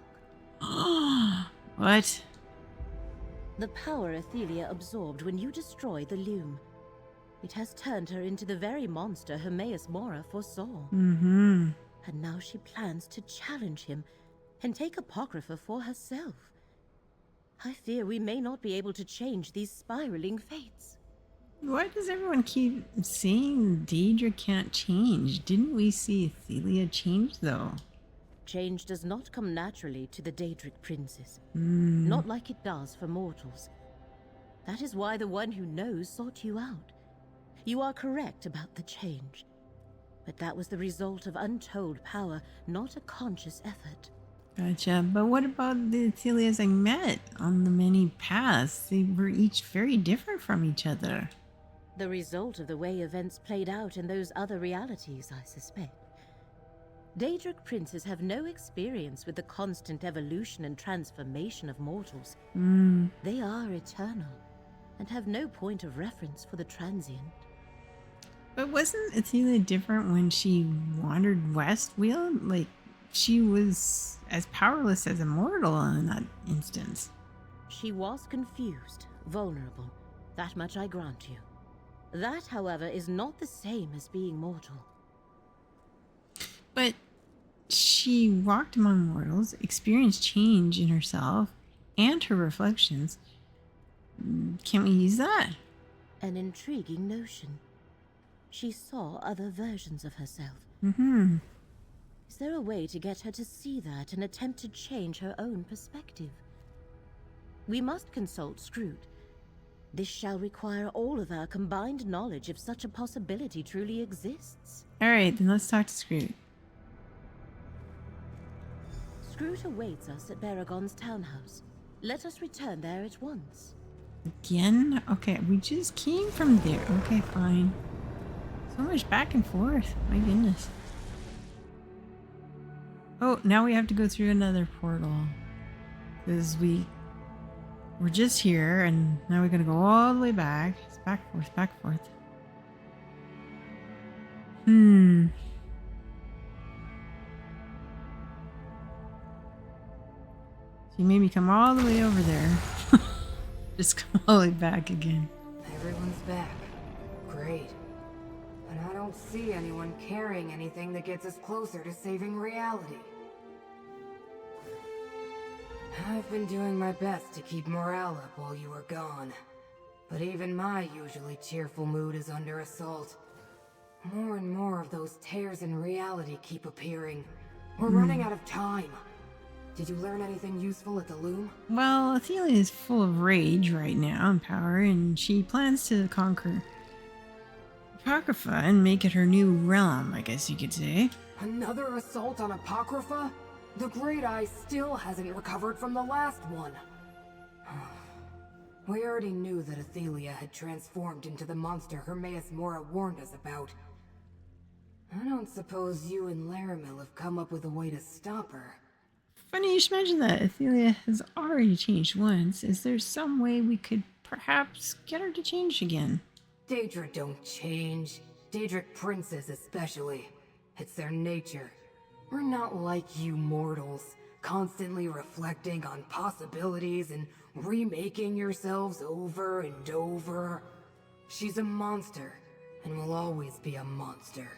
What? The power Athelia absorbed when you destroyed the loom. It has turned her into the very monster Hermaeus Mora foresaw. Mm-hmm. And now she plans to challenge him and take Apocrypha for herself. I fear we may not be able to change these spiraling fates. Why does everyone keep saying Daedra can't change? Didn't we see Athelia change, though? Change does not come naturally to the Daedric princes. Not like it does for mortals. That is why the one who knows sought you out. You are correct about the change. But that was the result of untold power, not a conscious effort. Gotcha. But what about the Athelias I met on the many paths? They were each very different from each other. The result of the way events played out in those other realities, I suspect. Daedric princes have no experience with the constant evolution and transformation of mortals. They are eternal, and have no point of reference for the transient. But wasn't Athelia different when she wandered west, Wheel? Like, she was as powerless as a mortal in that instance. She was confused, vulnerable. That much I grant you. That, however, is not the same as being mortal. But she walked among mortals, experienced change in herself and her reflections. Can't we use that? An intriguing notion. She saw other versions of herself. Is there a way to get her to see that and attempt to change her own perspective? We must consult Scroot. This shall require all of our combined knowledge if such a possibility truly exists. Alright, then let's talk to Scroot. Scroot awaits us at Baragon's townhouse. Let us return there at once. Again? Okay, we just came from there. Okay, fine. So much back and forth. My goodness. Oh, now we have to go through another portal. Because we're just here, and now we're going to go all the way back. It's back, forth, back, forth. So you made me come all the way over there. Just come all the way back again. Everyone's back. Great. But I don't see anyone carrying anything that gets us closer to saving reality. I've been doing my best to keep morale up while you were gone. But even my usually cheerful mood is under assault. More and more of those tears in reality keep appearing. We're running out of time. Did you learn anything useful at the loom? Well, Athelia is full of rage right now and power, and she plans to conquer Apocrypha and make it her new realm, I guess you could say. Another assault on Apocrypha? The Great Eye still hasn't recovered from the last one. We already knew that Athelia had transformed into the monster Hermaeus Mora warned us about. I don't suppose you and Laramil have come up with a way to stop her. Funny you should mention that. Athelia has already changed once. Is there some way we could perhaps get her to change again? Daedra don't change. Daedric princes especially. It's their nature. We're not like you mortals, constantly reflecting on possibilities and remaking yourselves over and over. She's a monster, and will always be a monster.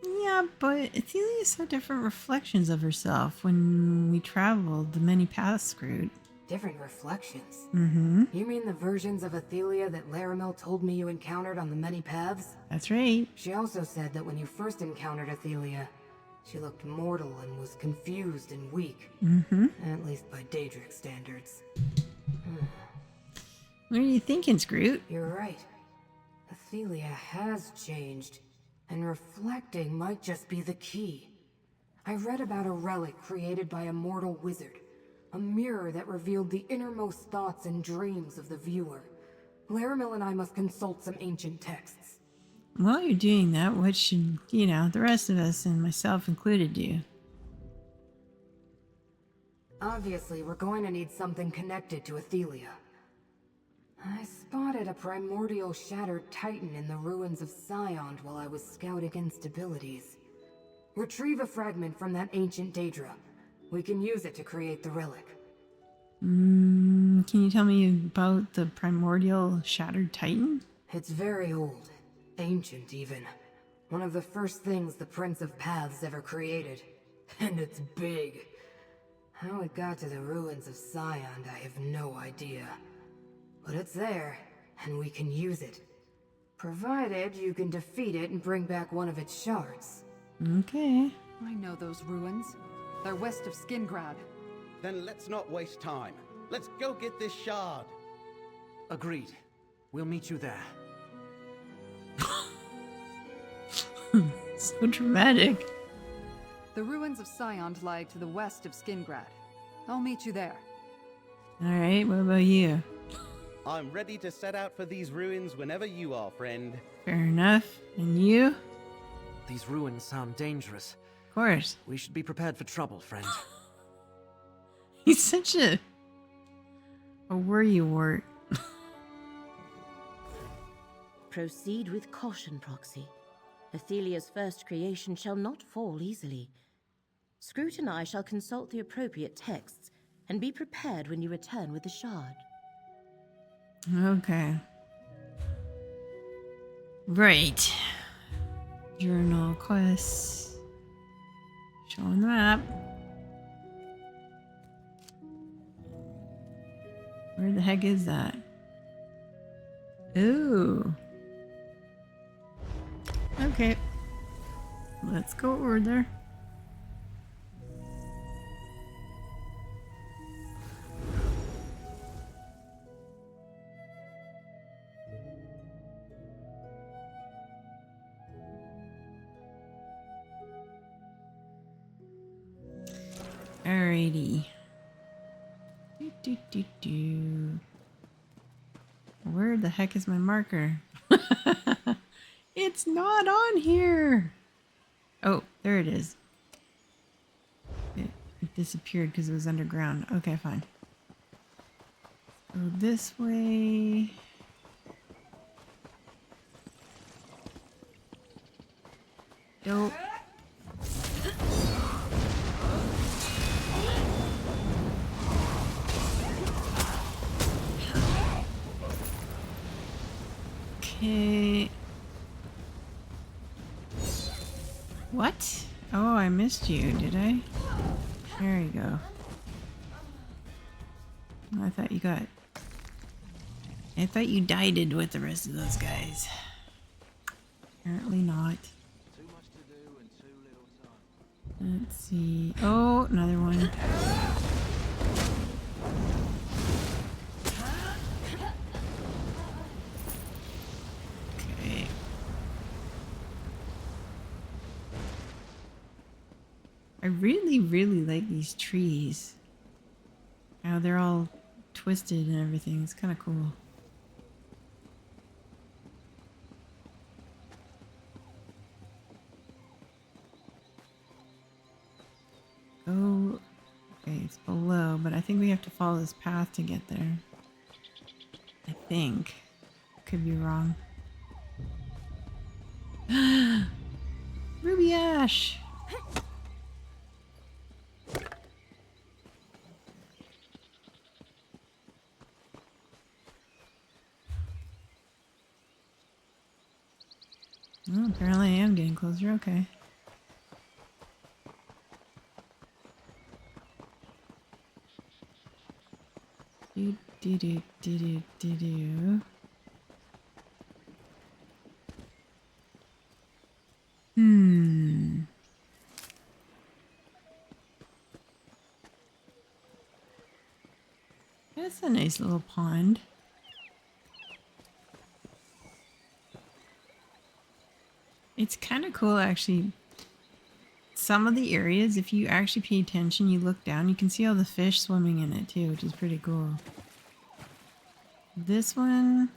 Yeah, but Athelia saw different reflections of herself when we traveled the many paths route. Different reflections? Mm-hmm. You mean the versions of Athelia that Laramil told me you encountered on the many paths? That's right. She also said that when you first encountered Athelia, she looked mortal and was confused and weak. Mm-hmm. At least by Daedric standards. What are you thinking, Scroot? You're right. Athelia has changed, and reflecting might just be the key. I read about a relic created by a mortal wizard. A mirror that revealed the innermost thoughts and dreams of the viewer. Laramil and I must consult some ancient texts. While you're doing that, what should, the rest of us, and myself included, do? Obviously, we're going to need something connected to Athelia. I spotted a primordial shattered titan in the ruins of Sciond while I was scouting instabilities. Retrieve a fragment from that ancient Daedra. We can use it to create the relic. Can you tell me about the primordial shattered titan? It's very old. Ancient, even. One of the first things the Prince of Paths ever created. And it's big. How it got to the ruins of Sciond, I have no idea. But it's there, and we can use it. Provided you can defeat it and bring back one of its shards. Okay. I know those ruins. They're west of Skingrad. Then let's not waste time. Let's go get this shard. Agreed. We'll meet you there. So dramatic. The ruins of Sciond lie to the west of Skingrad. I'll meet you there. Alright, what about you? I'm ready to set out for these ruins whenever you are, friend. Fair enough. And you? These ruins sound dangerous. Of course. We should be prepared for trouble, friend. He's such a worrywart. Proceed with caution, Proxy. Athelia's first creation shall not fall easily. Scroot and I shall consult the appropriate texts, and be prepared when you return with the shard. Okay. Right. Journal quests. Showing the map. Where the heck is that? Ooh. Okay. Let's go over there. Alrighty. Where the heck is my marker? It's not on here. Oh, there it is. It disappeared because it was underground. Okay, fine. Go this way. Nope. Okay. What? Oh, I missed you, did I? There you go. I thought you got... I thought you died with the rest of those guys. Apparently not. Let's see. Oh, another one. Okay. I really, really like these trees. How they're all twisted and everything. It's kind of cool. Oh, okay, it's below, but I think we have to follow this path to get there. I think. Could be wrong. Ruby Ash! Oh, apparently I am getting closer. Okay. Do do do do do do do. That's a nice little pond. It's kind of cool, actually. Some of the areas, if you actually pay attention, you look down, you can see all the fish swimming in it too, which is pretty cool. This one,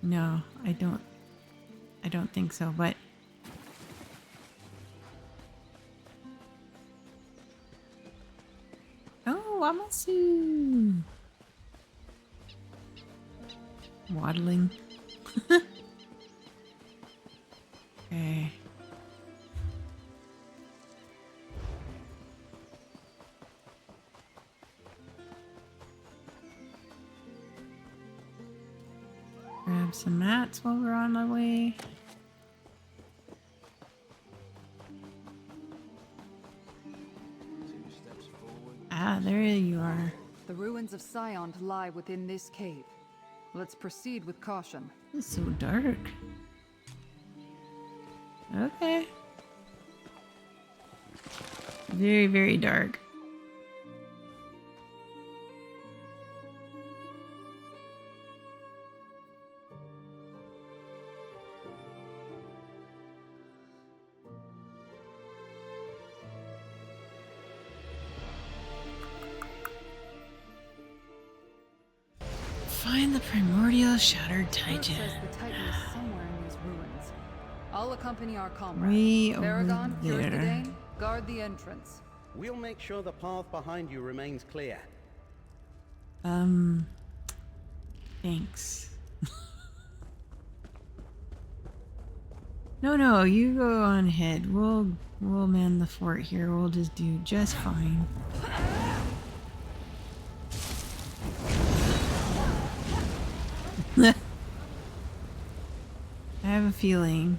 no, I don't think so, but oh, Wamasu! Waddling. Okay. Grab some mats while we're on our way. Ah, there you are. The ruins of Scion lie within this cave. Let's proceed with caution. It's so dark. Okay. Very, very dark. Find the primordial shattered titan. Says the Titan is somewhere in these ruins. I'll accompany our comrade. Way over Paragon, there. Dane, guard the entrance. We'll make sure the path behind you remains clear. Thanks. No, you go on ahead. We'll man the fort here. We'll just do just fine. I have a feeling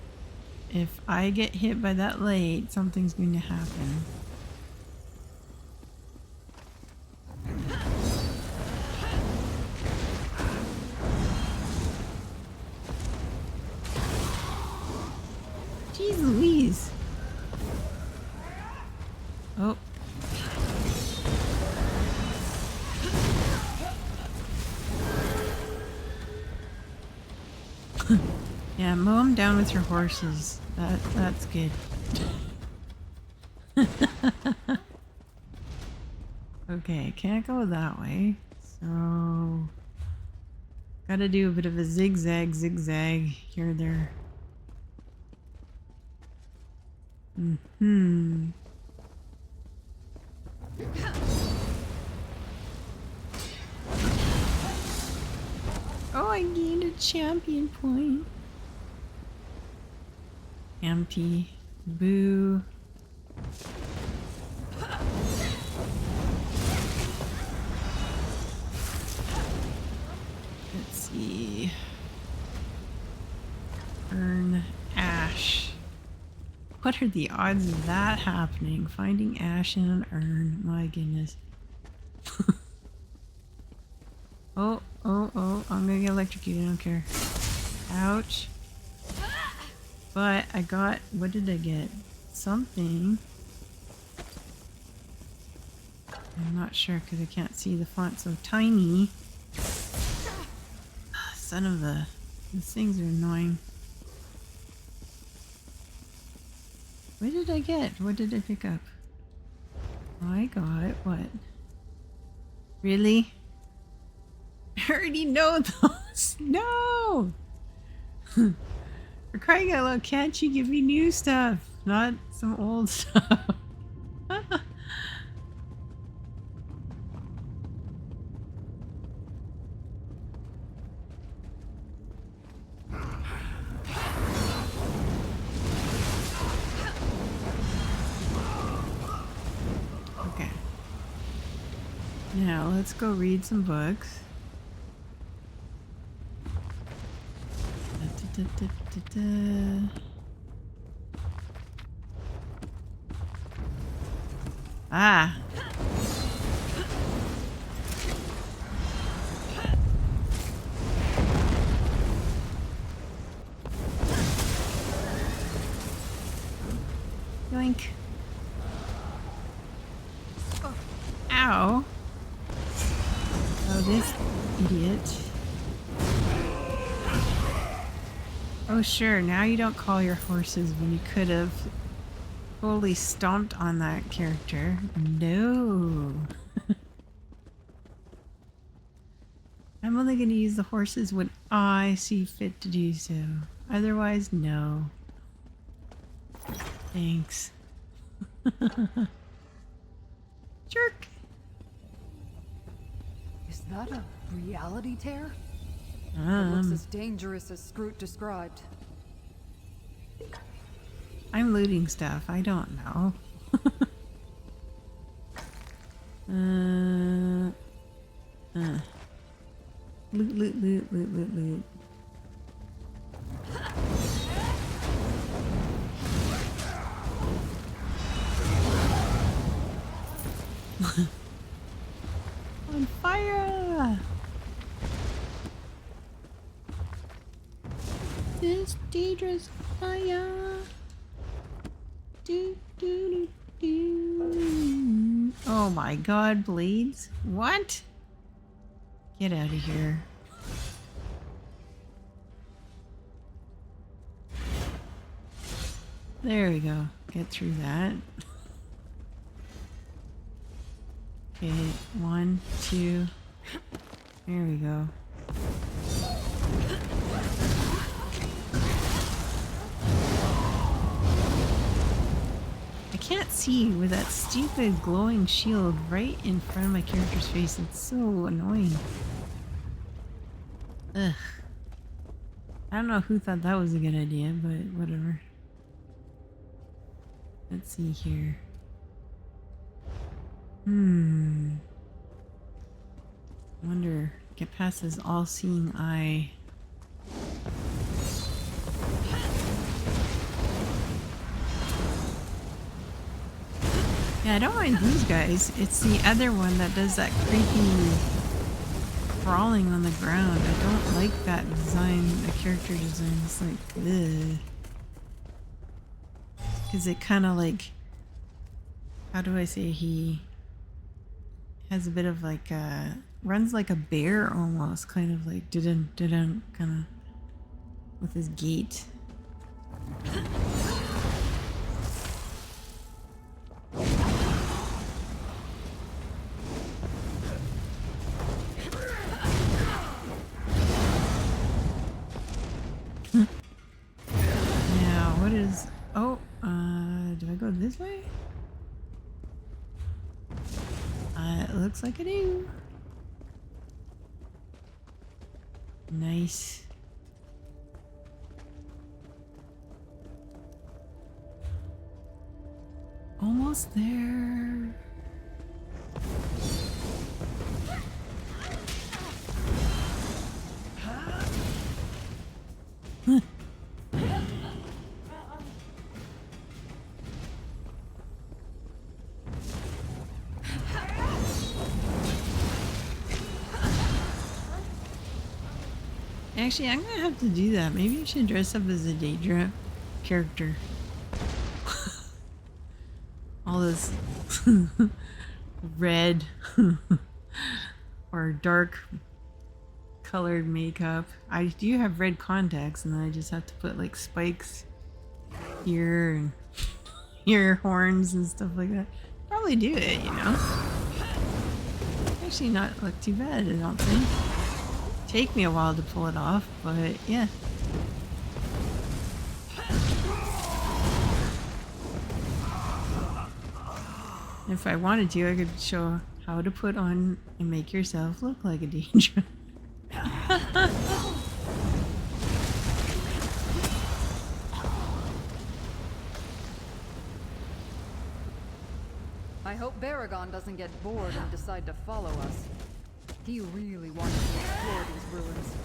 if I get hit by that light, something's going to happen. Jeez Louise. Oh. Yeah, mow them down with your horses. That's good. Okay, can't go that way. So Gotta do a bit of a zigzag here or there. Oh, I gained a champion point. Empty. Boo. Let's see. Earn ash. What are the odds of that happening? Finding ash in an urn. My goodness. Oh, I'm gonna get electrocuted, I don't care. Ouch. But I got, what did I get? Something. I'm not sure because I can't see the font so tiny. Son of a, these things are annoying. What did I get? What did I pick up? I got what? Really? I already know those. No! For crying out loud, can't you give me new stuff? Not some old stuff. Okay. Now let's go read some books. Ah. Yoink. Ow. Oh, this idiot. Oh sure, now you don't call your horses when you could have totally stomped on that character. No. I'm only going to use the horses when I see fit to do so. Otherwise, no. Thanks. Jerk. Is that a reality tear? It looks as dangerous as Scroot described. I'm looting stuff. I don't know. Loot. On fire! This dangerous fire. Oh my god, blades? What? Get out of here. There we go. Get through that. Okay, 1, 2. There we go. I can't see with that stupid glowing shield right in front of my character's face. It's so annoying. Ugh. I don't know who thought that was a good idea, but whatever. Let's see here. Wonder, get past this all-seeing eye. Yeah, I don't mind these guys. It's the other one that does that creepy crawling on the ground. I don't like that design, the character design. It's like, ugh. Because it kind of like, how do I say, he has a bit of like a, runs like a bear almost, kind of like kind of with his gait. Oh, do I go this way? It looks like I do. Nice. Almost there. Actually, I'm gonna have to do that. Maybe I should dress up as a Daedra character. All this red or dark colored makeup. I do have red contacts, and then I just have to put like spikes here and ear horns and stuff like that. Probably do it, you know. Actually, not look too bad, I don't think. Take me a while to pull it off, but yeah. If I wanted to, I could show how to put on and make yourself look like a Daedra. I hope Baragon doesn't get bored and decide to follow us. He really wanted to explore these ruins.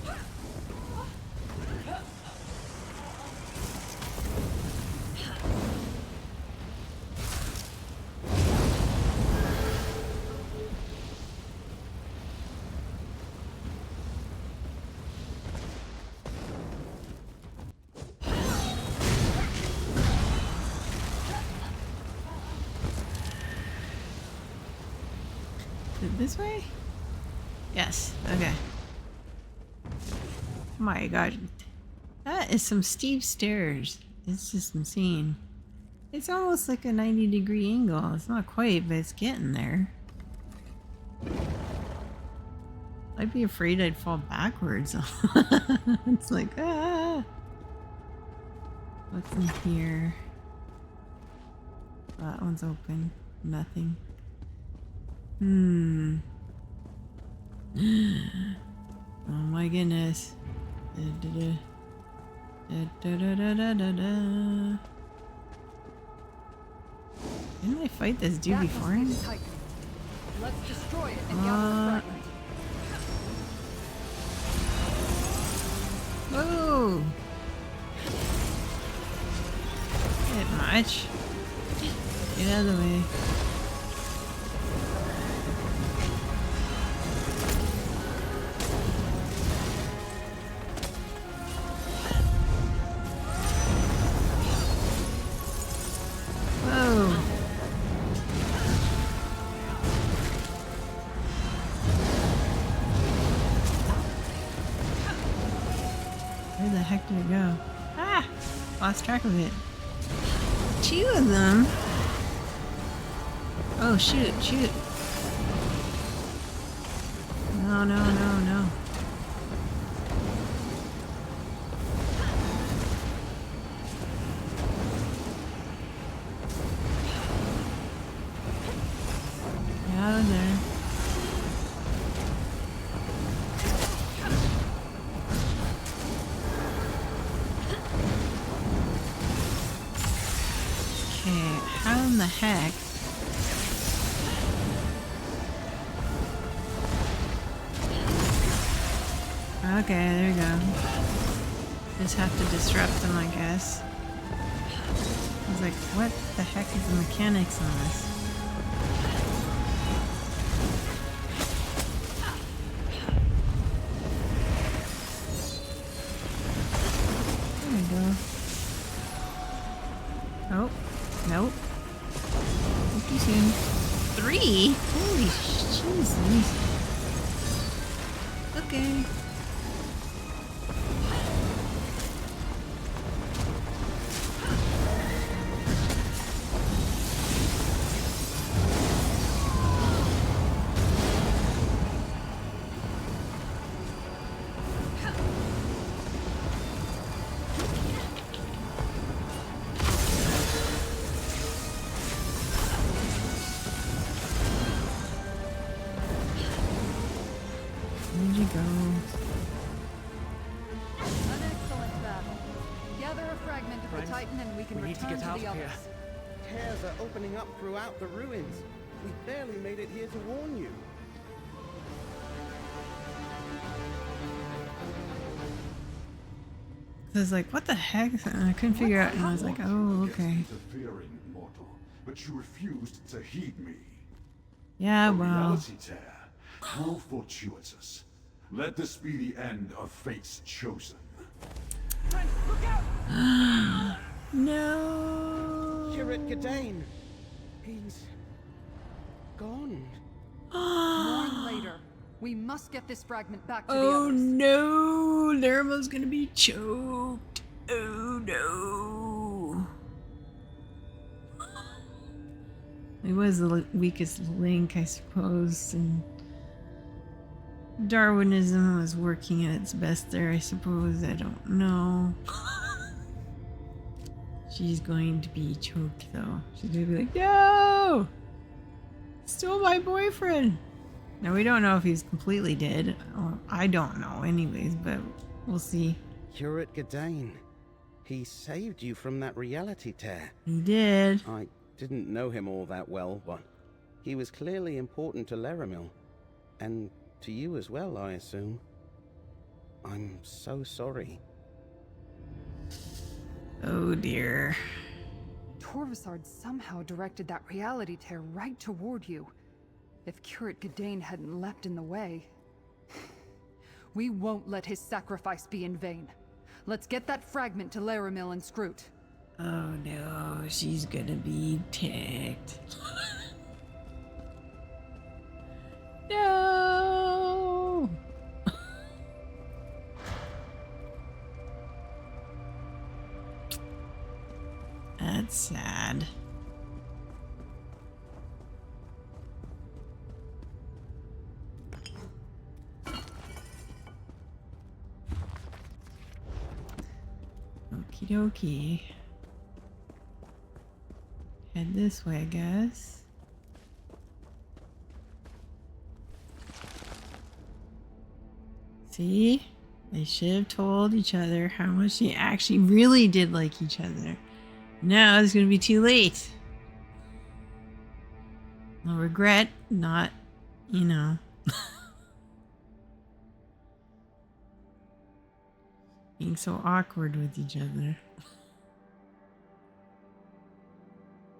This way? Yes, okay. My god. That is some steep stairs. It's just insane. It's almost like a 90-degree angle. It's not quite, but it's getting there. I'd be afraid I'd fall backwards. It's like, ah! What's in here? That one's open. Nothing. Oh my goodness. Didn't I fight this dude before him? Let's destroy it and gather the fragment. Whoa! Bit much. Get out of the way. Where the heck did it go? Ah! Lost track of it. 2 of them? Oh, shoot, shoot. No, no, no, no. Get out of there. How in the heck? Okay, there you go. Just have to disrupt them, I guess. I was like, what the heck is the mechanics on this? There we go. Oh, nope. Hope you soon. 3? Holy Jesus. Okay. to the friends. Titan and we can We need to return get out the of here. others. Tears are opening up throughout the ruins. We barely made it here to warn you. I was like, what the heck? And I couldn't figure out, and I was like, oh, okay. Interfering, mortal, but you refused to heed me. Yeah, A well. reality tear. How fortuitous. Let this be the end of fate's chosen. Friends, look out! No. Curate Gadain. He's gone. Mourn later. We must get this fragment back to the Oh others. no, Laramel's gonna be choked. Oh no. He was the weakest link, I suppose, and Darwinism was working at its best there, I suppose. I don't know. She's going to be choked though. She's gonna be like, no! Still my boyfriend! Now we don't know if he's completely dead. Or I don't know anyways, but we'll see. Curate Gadain. He saved you from that reality tear. He did. I didn't know him all that well, but he was clearly important to Laramil. And to you as well, I assume. I'm so sorry. Oh dear. Torvasard somehow directed that reality tear right toward you. If Curate Gadain hadn't leapt in the way... We won't let his sacrifice be in vain. Let's get that fragment to Laramil and Scroot. Oh no, she's gonna be ticked. No! That's sad. Okie dokie. Head this way, I guess. See? They should have told each other how much they actually really did like each other. Now it's gonna be too late. No regret, not, you know. Being so awkward with each other.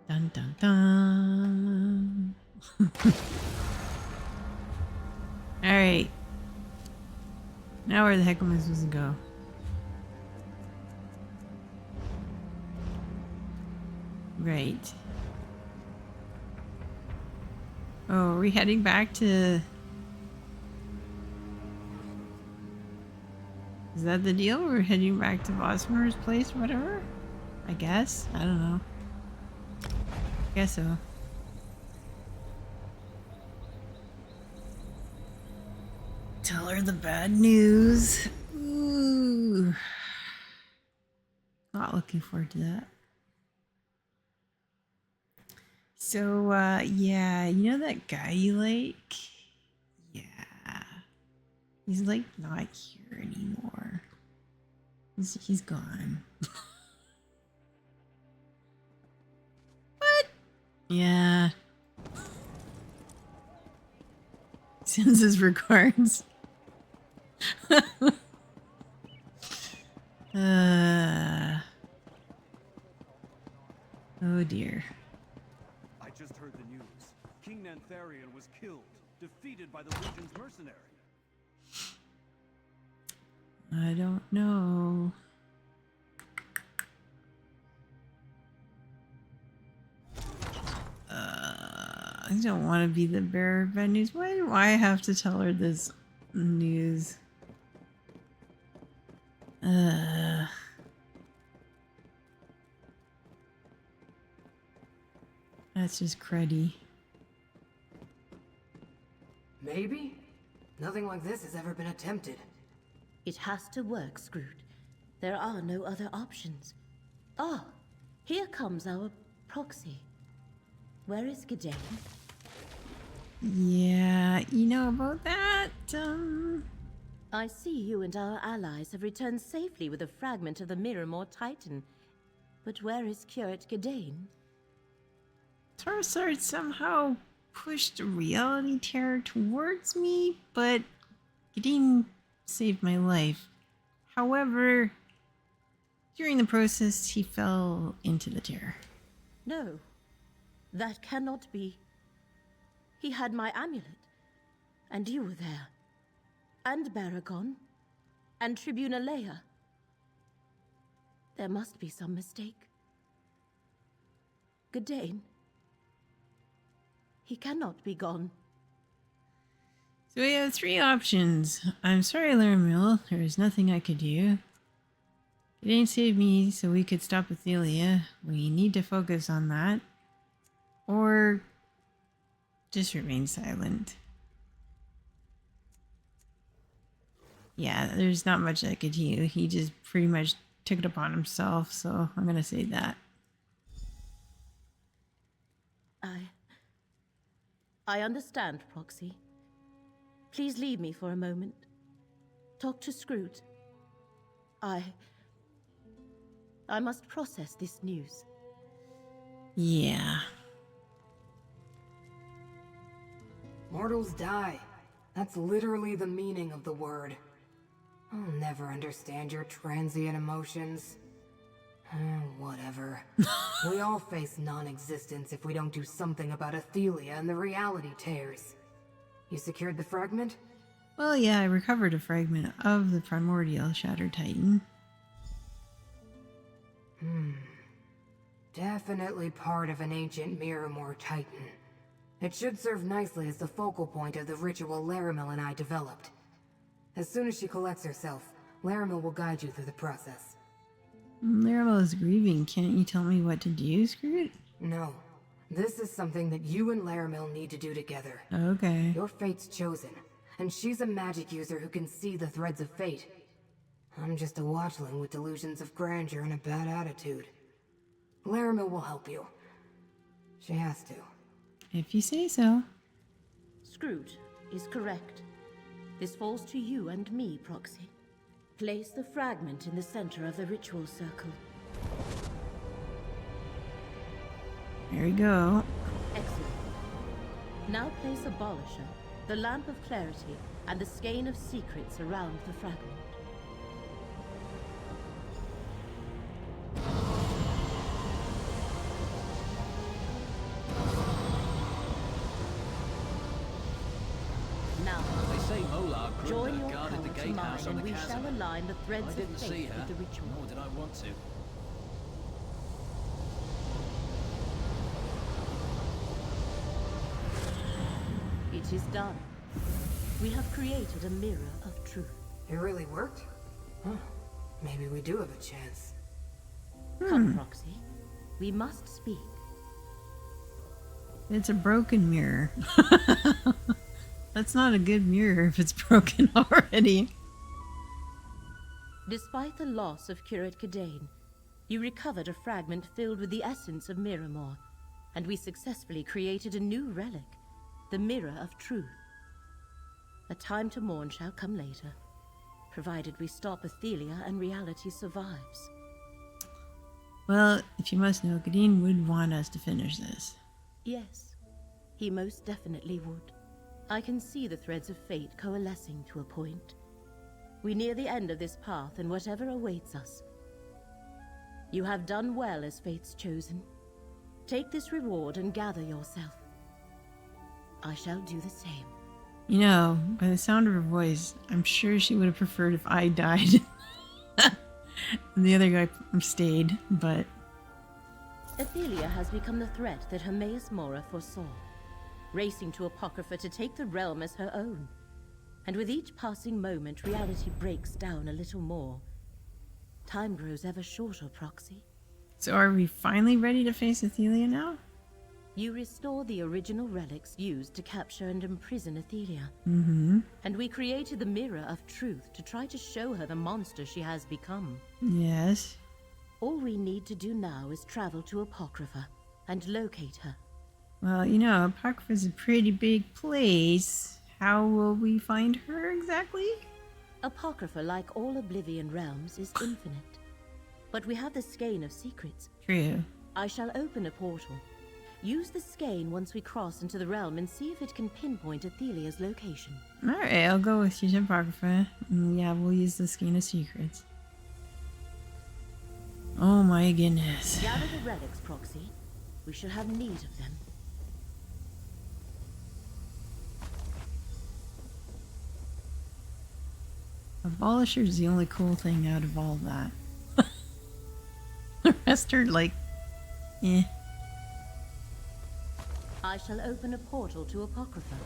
Dun dun dun. Alright. Now where the heck am I supposed to go? Right. Oh, are we heading back to... Is that the deal? We're heading back to Vosmer's place or whatever? I guess. I don't know. Guess so. Tell her the bad news. Ooh. Not looking forward to that. So, yeah, you know that guy you like? Yeah. He's like not here anymore. He's gone. What? Yeah. Sends his regards. Oh dear. I just heard the news. King Nantharian was killed, defeated by the Legion's mercenary. I don't know. I don't want to be the bearer of bad news. Why do I have to tell her this news? That's just cruddy. Maybe? Nothing like this has ever been attempted. It has to work, Scroot. There are no other options. Ah, here comes our proxy. Where is Gadain? Yeah, you know about that? I see you and our allies have returned safely with a fragment of the Mirrormore Titan. But where is Curate Gadain? Tarsard somehow pushed a reality tear towards me, but Gadain saved my life. However, during the process, he fell into the tear. No, that cannot be. He had my amulet, and you were there, and Baragon, and Tribuna Leia. There must be some mistake. Gadain, he cannot be gone. So we have 3 options. I'm sorry, Laramil, there is nothing I could do. Gadain saved me so we could stop Athelia. We need to focus on that. Or just remain silent. Yeah, there's not much I could do. He just pretty much took it upon himself, so I'm gonna say that. I understand, Proxy. Please leave me for a moment. Talk to Scroot. I must process this news. Yeah. Mortals die. That's literally the meaning of the word. I'll never understand your transient emotions. Whatever. We all face non-existence if we don't do something about Athelia and the reality tears. You secured the fragment? Well, yeah, I recovered a fragment of the primordial Shattered Titan. Definitely part of an ancient Miramor Titan. It should serve nicely as the focal point of the ritual Laramil and I developed. As soon as she collects herself, Laramil will guide you through the process. Laramil is grieving. Can't you tell me what to do, Scroot? No. This is something that you and Laramil need to do together. Okay. Your fate's chosen, and she's a magic user who can see the threads of fate. I'm just a watchling with delusions of grandeur and a bad attitude. Laramil will help you. She has to. If you say so. Scroot is correct. This falls to you and me, Proxy. Place the fragment in the center of the ritual circle. There we go. Excellent. Now place Abolisher, the Lamp of Clarity, and the Skein of Secrets around the fragment. Now, They say Molar join your guarded the power to gatehouse mine, on and the we chasm. shall align the threads I of didn't see fate her, with the ritual. nor did I want to. It is done. We have created a mirror of truth. It really worked? Huh. Maybe we do have a chance. Come, Proxy. We must speak. It's a broken mirror. That's not a good mirror if it's broken already. Despite the loss of Curate Gadain, you recovered a fragment filled with the essence of Miramor, and we successfully created a new relic, the Mirror of Truth. A time to mourn shall come later, provided we stop Athelia and reality survives. Well, if you must know, Gadain would want us to finish this. Yes, he most definitely would. I can see the threads of fate coalescing to a point. We near the end of this path, and whatever awaits us. You have done well as fate's chosen. Take this reward and gather yourself. I shall do the same. You know, by the sound of her voice, I'm sure she would have preferred if I died. And the other guy stayed, but... Athelia has become the threat that Hermaeus Mora foresaw, racing to Apocrypha to take the realm as her own. And with each passing moment, reality breaks down a little more. Time grows ever shorter, Proxy. So are we finally ready to face Athelia now? You restore the original relics used to capture and imprison Athelia. Mm-hmm. And we created the Mirror of Truth to try to show her the monster she has become. Yes. All we need to do now is travel to Apocrypha and locate her. Well, you know, Apocrypha's a pretty big place. How will we find her exactly? Apocrypha, like all Oblivion realms, is infinite. But we have the skein of secrets. True. I shall open a portal. Use the skein once we cross into the realm and see if it can pinpoint Athelia's location. Alright, I'll go with you, Apocrypha. And yeah, we'll use the skein of secrets. Oh my goodness. Gather the relics, Proxy. We shall have need of them. Abolisher is the only cool thing out of all that. The rest are like, eh. I shall open a portal to Apocrypha.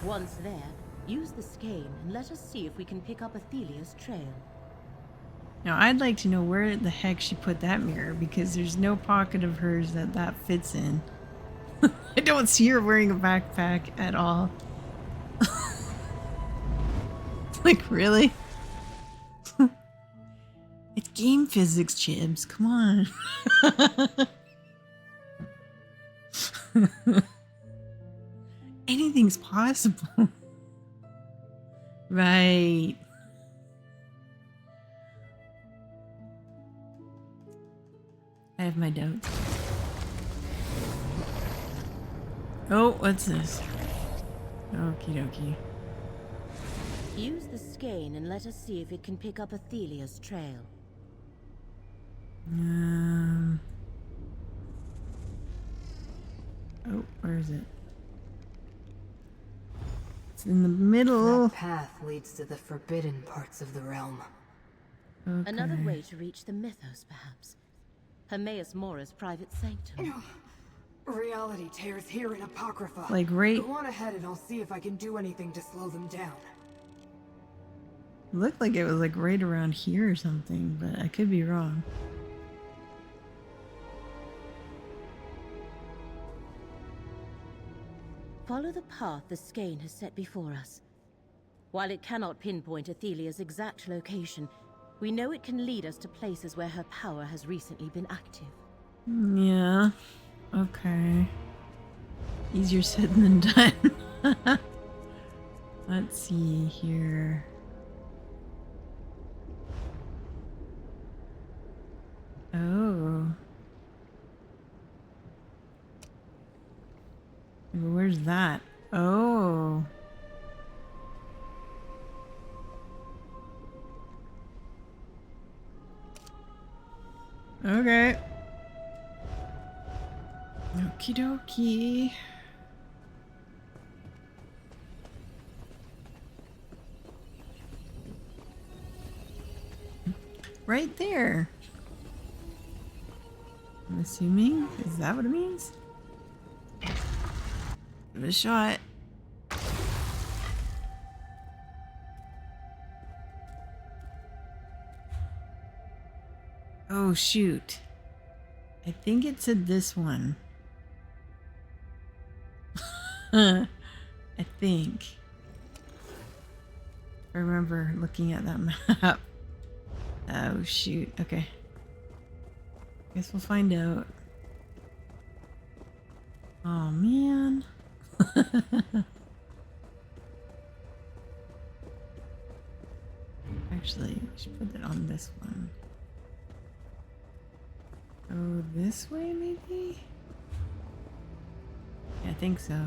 Once there, use the skein and let us see if we can pick up Athelia's trail. Now, I'd like to know where the heck she put that mirror, because there's no pocket of hers that fits in. I don't see her wearing a backpack at all. Like, really? It's game physics, Chibs. Come on. Anything's possible. Right. I have my doubts. Oh, what's this? Okie dokie. Use the skein and let us see if it can pick up Athelia's trail. Oh, where is it? It's in the middle. That path leads to the forbidden parts of the realm. Okay. Another way to reach the mythos, perhaps. Hermaeus Mora's private sanctum. Reality tears here in Apocrypha. Like right. Go on ahead and I'll see if I can do anything to slow them down. It looked like it was like right around here or something, but I could be wrong. Follow the path the skein has set before us. While it cannot pinpoint Athelia's exact location, we know it can lead us to places where her power has recently been active. Yeah. Okay. Easier said than done. Let's see here. Oh. Where's that? Oh. Okay. Okie dokie. Right there. I'm assuming. Is that what it means? Give it a shot. Oh, shoot. I think it said this one. I think. I remember looking at that map. Oh, shoot. Okay. Guess we'll find out. Oh, man. Actually, I should put it on this one. Go this way, maybe? Yeah, I think so.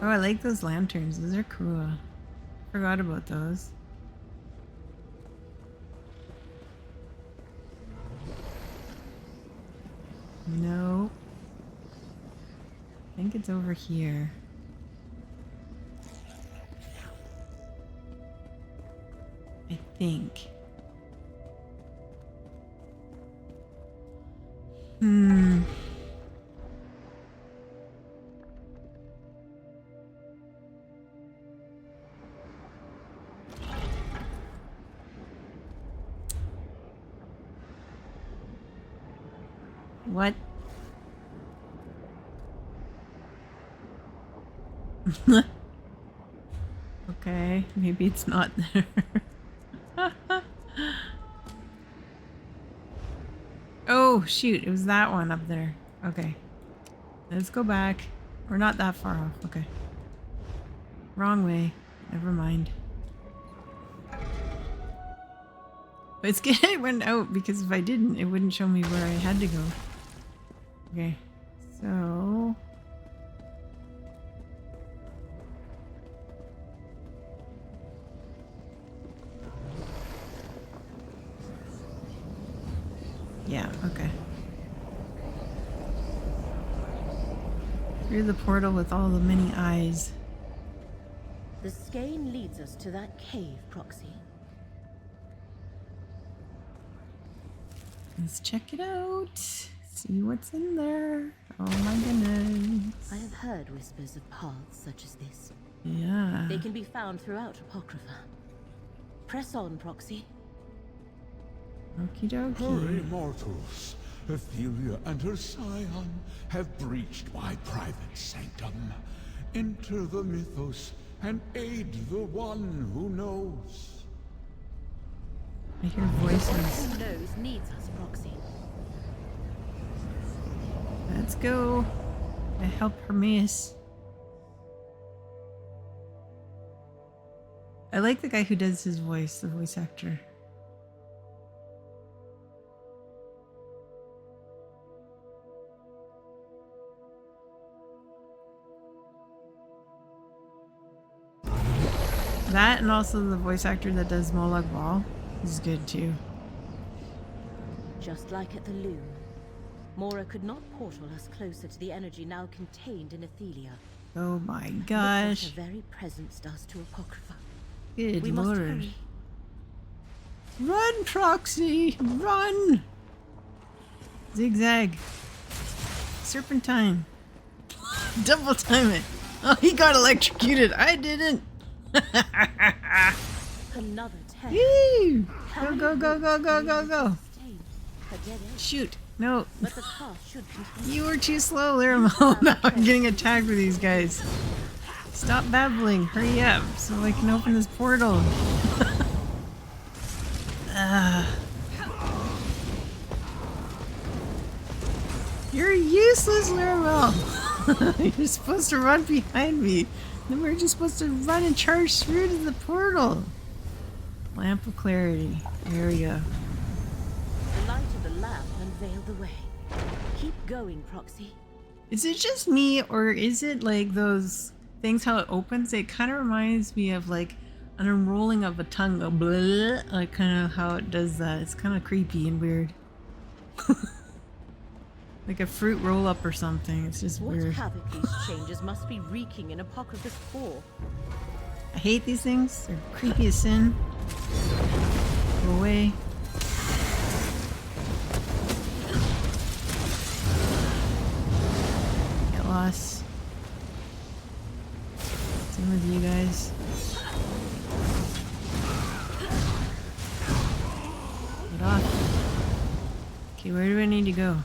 Oh, I like those lanterns. Those are cool. Forgot about those. No. I think it's over here. I think. What? Okay, maybe it's not there. Oh, shoot, it was that one up there. Okay. Let's go back. We're not that far off. Okay. Wrong way. Never mind. But it's good I went out because if I didn't, it wouldn't show me where I had to go. Okay, so... yeah, okay. Through the portal with all the many eyes. The skein leads us to that cave, Proxy. Let's check it out. See what's in there. Oh my goodness. I have heard whispers of paths such as this. Yeah. They can be found throughout Apocrypha. Press on, Proxy. Okie dokie. Hurry, mortals. Ophelia and her scion have breached my private sanctum. Enter the mythos and aid the one who knows. I hear voices. Who knows needs us, Proxy. Let's go. I help Hermes. I like the guy who does his voice, the voice actor. That and also the voice actor that does Molag Bal is good too. Just like at the loom, Mora could not portal us closer to the energy now contained in Athelia. Oh my Look gosh. what her very presence does to Apocrypha. Good We must lord. hurry. Run, Proxy! Run! Zigzag. Serpentine. Double time it. Oh, he got electrocuted. I didn't. Another test. Woo! Go, go, go, go, go, go, go. A dead end. Shoot. No. But the path should continue. You were too slow, Liramal. Now I'm getting attacked with these guys. Stop babbling. Hurry up so I can open this portal. You're useless, Liramal. You're supposed to run behind me. Then we're just supposed to run and charge through to the portal. Lamp of Clarity. There we go. The light of the lamp unveiled the way. Keep going, Proxy. Is it just me, or is it like those things how it opens? It kind of reminds me of like an unrolling of a tongue, a blah, like kind of how it does that. It's kind of creepy and weird. Like a fruit roll up or something. It's just What weird. havoc these changes must be wreaking in Apocrypha's core. I hate these things. They're creepy as sin. Go away. Get lost. Same with you guys. Get off. Okay, where do I need to go?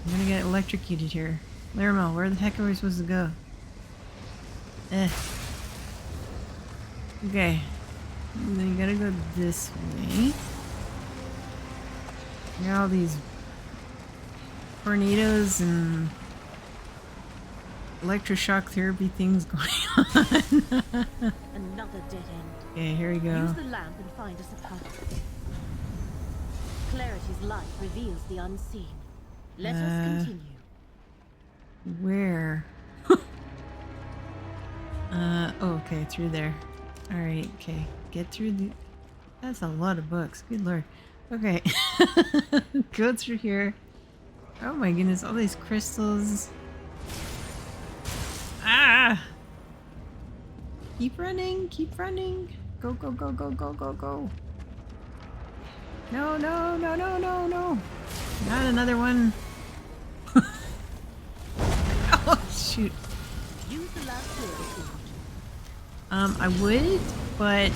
I'm gonna get electrocuted here. Liramal, where the heck are we supposed to go? Okay. And then you gotta go this way. There are all these tornadoes and electroshock therapy things going on. Another dead end. Okay, here we go. Use the lamp and find us a path. Clarity's light reveals the unseen. Let us continue. Where? Oh, okay, through there. Alright, okay. Get through the... That's a lot of books. Good lord. Okay. Go through here. Oh my goodness, all these crystals. Ah! Keep running, keep running. Go, go, go, go, go, go, go. No, no, no, no, no, no. Not another one. Oh, shoot. Use the lamp here. I would, but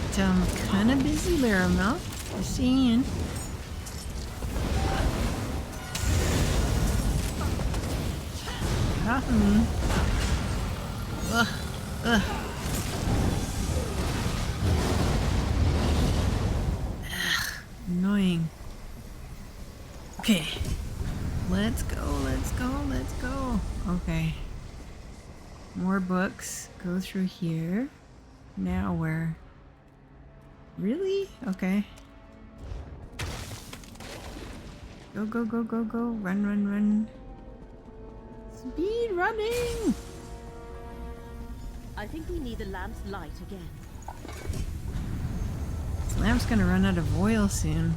kind of busy, Liramal. Just saying. Get off of me. Ugh. Ugh. Ugh. Annoying. Okay. Let's go, let's go, let's go. Okay. More books. Go through here. Now where? Really? Okay. Go, go, go, go, go. Run, run, run. Speed running! I think we need the lamp's light again. This lamp's gonna run out of oil soon.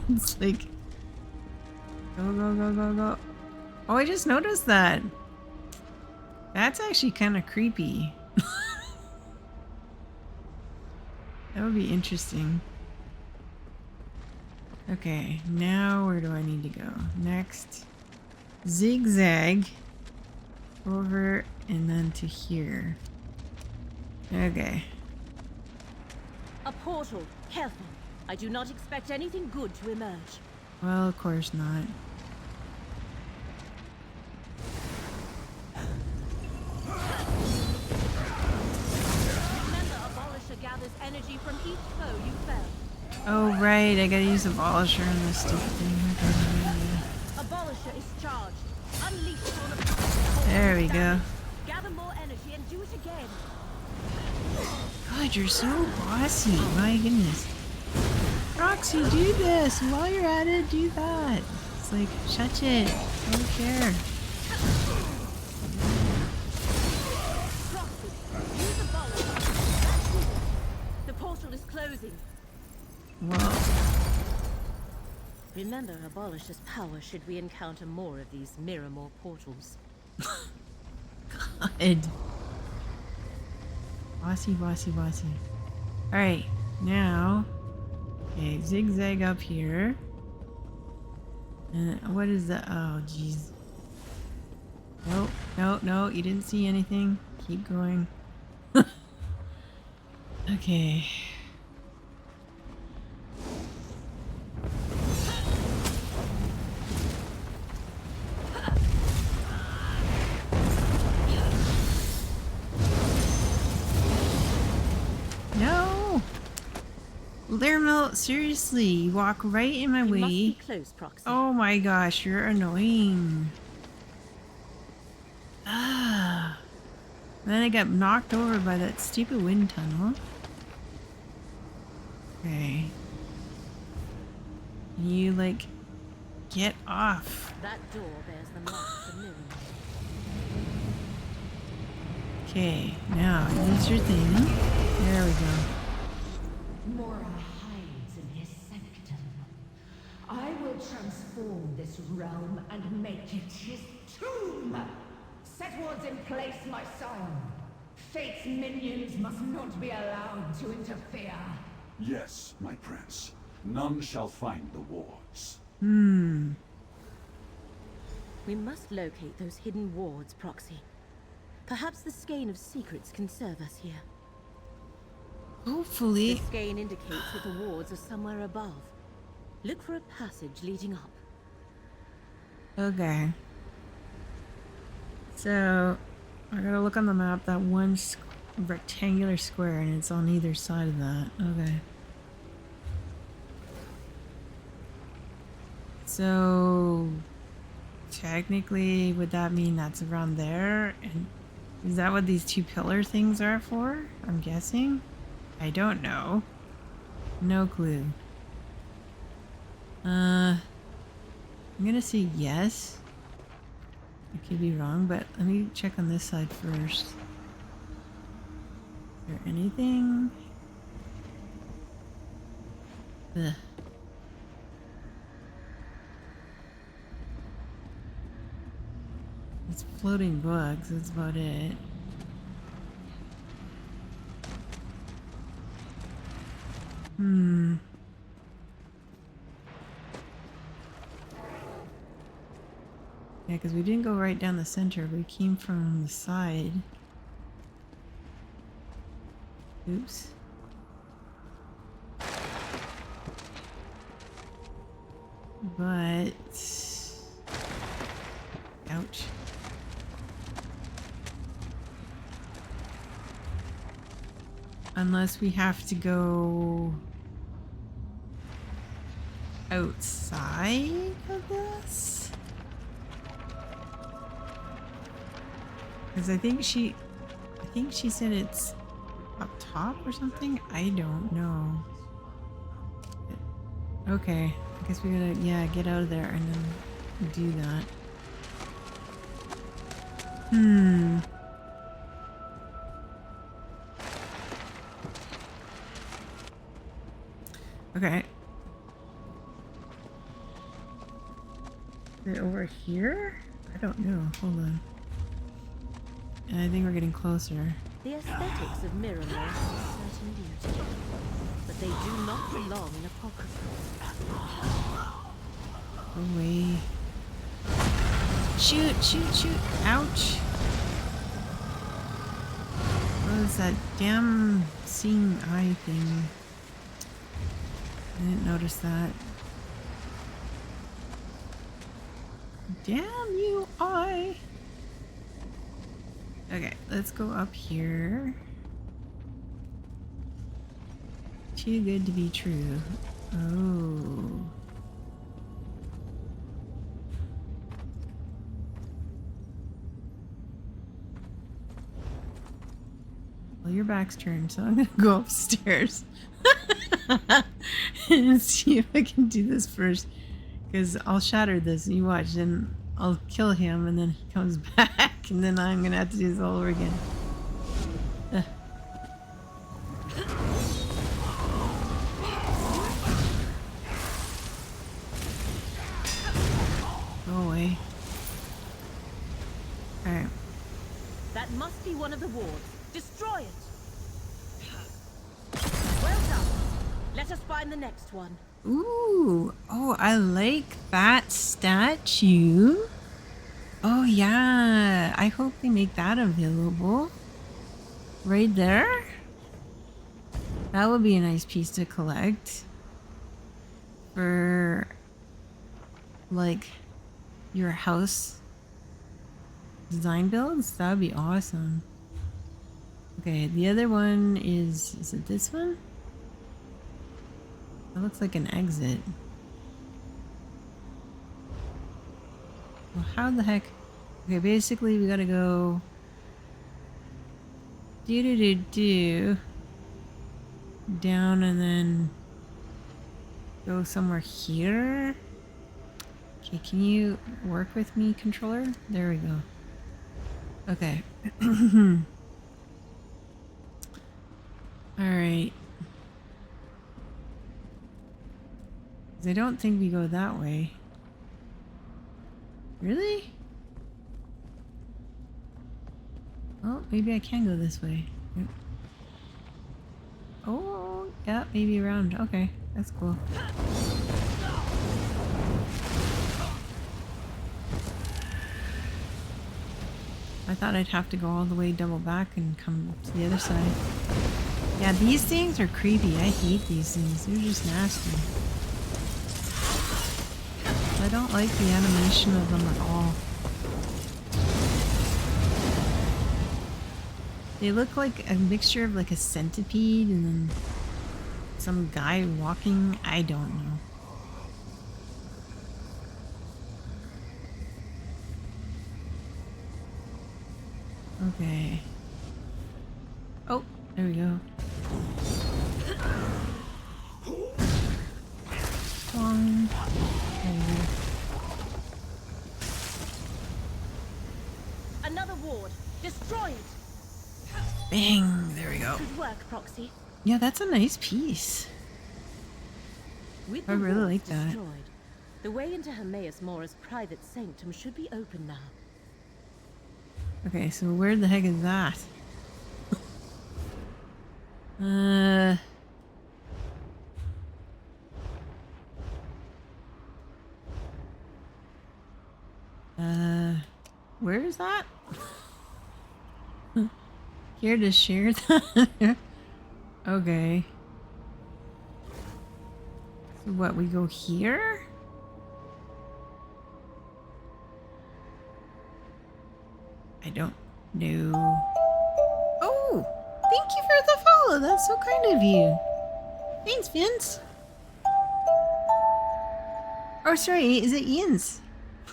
It's like... Go, go, go, go, go. Oh, I just noticed that. That's actually kind of creepy. That would be interesting. Okay, now where do I need to go? Next. Zigzag. Over and then to here. Okay. A portal. Careful. I do not expect anything good to emerge. Well, of course not. Remember, Abolisher gathers energy from each foe you fell. Oh, right. I gotta use Abolisher on this stupid thing. Abolisher is charged. Unleash on a... There we go. Gather more energy and do it again. God, you're so bossy. My goodness. Roxy, do this. While you're at it, do that. It's like, shut it. I don't care. Roxy, use Abolisher. The portal is closing. Whoa. Remember Abolisher's power should we encounter more of these Miramore portals. God. Bossy, bossy, bossy. Alright, now... Okay, zigzag up here. And what is that? Oh, jeez. No, no, no, you didn't see anything. Keep going. Okay. No! Lermel, seriously, you walk right in my way. Must be close, Proxy. Oh my gosh, you're annoying. Ah. Then I got knocked over by that stupid wind tunnel. Okay. Can you, like, get off? That door bears the mark of Miramore. Okay, now use your thing. There we go. Mora hides in his sanctum. I will transform this realm and make it his tomb. Set wards in place, my son. Fate's minions must not be allowed to interfere. Yes, my prince. None shall find the wards. We must locate those hidden wards, Proxy. Perhaps the skein of secrets can serve us here. Hopefully. The skein indicates that the wards are somewhere above. Look for a passage leading up. Okay. So, I gotta look on the map, that one rectangular square, and it's on either side of that. Okay. So, technically, would that mean that's around there? And is that what these two pillar things are for? I'm guessing? I don't know. No clue. I'm gonna say yes. I could be wrong, but let me check on this side first. Is there anything? Ugh. It's floating bugs, that's about it. Yeah, because we didn't go right down the center, we came from the side. Oops. But... ouch. Unless we have to go... outside of this? Because I think she said it's up top or something? I don't know. Okay. I guess we gotta, yeah, get out of there and then do that. Hmm. Okay. Is it over here? I don't know. Hold on. And I think we're getting closer. The aesthetics of Miramor have a certain beauty, but they do not belong in Apocrypha. Away. Shoot, shoot, shoot. Ouch. What was that damn seeing eye thing? I didn't notice that. Damn you, eye. Okay, let's go up here. Too good to be true. Oh. Well, your back's turned, so I'm gonna go upstairs and see if I can do this first. Because I'll shatter this, you watch, then I'll kill him, and then he comes back, and then I'm gonna have to do this all over again. Go away. Alright. That must be one of the wards. Destroy it! Well done. Let us find the next one. Ooh, oh, I like that statue. Oh yeah, I hope they make that available. Right there? That would be a nice piece to collect. For, like, your house design builds. That would be awesome. Okay, the other one is it this one? That looks like an exit. Well, how the heck? Okay, basically we gotta go down and then go somewhere here. Okay, can you work with me, controller? There we go. Okay. Alright. I don't think we go that way. Really? Oh, maybe I can go this way. Yep. Oh, yeah, maybe around. Okay, that's cool. I thought I'd have to go all the way double back and come to the other side. Yeah, these things are creepy. I hate these things. They're just nasty. I don't like the animation of them at all. They look like a mixture of like a centipede and then some guy walking. I don't know. Okay. Oh, there we go. One. There we go. Another ward. Destroy it. Bang! There we go. Good work, Proxy. Yeah, that's a nice piece. With I the really wards like that. destroyed, the way into Hermaeus Mora's private sanctum should be open now. Okay, so where the heck is that? Where is that? Care to share that? Okay. So what, we go here? I don't know. Oh! Thank you for the follow! That's so kind of you. Thanks, Vince. Oh, sorry, is it Ian's?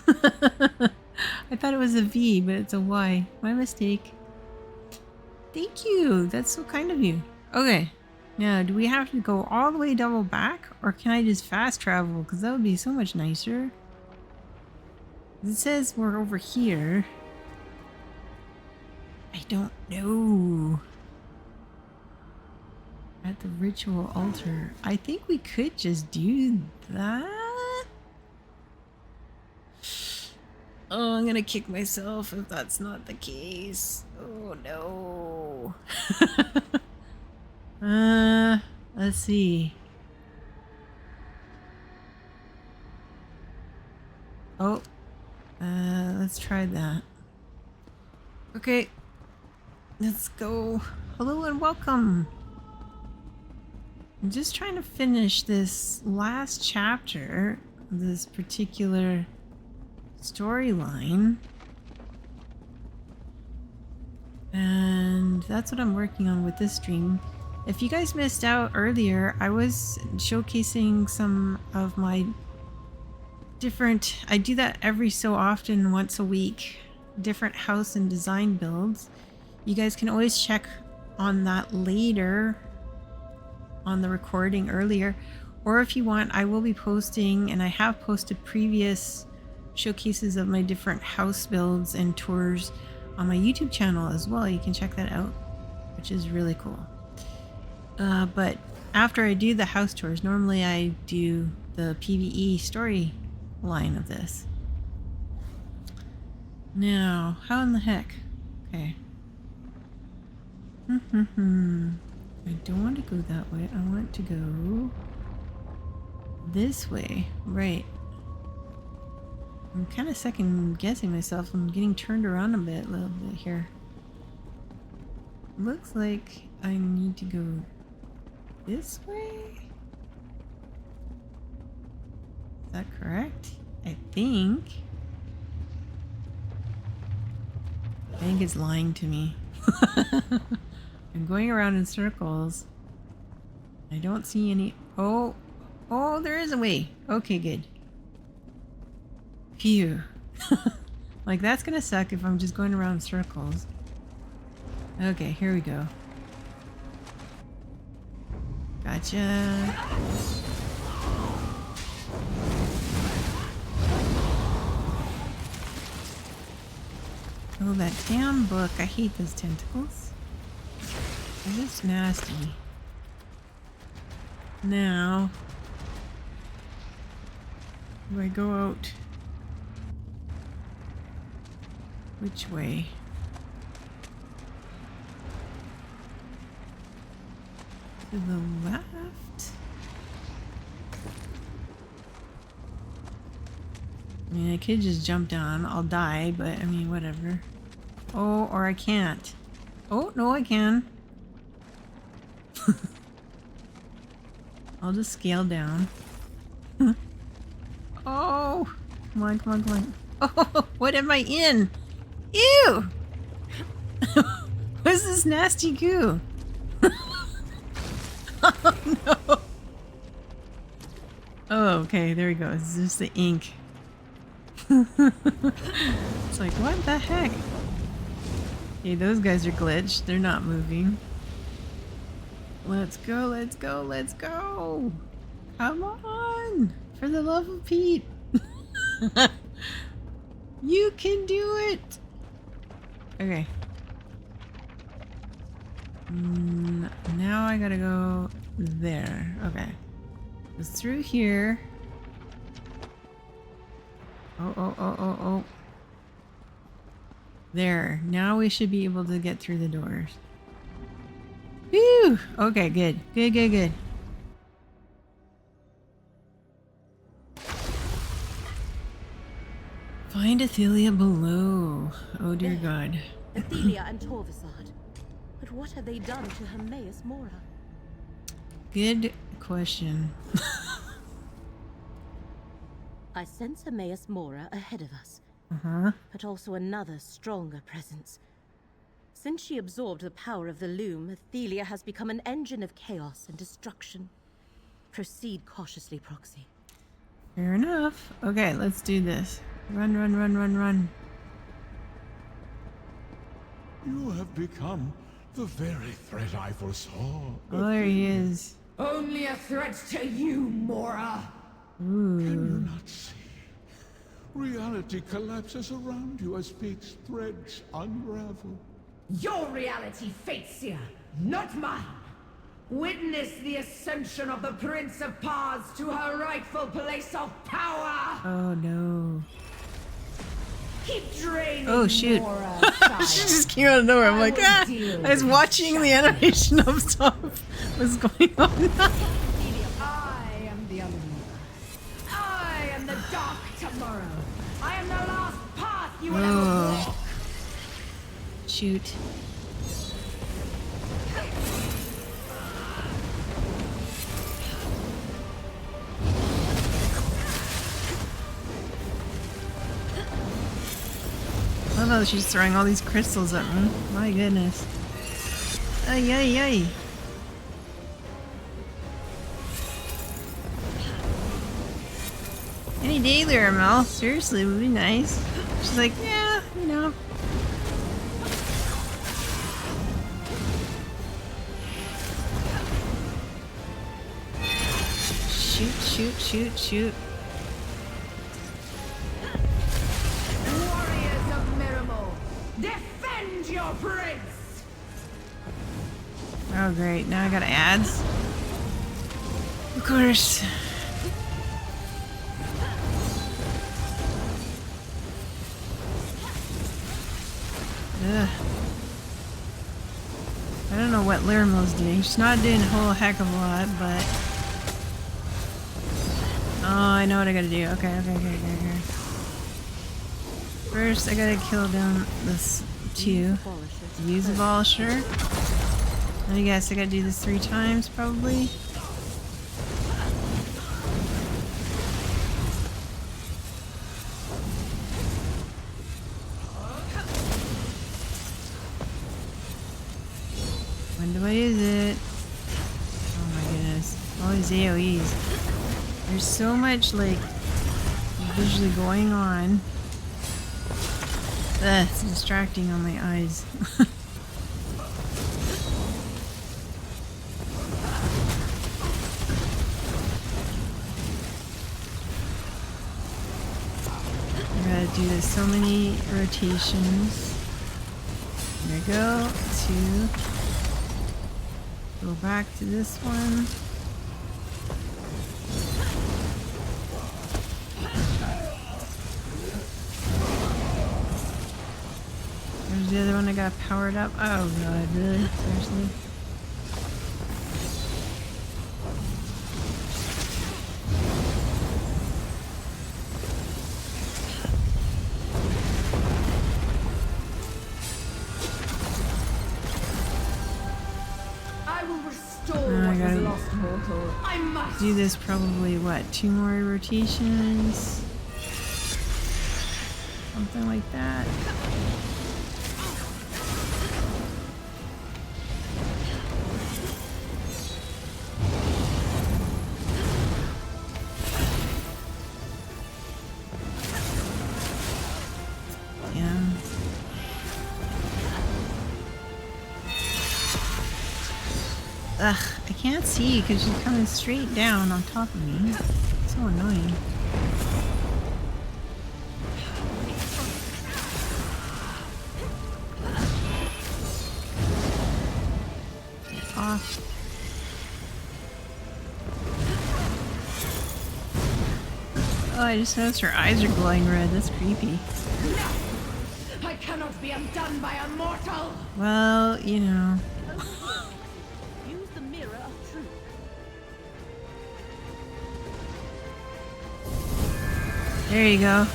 I thought it was a V, but it's a Y. My mistake. Thank you. That's so kind of you. Okay. Now, do we have to go all the way double back? Or can I just fast travel? Because that would be so much nicer. It says we're over here. I don't know. At the ritual altar. I think we could just do that. Oh, I'm gonna kick myself if that's not the case. Oh no. Let's see. Oh, let's try that. Okay, let's go. Hello and welcome. I'm just trying to finish this last chapter, this particular storyline. And that's what I'm working on with this stream. If you guys missed out earlier, I was showcasing some of my different, I do that every so often, once a week, different house and design builds. You guys can always check on that later on the recording earlier, or if you want, I will be posting, and I have posted previous showcases of my different house builds and tours on my YouTube channel as well. You can check that out, which is really cool. But after I do the house tours, normally I do the PvE story line of this. Now, how in the heck? Okay. I don't want to go that way. I want to go this way. Right. I'm kind of second guessing myself. I'm getting turned around a little bit here. Looks like I need to go this way? Is that correct? I think it's lying to me. I'm going around in circles. I don't see any. Oh, there is a way. Okay, good. Phew. Like, that's gonna suck if I'm just going around in circles. Okay, here we go. Gotcha. Oh, that damn book. I hate those tentacles. They're just nasty. Now, do I go out? Which way? To the left? I mean, I could just jump down. I'll die, but I mean, whatever. Oh, or I can't. Oh, no, I can. I'll just scale down. Oh! Come on, come on, come on. Oh, what am I in? Ew! What's this nasty goo? Oh, no! Oh, okay, there we go. It's just the ink. It's like, what the heck? Okay, those guys are glitched. They're not moving. Let's go, let's go, let's go! Come on! For the love of Pete! You can do it! Okay. Now I gotta go there. Okay. It's through here. Oh. There. Now we should be able to get through the doors. Whew! Okay, good. Good. Find Athelia below. Oh dear God. Athelia and Torvisard. But what have they done to Hermaeus Mora? Good question. I sense Hermaeus Mora ahead of us. But also another, stronger presence. Since she absorbed the power of the loom, Athelia has become an engine of chaos and destruction. Proceed cautiously, Proxy. Fair enough. Okay, let's do this. Run. You have become The very threat I foresaw. Oh, there he is. Only a threat to you, Mora. Can you not see? Reality collapses around you as fate's threads unravel. Your reality, Fatesia, not mine. Witness the ascension of the Prince of Paths to her rightful place of power. Oh no. Keep draining. Oh shoot. Mora, She just came out of nowhere. I'm like, ah. I was watching the animation of stuff. What's going on? I am the unknown. I am the dark tomorrow. I am the last path you will ever walk. Shoot. I love how she's throwing all these crystals at me. My goodness. Ay, ay, ay. Any day there, Mel. Seriously, it would be nice. She's like, yeah, you know. Shoot, shoot, shoot, shoot. Warriors of Miramor, defend your prince! Oh great, now I got ads. Of course. Ugh. I don't know what Laramel's doing. She's not doing a whole heck of a lot, but... Oh, I know what I gotta do. Okay. First, I gotta kill down this two. Use Abolisher. I guess I gotta do this 3 times, probably. When do I use it? Oh my goodness. All these AoEs. There's so much, like, visually going on. Ugh, it's distracting on my eyes. I gotta do this so many rotations. There we go. 2. Go back to this one. There's the other one I got powered up. Oh god, really? Seriously? I will restore what was lost, mortal. I must Do this probably, what, 2 more rotations? Something like that. Damn. Ugh, I can't see because she's coming straight down on top of me. So annoying. Get off. Oh, I just noticed her eyes are glowing red. That's creepy. No! I cannot be undone by a mortal! Well, you know. Use the mirror of truth. There you go.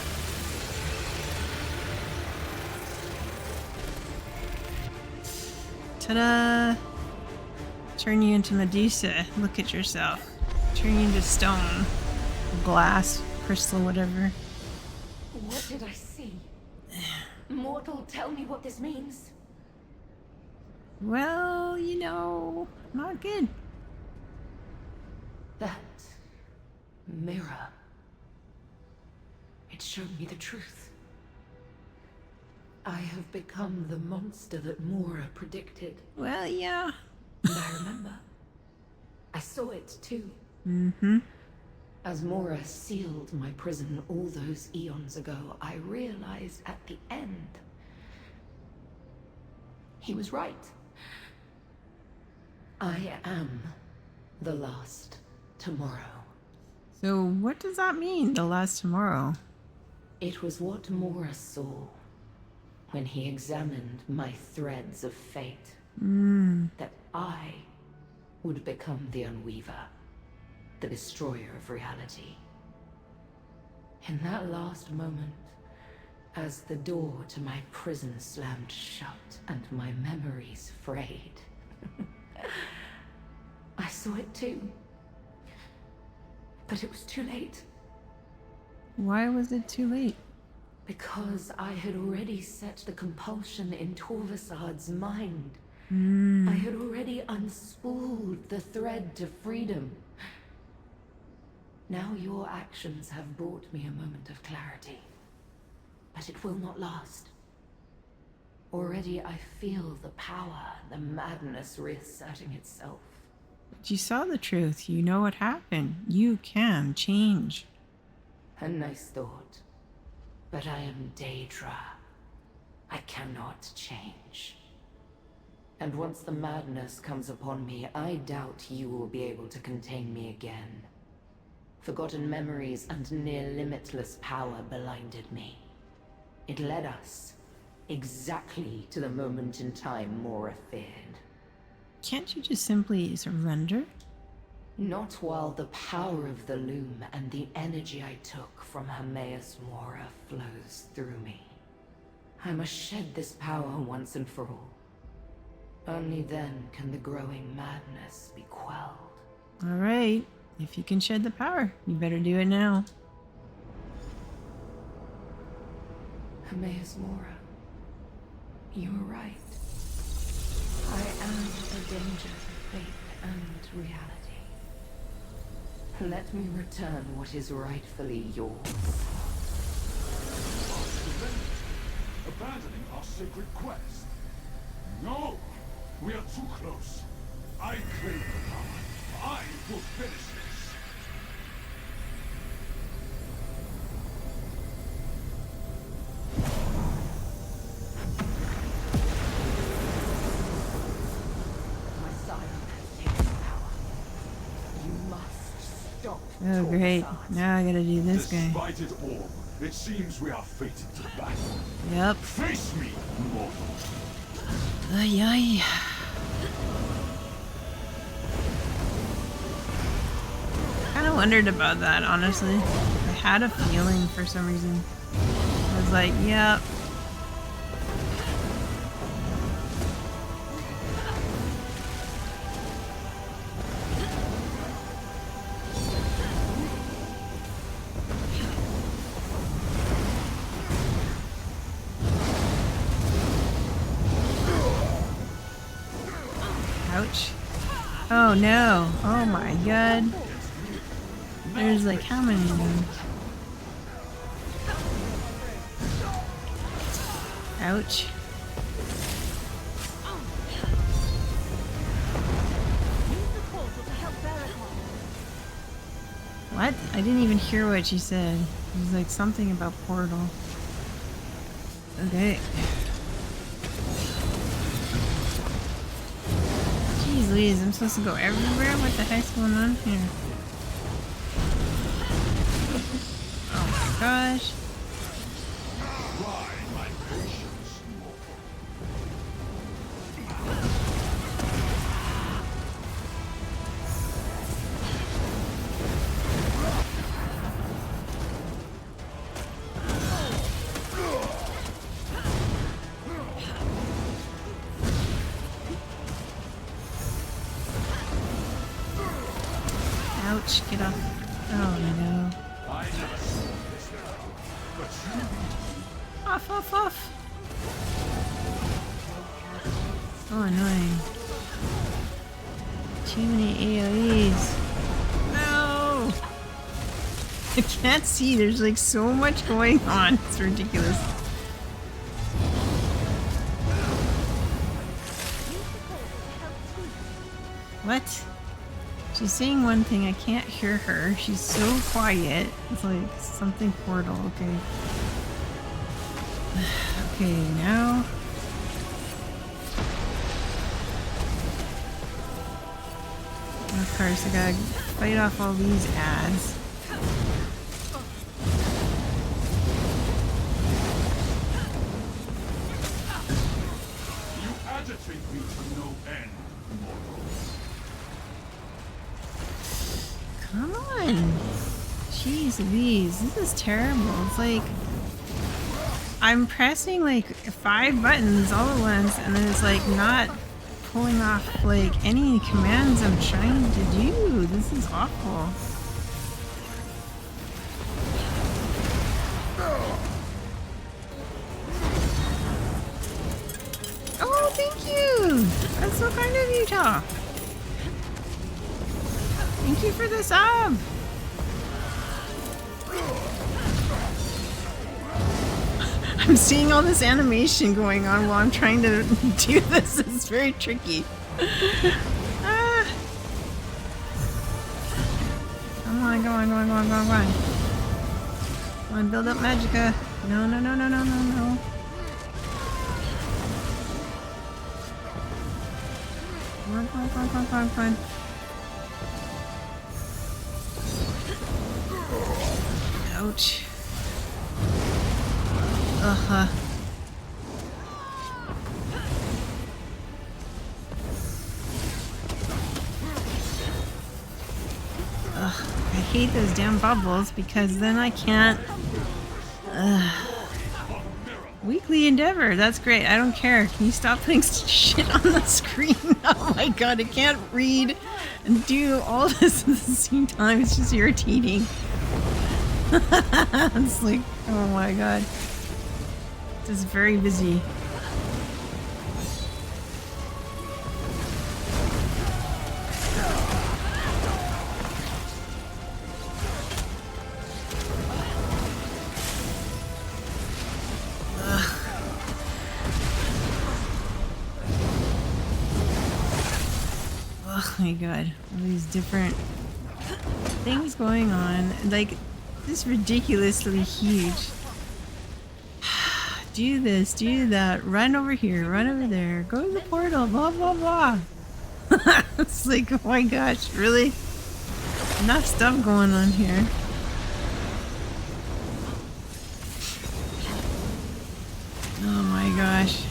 Ta-da! Turn you into Medusa. Look at yourself. Turn you into stone. Glass, crystal, whatever. What did I see? Mortal, tell me what this means. Well, you know, not good. That mirror. It showed me the truth. I have become the monster that Mora predicted. Well, yeah. And I remember. I saw it too. Mm-hmm. As Mora sealed my prison all those eons ago, I realized at the end he was right. I am the last tomorrow. So what does that mean, the last tomorrow? It was what Mora saw when he examined my threads of fate. That I would become the Unweaver, the destroyer of reality. In that last moment, as the door to my prison slammed shut and my memories frayed, I saw it too. But it was too late. Why was it too late? Because I had already set the compulsion in Torvasad's mind. I had already unspooled the thread to freedom. Now your actions have brought me a moment of clarity. But it will not last. Already I feel the power, the madness reasserting itself. But you saw the truth. You know what happened. You can change. A nice thought. But I am Daedra. I cannot change. And once the madness comes upon me, I doubt you will be able to contain me again. Forgotten memories and near limitless power blinded me. It led us exactly to the moment in time Mora feared. Can't you just simply surrender? Not while the power of the loom and the energy I took from Hermaeus Mora flows through me. I must shed this power once and for all. Only then can the growing madness be quelled. All right. If you can shed the power, you better do it now. Hermaeus Mora, you were right. I am a danger to fate and reality. Let me return what is rightfully yours. Abandoning our sacred quest? No! We are too close. I claim the power. I will finish this. My sire has taken power. You must stop. Oh, great. Now I gotta do this guy. Despite it all, it seems we are fated to battle. Yep. Face me, mortal. Ay, ay. Kind of wondered about that, honestly. I had a feeling for some reason. I was like, yep. Ouch. Oh no. Oh my god. There's like how many of them? Ouch. What? I didn't even hear what she said. It was like something about portal. Okay. Jeez Louise, I'm supposed to go everywhere? What the heck's going on here? Oh my gosh. Ouch, get off. Oh no. Off, off, off. So annoying. Too many AoEs. No! I can't see, there's like so much going on. It's ridiculous. What? She's saying one thing, I can't hear her. She's so quiet. It's like something portal. Okay. Okay, now. Of course, I gotta fight off all these ads. You agitate me to no end, mortals. Come on. Jeez Louise, this is terrible. It's like I'm pressing like 5 buttons all at once and then it's like not pulling off like any commands I'm trying to do. This is awful. Oh, thank you! That's so kind of you, Tom. Thank you for the sub! I'm seeing all this animation going on while I'm trying to do this. It's very tricky. Ah. Come on, go on, go on, go on, go on, go on. Come on, build up Magicka. No, no, no, no, no, no, no. Come on, come on, come on, come on, come on, come on. Ouch. Uh-huh. Ugh, I hate those damn bubbles because then I can't... Weekly endeavor, that's great. I don't care. Can you stop putting shit on the screen? Oh my god, I can't read and do all this at the same time. It's just irritating. It's like, oh my god. This is very busy. Oh my god, all these different things going on. Like, this is ridiculously huge. Do this, do that, run over here, run over there, go to the portal, blah blah blah. It's like, oh my gosh, really? Enough stuff going on here. Oh my gosh.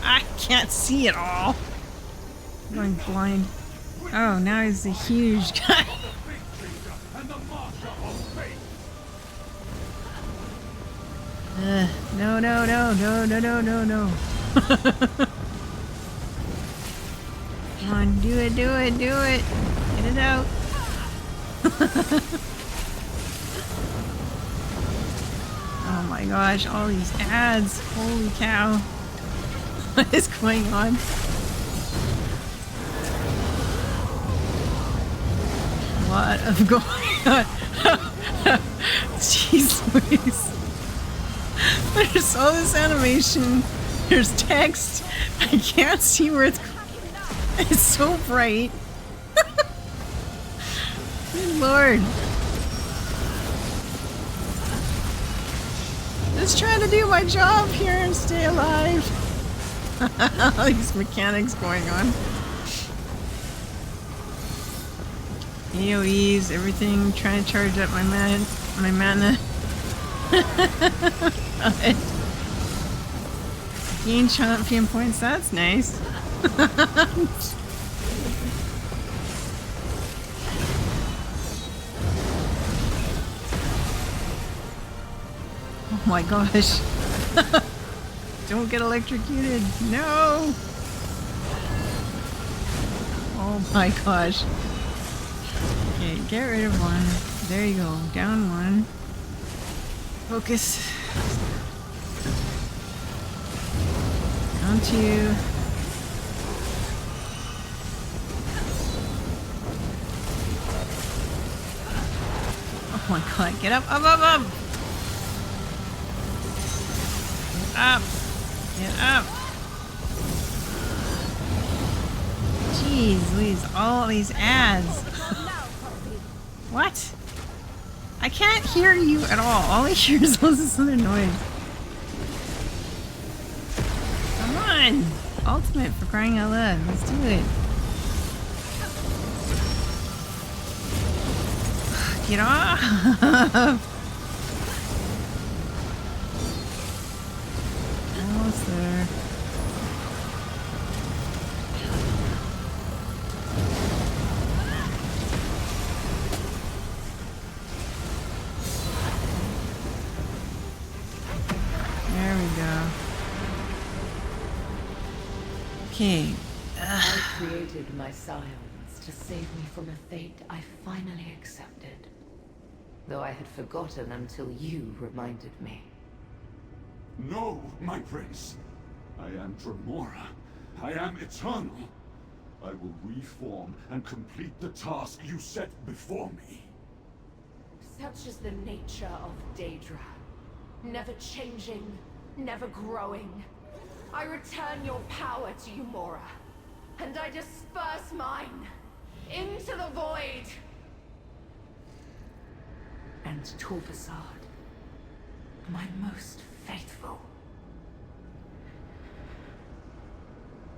I can't see it all. I'm going blind. Oh, now he's a huge guy. No, no, no, no, no, no, no, no. Come on, do it, do it, do it. Get it out. Oh my gosh, all these ads. Holy cow. What is going on? A lot of going on. Jeez Louise. There's all this animation. There's text. I can't see where it's going. It's so bright. Good Lord. Just trying to do my job here and stay alive. All these mechanics going on. AoEs, everything, trying to charge up my mana. Gain champion points, that's nice. Oh my gosh. Don't get electrocuted. No! Oh my gosh. Okay, get rid of one. There you go. Down one. Focus. Down two. Oh my god, get up, up, up, up! Up! Get up. Jeez Louise, all these ads. What? I can't hear you at all. All I hear is all this other noise. Come on. Ultimate, for crying out loud. Let's do it. Get off. Almost there. There we go. Okay. I created my scions to save me from a fate I finally accepted. Though I had forgotten until you reminded me. No, my prince. I am Dremora. I am eternal. I will reform and complete the task you set before me. Such is the nature of Daedra. Never changing, never growing. I return your power to you, Mora. And I disperse mine into the void. And Torvasad, my most faithful.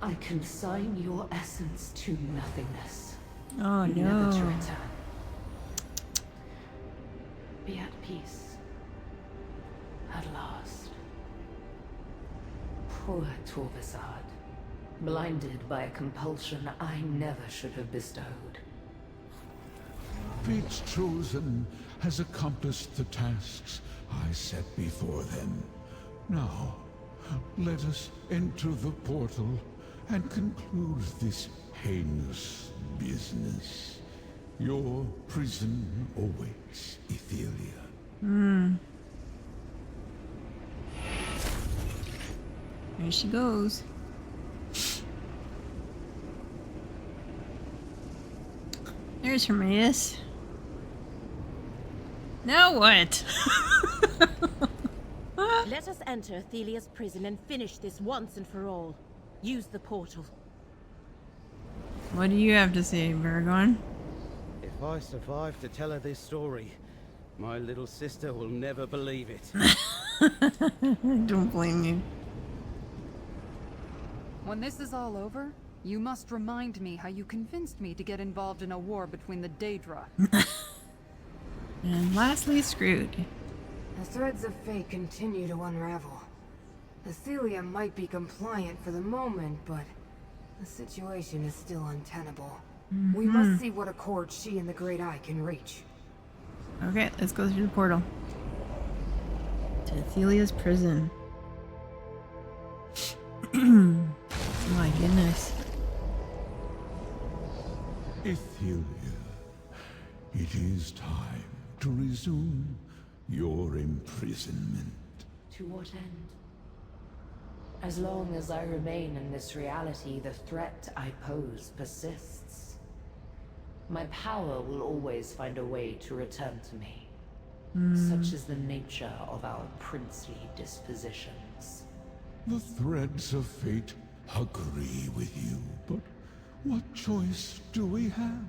I consign your essence to nothingness. Oh no. Never to return. Be at peace. At last. Poor Torvasad. Blinded by a compulsion I never should have bestowed. Fate's chosen has accomplished the tasks I set before them. Now, let us enter the portal and conclude this heinous business. Your prison awaits, Ethelia. There she goes. There's Hermaeus. Now what? Let us enter Athelia's prison and finish this once and for all. Use the portal. What do you have to say, Baragon? If I survive to tell her this story, my little sister will never believe it. Don't blame you. When this is all over, you must remind me how you convinced me to get involved in a war between the Daedra. And lastly, Screwed. The threads of fate continue to unravel. Athelia might be compliant for the moment, but the situation is still untenable. We must see what accord she and the Great Eye can reach. Okay, let's go through the portal. To Athelia's prison. My goodness. Ethelia, it is time to resume your imprisonment. To what end? As long as I remain in this reality, the threat I pose persists. My power will always find a way to return to me. Such is the nature of our princely dispositions. The threads of fate agree with you, but what choice do we have?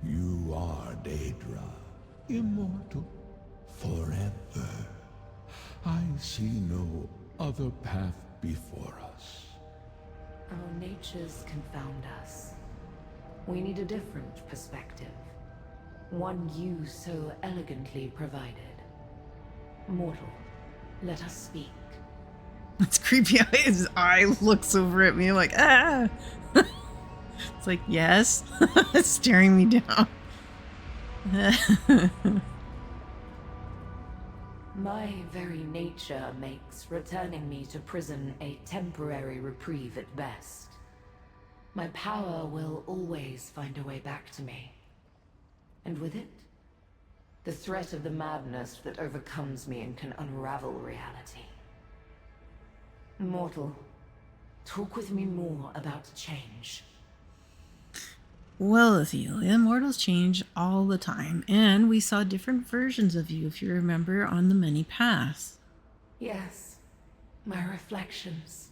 You are Daedra, immortal, forever. I see no other path before us. Our natures confound us. We need a different perspective. One you so elegantly provided. Mortal, let us speak. It's creepy how his eye looks over at me like, ah! It's like, yes? Staring me down. My very nature makes returning me to prison a temporary reprieve at best. My power will always find a way back to me. And with it, the threat of the madness that overcomes me and can unravel reality. Mortal, talk with me more about change. Well, Athelia, mortals change all the time, and we saw different versions of you, if you remember, on the many paths. Yes, My reflections.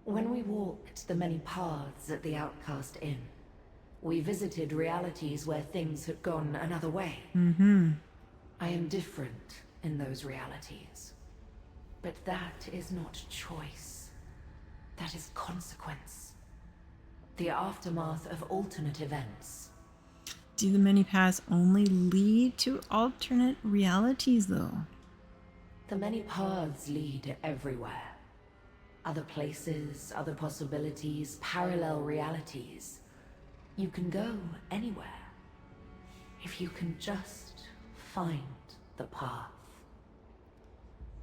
When we walked the many paths at the Outcast Inn, we visited realities where things had gone another way. I am different in those realities. But that is not choice. That is consequence. The aftermath of alternate events. Do the many paths only lead to alternate realities, though? The many paths lead everywhere. Other places, other possibilities, parallel realities. You can go anywhere. If you can just find the path.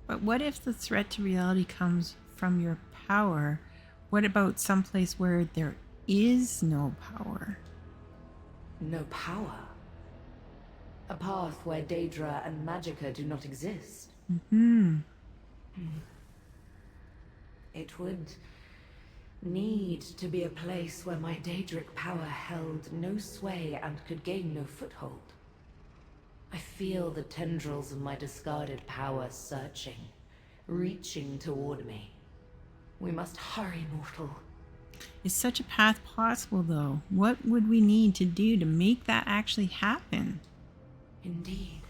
But what if the threat to reality comes from your power? What about someplace where there is no power? No power. A path where Daedra and Magicka do not exist. It would need to be a place where my Daedric power held no sway and could gain no foothold. I feel the tendrils of my discarded power searching, reaching toward me. We must hurry, mortal. Is such a path possible, though? What would we need to do to make that actually happen? Indeed.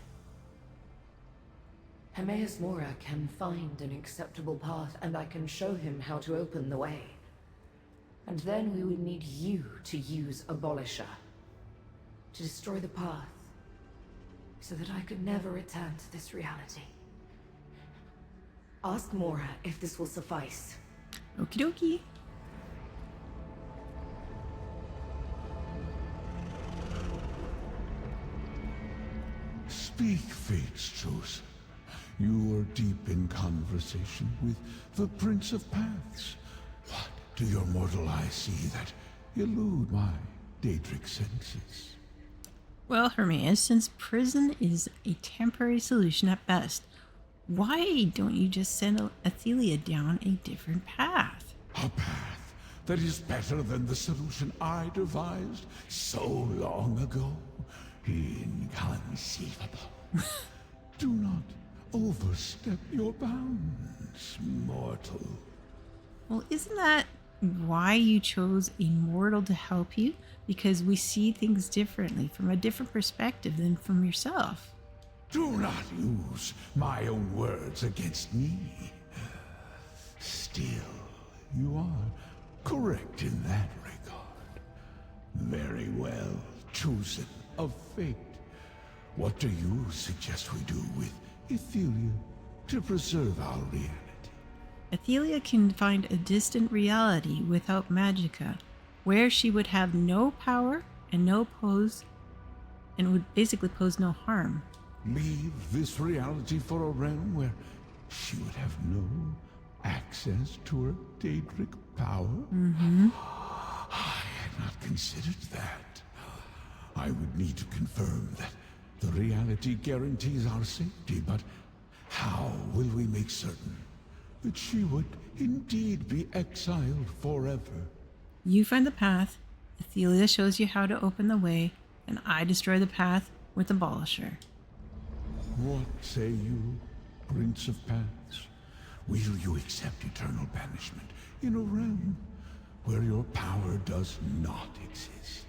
Hermaeus Mora can find an acceptable path, and I can show him how to open the way. And then we would need you to use Abolisher. To destroy the path. So that I could never return to this reality. Ask Mora if this will suffice. Okie dokie. Speak, Fate's chosen. You are deep in conversation with the Prince of Paths. What do your mortal eyes see that elude my Daedric senses? Well, Hermaeus, since prison is a temporary solution at best, why don't you just send Athelia down a different path? A path that is better than the solution I devised so long ago. Inconceivable. Do not overstep your bounds, mortal. Well, isn't that why you chose a mortal to help you? Because we see things differently, from a different perspective than from yourself. Do not use my own words against me. Still, you are correct in that regard. Very well chosen of fate. What do you suggest we do with Athelia to preserve our reality? Athelia can find a distant reality without Magicka, where she would have no power and would basically pose no harm. Leave this reality for a realm where she would have no access to her Daedric power? I had not considered that. I would need to confirm that the reality guarantees our safety, but how will we make certain that she would indeed be exiled forever? You find the path, Athelia shows you how to open the way, and I destroy the path with Abolisher. What say you, Prince of Paths? Will you accept eternal banishment in a realm where your power does not exist?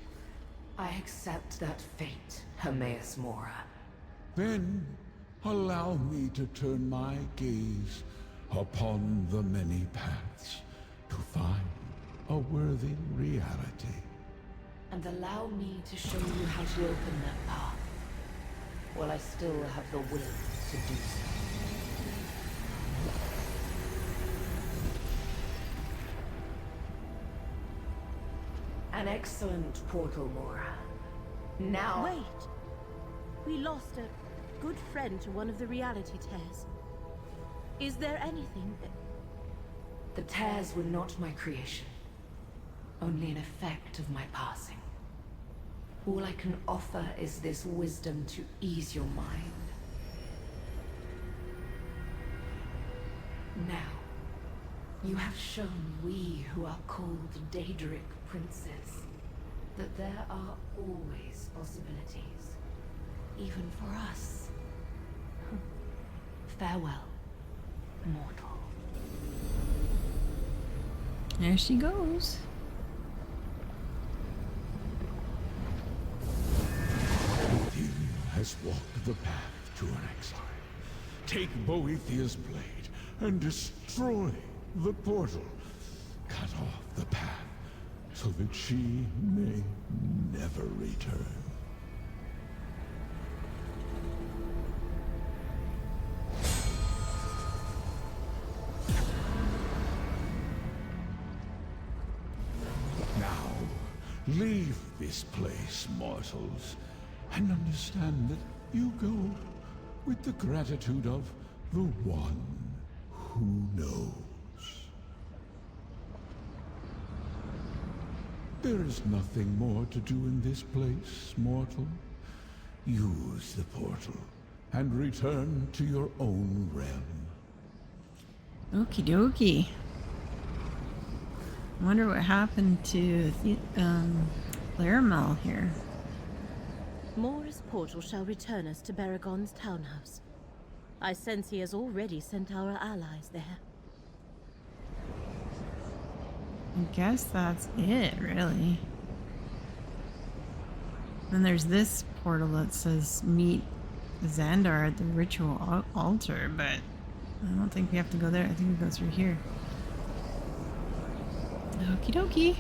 I accept that fate, Hermaeus Mora. Then allow me to turn my gaze upon the many paths to find a worthy reality. And allow me to show you how to open that path, while I still have the will to do so. An excellent portal, Mora. Now... Wait! We lost a good friend to one of the reality tears. Is there anything that... The tears were not my creation. Only an effect of my passing. All I can offer is this wisdom to ease your mind. Now, you have shown we who are called Daedric princes that there are always possibilities, even for us. Farewell, mortal. There she goes. He has walked the path to an exile. Take Boethiah's blade and destroy the portal. Cut off the path so that she may never return. Now, leave this place, mortals, and understand that you go with the gratitude of the one who knows. There is nothing more to do in this place, mortal. Use the portal and return to your own realm. Okie dokie. I wonder what happened to Laramel here. Mora's portal shall return us to Baragon's townhouse. I sense he has already sent our allies there. I guess that's it, really. And there's this portal that says meet Xandar at the ritual altar, but I don't think we have to go there. I think we go through here. Okie dokie.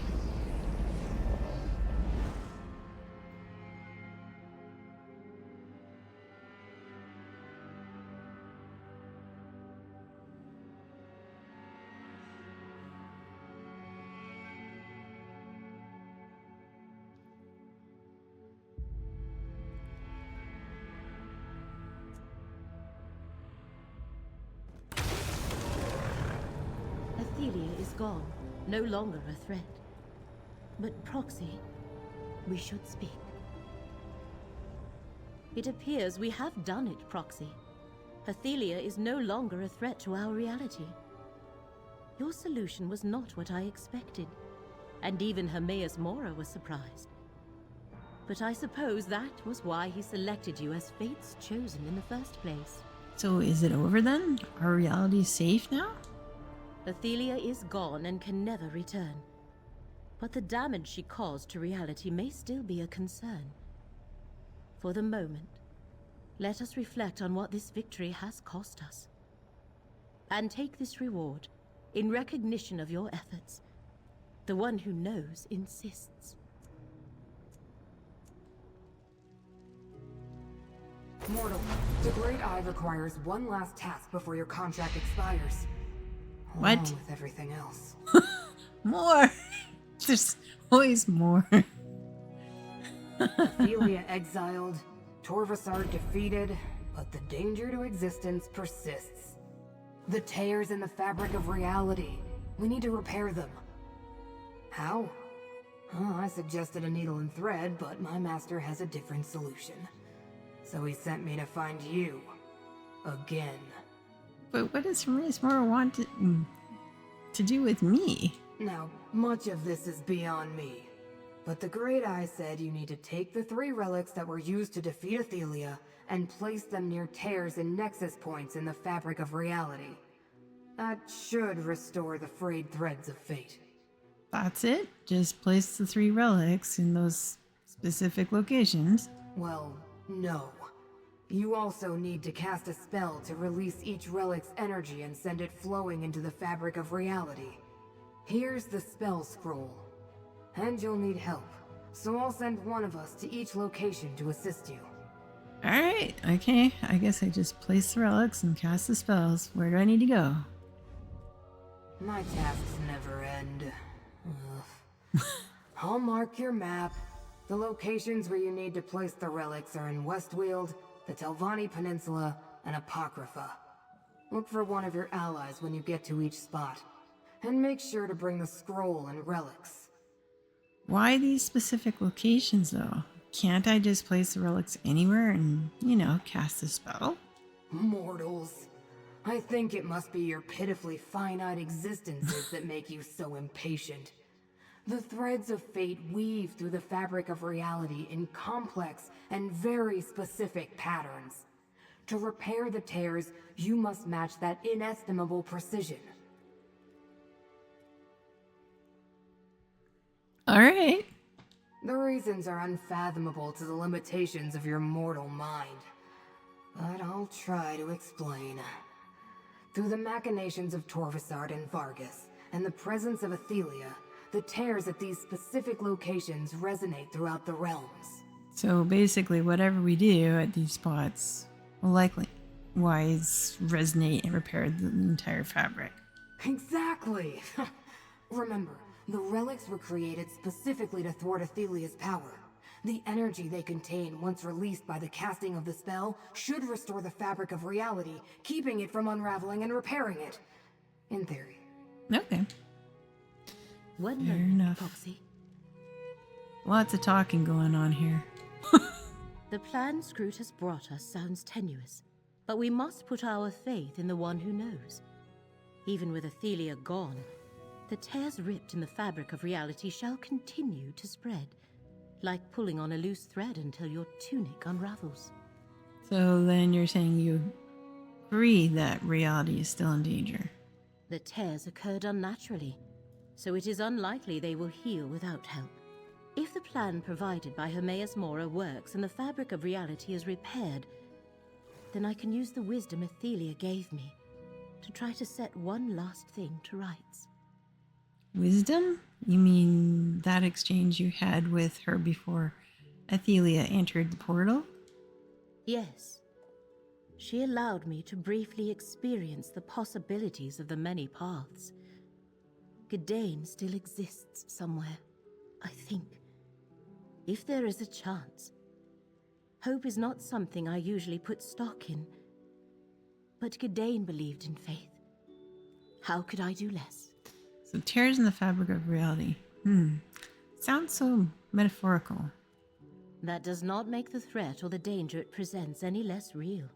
Athelia is gone, no longer a threat. But Proxy, we should speak. It appears we have done it, Proxy. Athelia is no longer a threat to our reality. Your solution was not what I expected, and even Hermaeus Mora was surprised. But I suppose that was why he selected you as Fate's chosen in the first place. So is it over then? Our reality safe now? Athelia is gone and can never return. But the damage she caused to reality may still be a concern. For the moment, let us reflect on what this victory has cost us. And take this reward in recognition of your efforts. The one who knows insists. Mortal, the Great Eye requires one last task before your contract expires. What? Along with everything else. More! There's always more. Athelia exiled, Torvasar defeated, but the danger to existence persists. The tears in the fabric of reality. We need to repair them. How? I suggested a needle and thread, but my master has a different solution. So he sent me to find you. Again. But what does Hermaeus Mora want to do with me? Now, much of this is beyond me. But the Great Eye said you need to take the 3 relics that were used to defeat Athelia and place them near tears and nexus points in the fabric of reality. That should restore the frayed threads of fate. That's it? Just place the 3 relics in those specific locations? Well, no. You also need to cast a spell to release each relic's energy and send it flowing into the fabric of reality. Here's the spell scroll. And you'll need help, so I'll send one of us to each location to assist you. Alright, okay. I guess I just place the relics and cast the spells. Where do I need to go? My tasks never end. Ugh. I'll mark your map. The locations where you need to place the relics are in Westweald, the Telvanni Peninsula, and Apocrypha. Look for one of your allies when you get to each spot. And make sure to bring the scroll and relics. Why these specific locations, though? Can't I just place the relics anywhere and, cast a spell? Mortals. I think it must be your pitifully finite existences that make you so impatient. The threads of fate weave through the fabric of reality in complex and very specific patterns. To repair the tears, you must match that inestimable precision. All right. The reasons are unfathomable to the limitations of your mortal mind. But I'll try to explain. Through the machinations of Torvasard and Vargas, and the presence of Athelia, the tears at these specific locations resonate throughout the realms. So basically, whatever we do at these spots will likely resonate and repair the entire fabric. Exactly! Remember, the relics were created specifically to thwart Athelia's power. The energy they contain, once released by the casting of the spell, should restore the fabric of reality, keeping it from unraveling and repairing it. In theory. Okay. One Fair moment, enough. Proxy. Lots of talking going on here. The plan Scrooge has brought us sounds tenuous, but we must put our faith in the one who knows. Even with Athelia gone, the tears ripped in the fabric of reality shall continue to spread, like pulling on a loose thread until your tunic unravels. So then you're saying you agree that reality is still in danger. The tears occurred unnaturally, so it is unlikely they will heal without help. If the plan provided by Hermaeus Mora works and the fabric of reality is repaired, then I can use the wisdom Athelia gave me to try to set one last thing to rights. Wisdom? You mean that exchange you had with her before Athelia entered the portal? Yes. She allowed me to briefly experience the possibilities of the many paths. Gadain still exists somewhere, I think. If there is a chance. Hope is not something I usually put stock in. But Gadain believed in faith. How could I do less? So tears in the fabric of reality. Sounds so metaphorical. That does not make the threat or the danger it presents any less real.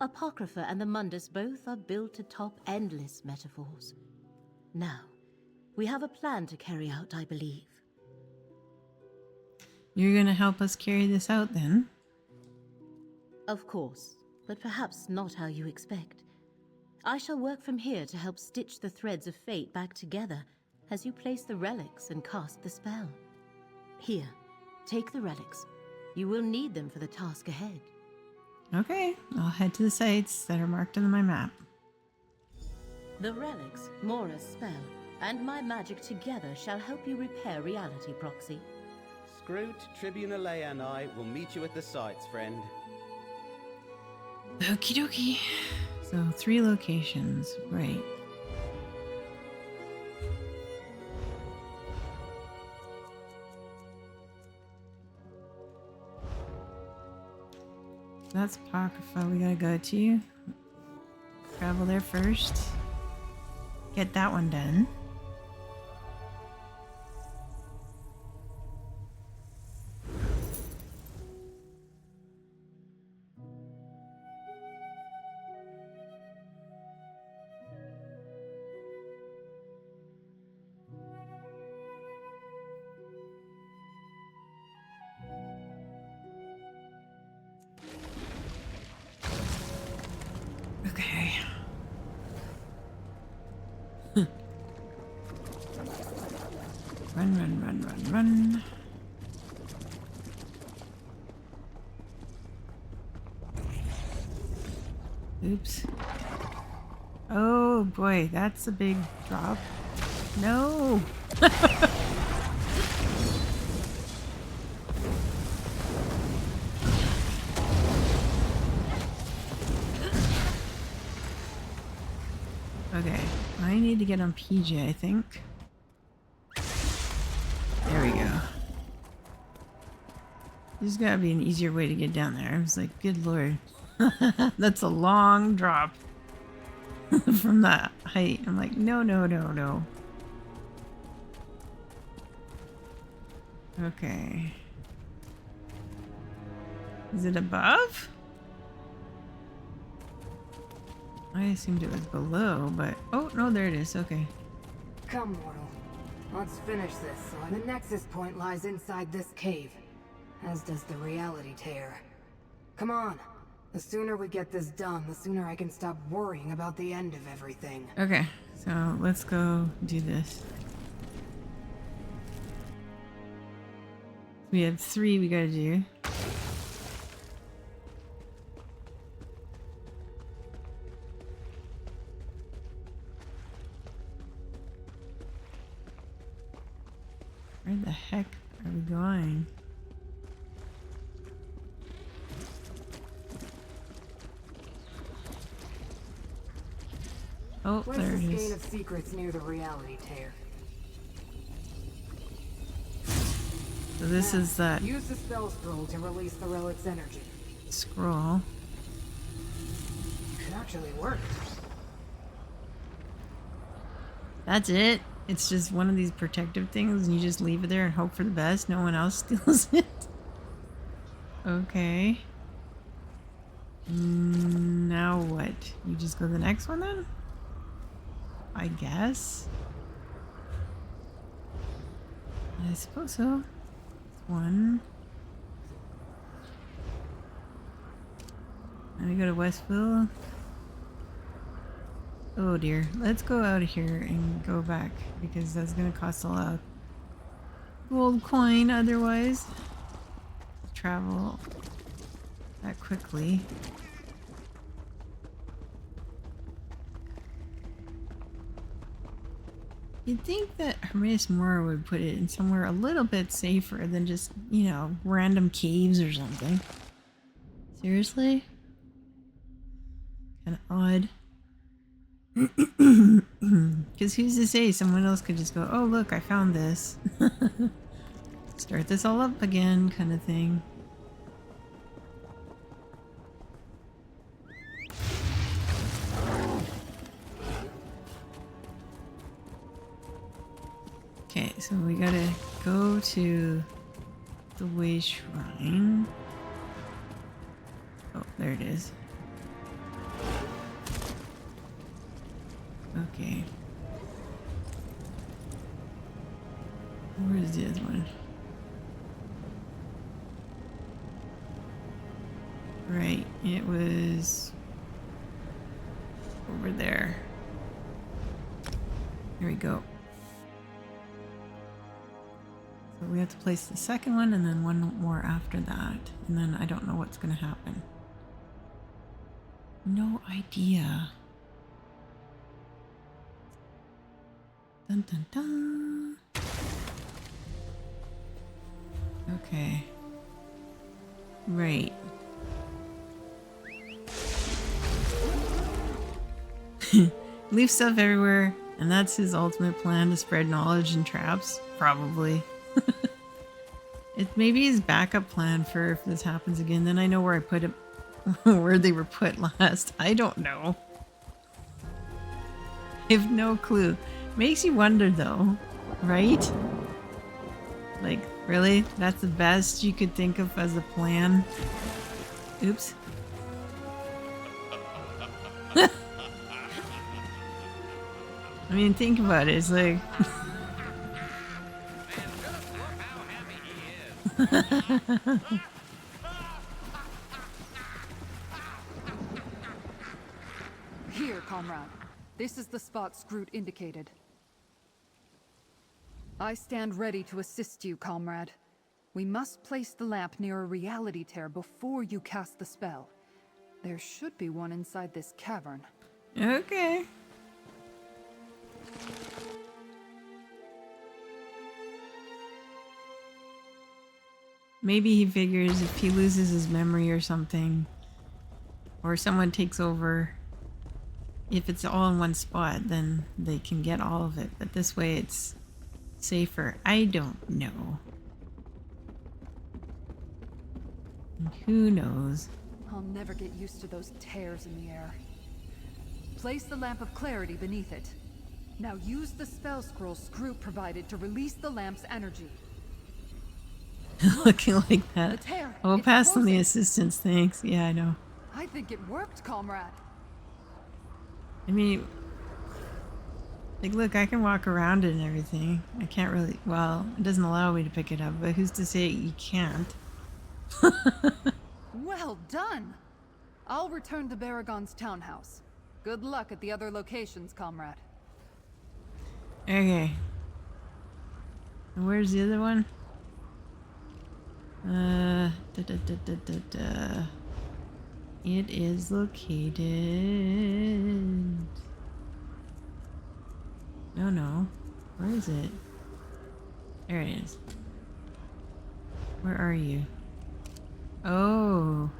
Apocrypha and the Mundus both are built to top endless metaphors. Now, we have a plan to carry out, I believe. You're gonna help us carry this out then? Of course, but perhaps not how you expect. I shall work from here to help stitch the threads of fate back together as you place the relics and cast the spell. Here, take the relics. You will need them for the task ahead. Okay, I'll head to the sites that are marked on my map. The relics, Mora's spell, and my magic together shall help you repair reality, Proxy. Scroot, Tribuna Leia, and I will meet you at the sites, friend. Okie dokie. So 3 locations, right. That's Apocrypha we gotta go to. Travel there first. Get that one done. Okay. Run. Oops. Oh boy, that's a big drop. No! Okay, I need to get on PJ, I think. There we go. There's gotta be an easier way to get down there. I was like, good lord. That's a long drop from that height. I'm like, no. Okay. Is it above? I assumed it was below, but... Oh, no, there it is. Okay. Come, mortal. Let's finish this. The nexus point lies inside this cave, as does the reality tear. Come on. The sooner we get this done, the sooner I can stop worrying about the end of everything. Okay, so let's go do this. We have 3 we gotta do. Where the heck are we going? Oh, Where's there the it skein is. of secrets near the reality tear? So this is that Use the spell scroll to release the relic's energy. scroll. It actually worked. That's it? It's just one of these protective things and you just leave it there and hope for the best? No one else steals it? Okay. Now what? You just go to the next one then? I guess. I suppose so. One. Let me go to Westville. Oh dear. Let's go out of here and go back because that's gonna cost a lot of gold coin otherwise. Travel that quickly. You'd think that Hermaeus Mora would put it in somewhere a little bit safer than just, you know, random caves or something. Seriously? Kind of odd. Because who's to say someone else could just go, oh look, I found this. Start this all up again kind of thing. Okay, so we gotta go to the Way Shrine. Oh, there it is. Okay. Where is the other one? Right, it was over there. Here we go. So we have to place the second one and then one more after that. And then I don't know what's going to happen. No idea. Dun dun dun. Okay. Right. Leave stuff everywhere, and that's his ultimate plan, to spread knowledge and traps, probably. It may be his backup plan for if this happens again. Then I know where I put it, where they were put last. I don't know. I have no clue. Makes you wonder though, right? Like, really? That's the best you could think of as a plan? Oops. I mean, think about it. It's like... Here, comrade. This is the spot Scroot indicated. I stand ready to assist you, comrade. We must place the lamp near a reality tear before you cast the spell. There should be one inside this cavern. Okay. Maybe he figures if he loses his memory or something, or someone takes over, if it's all in one spot, then they can get all of it. But this way it's safer. I don't know. And who knows? I'll never get used to those tears in the air. Place the Lamp of Clarity beneath it. Now use the spell scroll Scroot provided to release the lamp's energy. Looking like that. The tear. Oh, It's pass on the closing. assistance, thanks. Yeah, I know. I think it worked, comrade. I mean, like, look, I can walk around it and everything. I can't really, well, it doesn't allow me to pick it up, but who's to say you can't? Well done. I'll return to Baragon's townhouse. Good luck at the other locations, comrade. Okay. And where's the other one? It is located. No. Where is it? There it is. Where are you? Oh.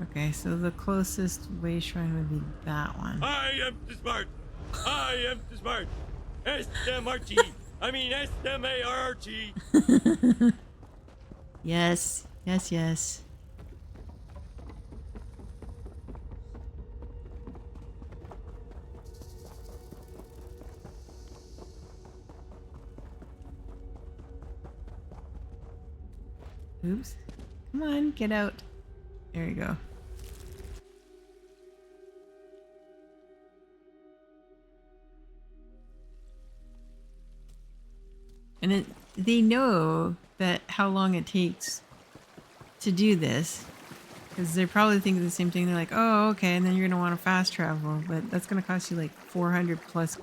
Okay, so the closest way shrine would be that one. I am too smart. I am too smart. S-M-R-T. I mean S-M-A-R-T. Yes. Oops. Come on, get out. There you go. And they know that how long it takes to do this, because they're probably thinking the same thing. They're like, oh, okay, and then you're gonna want to fast travel, but that's gonna cost you like 400 plus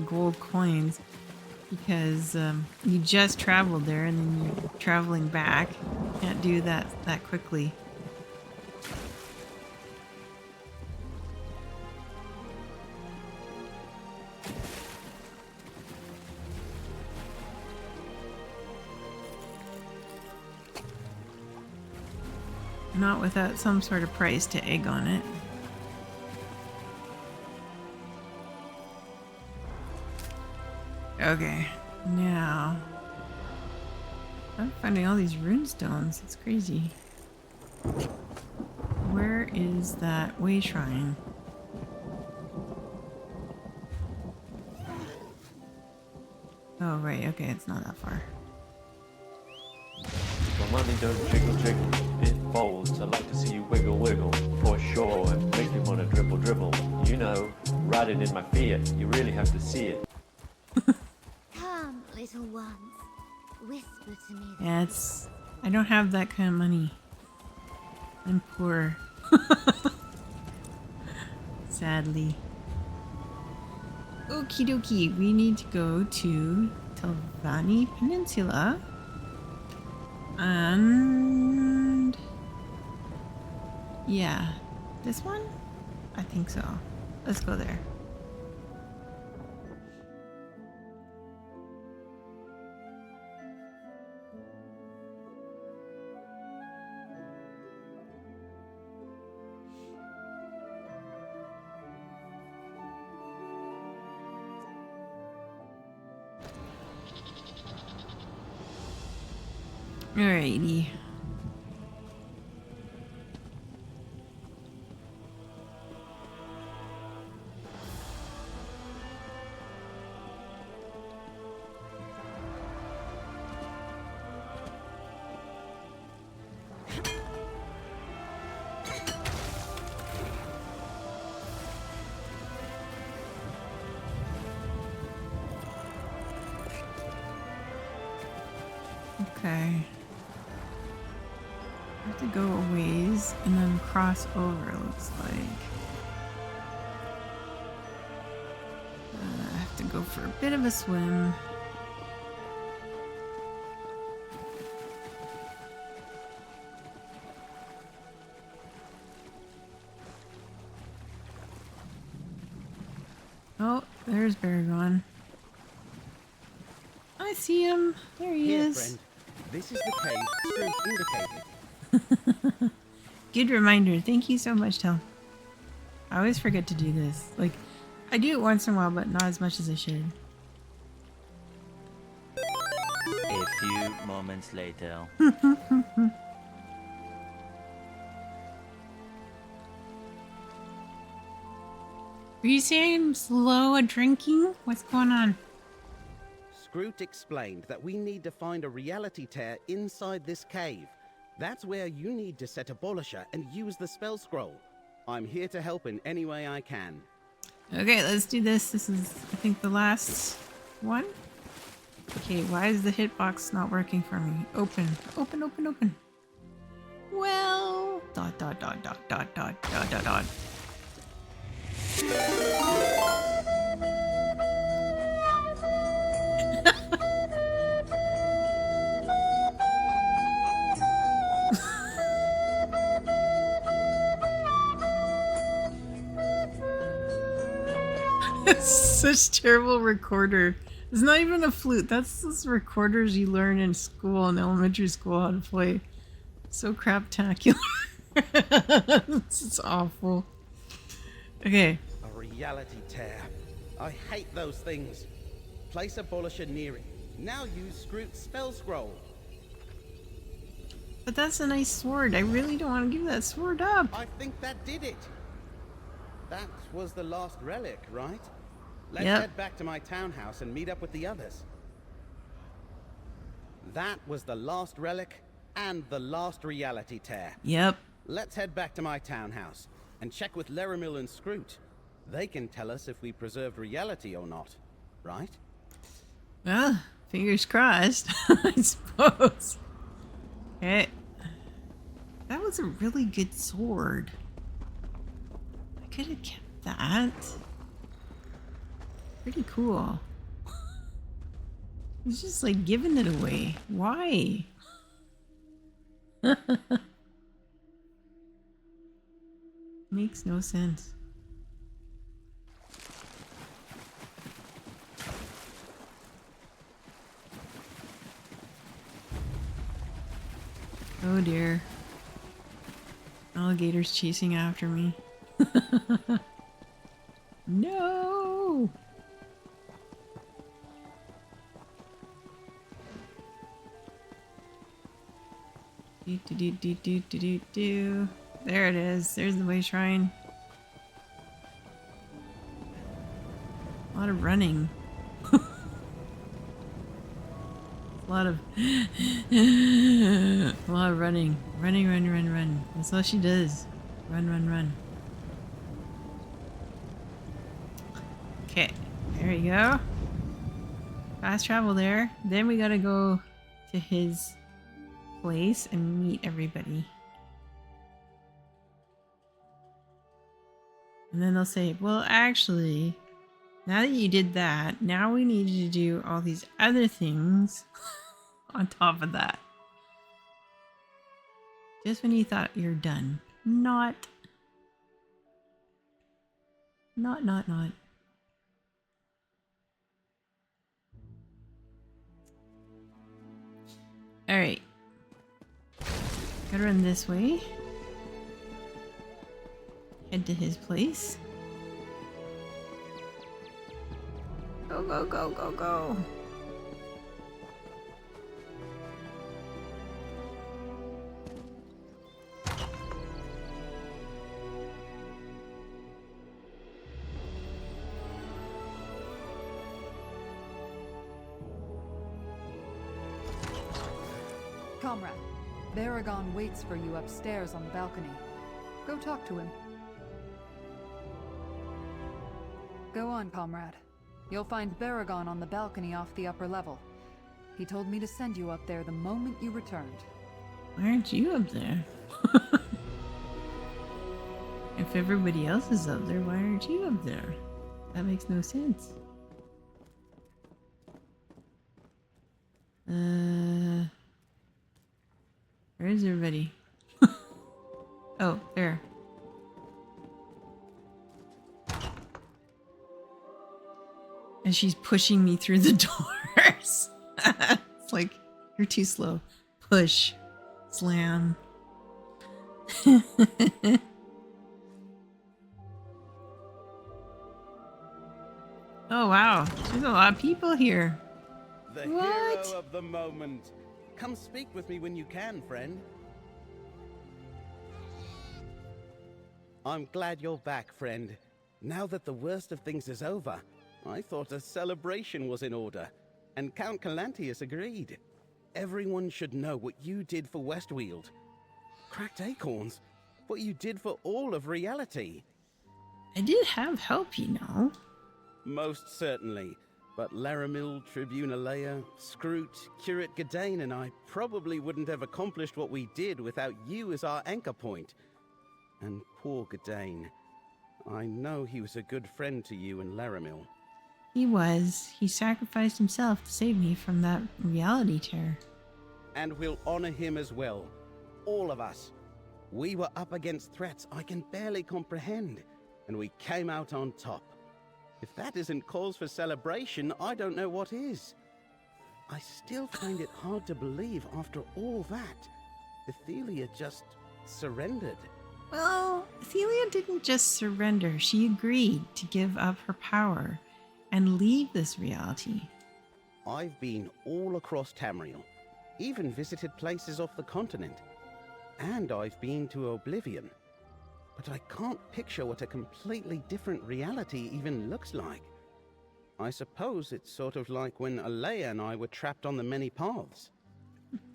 gold coins, because you just traveled there and then you're traveling back. You can't do that quickly. Not without some sort of price to egg on it. Okay, now I'm finding all these rune stones. It's crazy. Where is that way shrine? Oh right, okay, it's not that far. My money don't jiggle jiggle, it folds. I like to see you wiggle wiggle, for sure, and make me wanna dribble dribble. You know, riding in my Fiat, you really have to see it. Come, little ones, whisper to me. Yeah, I don't have that kind of money. I'm poor. Sadly. Okie dokie, we need to go to Telvanni Peninsula. And yeah, this one? I think so. Let's go there. Alrighty. Okay. I have to go a ways and then cross over, it looks like. I have to go for a bit of a swim. Oh, there's Baragon. I see him. There he is. Friend. This is the cave Scrooge indicated. Good reminder. Thank you so much, Tel. I always forget to do this. Like, I do it once in a while, but not as much as I should. A few moments later. Are you saying I'm slow at drinking? What's going on? Scrooge explained that we need to find a reality tear inside this cave. That's where you need to set Abolisher and use the spell scroll. I'm here to help in any way I can. Okay, let's do this. This is, I think, the last one. Okay, why is the hitbox not working for me? Open. Open, open, open. Well, dot dot dot dot dot dot dot dot dot. Such terrible recorder. It's not even a flute. That's those recorders you learn in school, in elementary school, how to play. So craptacular. It's awful. Okay. A reality tear. I hate those things. Place a Abolisher near it. Now use Scroot's spell scroll. But that's a nice sword. I really don't want to give that sword up. I think that did it. That was the last relic, right? Let's Yep. head back to my townhouse and meet up with the others. That was the last relic and the last reality tear. Yep. Let's head back to my townhouse and check with Leramil and Scroot. They can tell us if we preserved reality or not, right? Well, fingers crossed, I suppose. Okay. That was a really good sword. I could have kept that. Pretty cool. It's just like giving it away. Why? Makes no sense. Oh dear. Alligators chasing after me. No! Do. There it is. There's the way shrine. A lot of running. A lot of running. Run. That's all she does. Run. Okay, there we go. Fast travel there. Then we gotta go to his place and meet everybody. And then they'll say, well, actually, now that you did that, now we need you to do all these other things on top of that. Just when you thought you're done. Not. Alright. Gotta run this way. Head to his place. Go. Comrade, Baragon waits for you upstairs on the balcony. Go talk to him. Go on, comrade. You'll find Baragon on the balcony off the upper level. He told me to send you up there the moment you returned. Why aren't you up there? If everybody else is up there, why aren't you up there? That makes no sense. Where is everybody? Oh, there. And she's pushing me through the doors. It's like, you're too slow. Push. Slam. Oh wow, there's a lot of people here. The What? hero of the moment. Come speak with me when you can, friend. I'm glad you're back, friend. Now that the worst of things is over, I thought a celebration was in order, and Count Calantius agreed. Everyone should know what you did for Westweald. Cracked acorns, what you did for all of reality. I did have help, you know. Most certainly. But Laramil, Tribune Alea, Scroot, Curate Gadain, and I probably wouldn't have accomplished what we did without you as our anchor point. And poor Gadain. I know he was a good friend to you and Laramil. He was. He sacrificed himself to save me from that reality tear. And we'll honor him as well. All of us. We were up against threats I can barely comprehend, and we came out on top. If that isn't cause for celebration, I don't know what is. I still find it hard to believe after all that, Athelia just surrendered. Well, Athelia didn't just surrender. She agreed to give up her power and leave this reality. I've been all across Tamriel, even visited places off the continent, and I've been to Oblivion. But I can't picture what a completely different reality even looks like. I suppose it's sort of like when Alea and I were trapped on the many paths.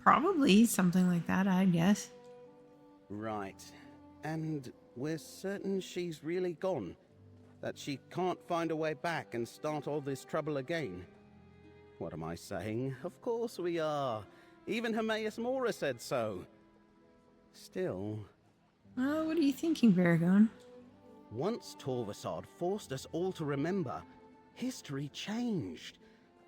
Probably something like that, I guess. Right. And we're certain she's really gone. That she can't find a way back and start all this trouble again. What am I saying? Of course we are. Even Hermaeus Mora said so. Still... Well, what are you thinking, Baragon? Once Torvasad forced us all to remember, history changed.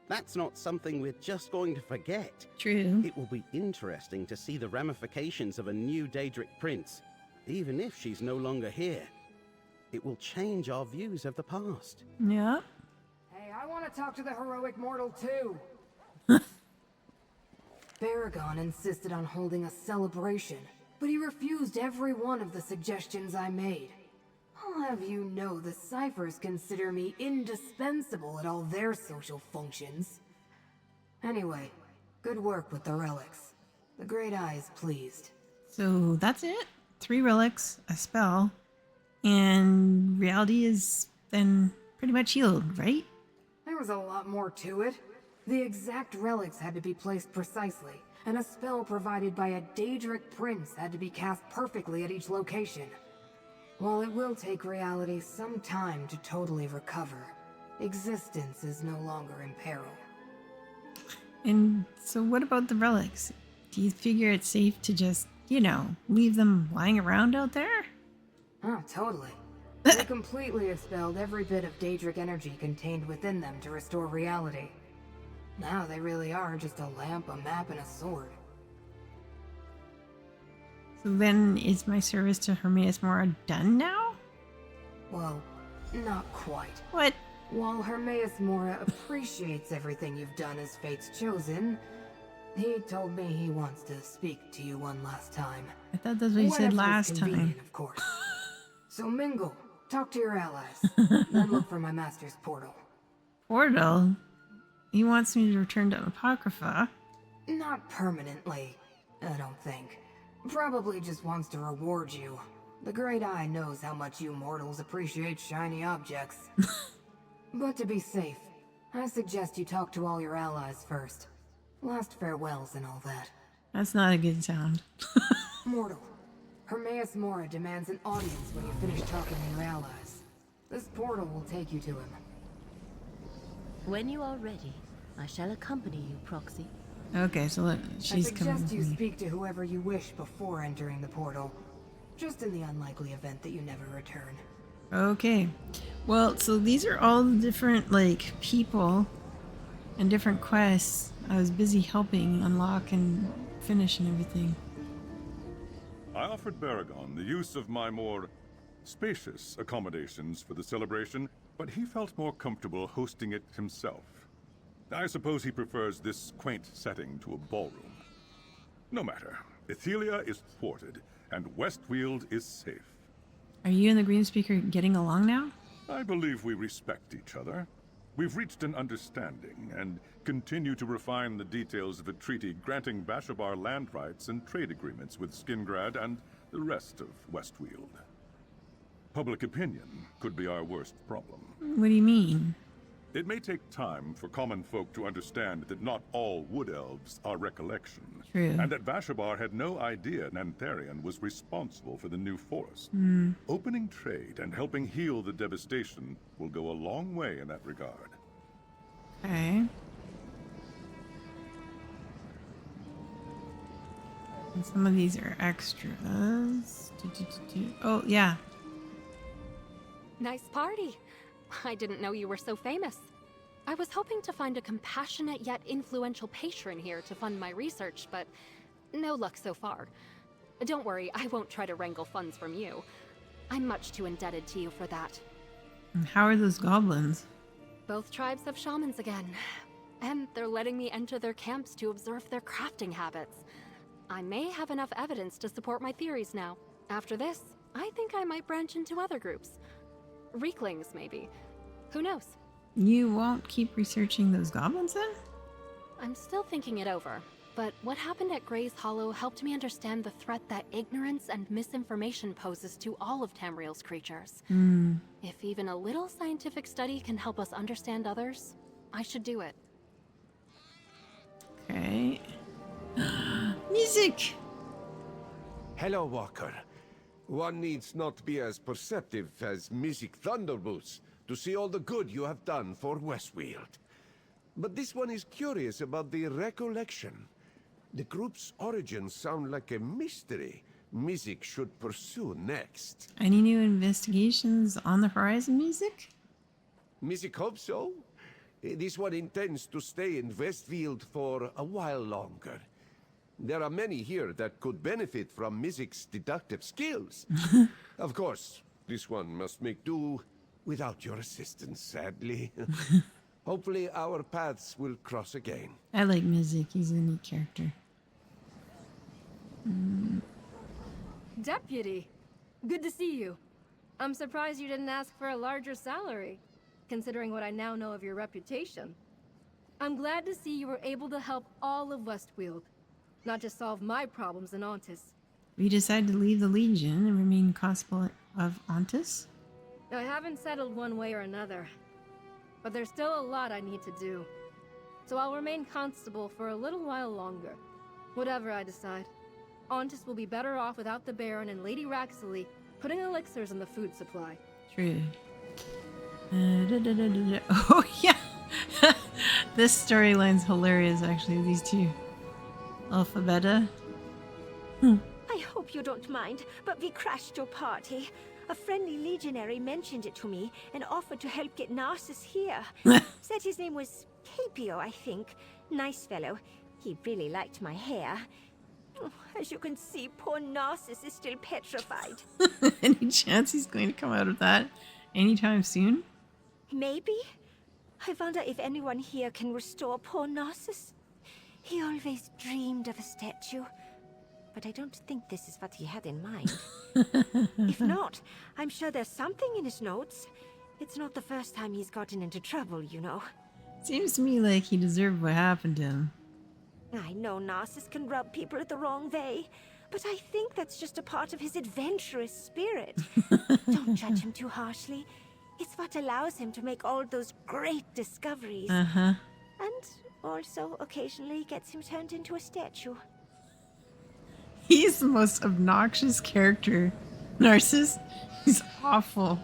That's not something we're just going to forget. True. It will be interesting to see the ramifications of a new Daedric prince, even if she's no longer here. It will change our views of the past. Yeah. Hey, I want to talk to the heroic mortal too. Baragon insisted on holding a celebration, but he refused every one of the suggestions I made. I'll have you know the ciphers consider me indispensable at all their social functions. Anyway, good work with the relics. The Great Eye is pleased. So that's it? 3 relics, a spell, and reality is then pretty much healed, right? There was a lot more to it. The exact relics had to be placed precisely, and a spell provided by a Daedric prince had to be cast perfectly at each location. While it will take reality some time to totally recover, existence is no longer in peril. And so what about the relics? Do you figure it's safe to just, leave them lying around out there? Oh, totally. They completely expelled every bit of Daedric energy contained within them to restore reality. Now they really are just a lamp, a map, and a sword. So then is my service to Hermaeus Mora done now? Well, not quite. What? While Hermaeus Mora appreciates everything you've done as Fate's chosen, he told me he wants to speak to you one last time. I thought that's what you said last time. Of course. So mingle, talk to your allies, then look for my master's portal. Portal? He wants me to return to Apocrypha. Not permanently, I don't think. Probably just wants to reward you. The Great Eye knows how much you mortals appreciate shiny objects. But to be safe, I suggest you talk to all your allies first. Last farewells and all that. That's not a good sound. Mortal, Hermaeus Mora demands an audience when you finish talking to your allies. This portal will take you to him. When you are ready, I shall accompany you, Proxy. Okay, so she's coming I suggest with you me. speak to whoever you wish before entering the portal. Just in the unlikely event that you never return. Okay. Well, so these are all the different, people and different quests I was busy helping unlock and finish and everything. I offered Baragon the use of my more spacious accommodations for the celebration, but he felt more comfortable hosting it himself. I suppose he prefers this quaint setting to a ballroom. No matter. Athelia is thwarted, and Westweald is safe. Are you and the Green Speaker getting along now? I believe we respect each other. We've reached an understanding, and continue to refine the details of a treaty granting Bashabar land rights and trade agreements with Skingrad and the rest of Westweald. Public opinion could be our worst problem. What do you mean? It may take time for common folk to understand that not all wood elves are recollection. True. And that Bashabar had no idea Nantharian was responsible for the new forest. Opening trade and helping heal the devastation will go a long way in that regard. Okay. And some of these are extras. Oh, yeah. Nice party. I didn't know you were so famous. I was hoping to find a compassionate yet influential patron here to fund my research, but no luck so far. Don't worry, I won't try to wrangle funds from you. I'm much too indebted to you for that. And how are those goblins? Both tribes have shamans again, and they're letting me enter their camps to observe their crafting habits. I may have enough evidence to support my theories now. After this, I think I might branch into other groups. Reeklings, maybe. Who knows? You won't keep researching those goblins then? I'm still thinking it over, but what happened at Gray's Hollow helped me understand the threat that ignorance and misinformation poses to all of Tamriel's creatures. If even a little scientific study can help us understand others, I should do it. Okay. Music! Hello, Walker. One needs not be as perceptive as Music Thunderboots to see all the good you have done for Westweald. But this one is curious about the recollection. The group's origins sound like a mystery Music should pursue next. Any new investigations on the horizon, Music? Music hopes so. This one intends to stay in Westfield for a while longer. There are many here that could benefit from Music's deductive skills. Of course, this one must make do without your assistance, sadly. Hopefully our paths will cross again. I like Music. He's a neat character. Deputy, good to see you. I'm surprised you didn't ask for a larger salary, considering what I now know of your reputation. I'm glad to see you were able to help all of Westweald, not just solve my problems in Ontis. We decided to leave the Legion and remain constable of Ontis? I haven't settled one way or another, but there's still a lot I need to do. So I'll remain constable for a little while longer. Whatever I decide. Ontis will be better off without the Baron and Lady Raxley putting elixirs in the food supply. True. Oh, yeah! This storyline's hilarious, actually, these two. Alphabeta. I hope you don't mind, but we crashed your party. A friendly legionary mentioned it to me and offered to help get Narcissus here. Said his name was Capio, I think. Nice fellow. He really liked my hair. As you can see, poor Narcissus is still petrified. Any chance he's going to come out of that anytime soon? Maybe? I wonder if anyone here can restore poor Narcissus. He always dreamed of a statue. But I don't think this is what he had in mind. If not, I'm sure there's something in his notes. It's not the first time he's gotten into trouble, you know. Seems to me like he deserved what happened to him. I know Narcissus can rub people the wrong way, but I think that's just a part of his adventurous spirit. Don't judge him too harshly. It's what allows him to make all those great discoveries. Uh-huh. And also occasionally gets him turned into a statue. He's the most obnoxious character. Narcissus. He's awful.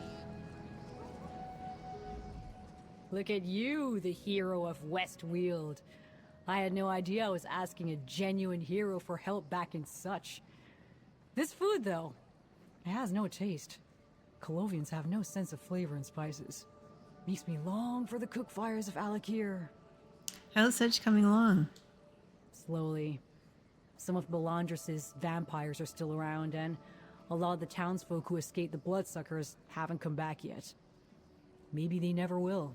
Look at you, the hero of Westweald. I had no idea I was asking a genuine hero for help back in such. This food, though, it has no taste. Colovians have no sense of flavor and spices. Makes me long for the cook fires of Alik'r. How's such coming along? Slowly. Some of Belandris's vampires are still around, and a lot of the townsfolk who escaped the bloodsuckers haven't come back yet. Maybe they never will.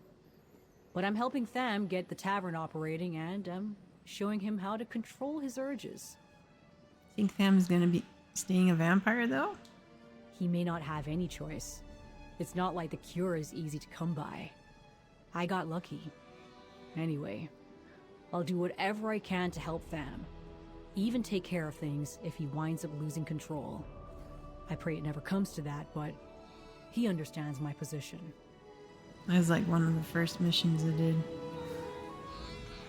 But I'm helping Tham get the tavern operating, and I'm showing him how to control his urges. Think Tham's gonna be staying a vampire, though? He may not have any choice. It's not like the cure is easy to come by. I got lucky. Anyway, I'll do whatever I can to help Tham. Even take care of things if he winds up losing control. I pray it never comes to that, but he understands my position. That was like one of the first missions I did.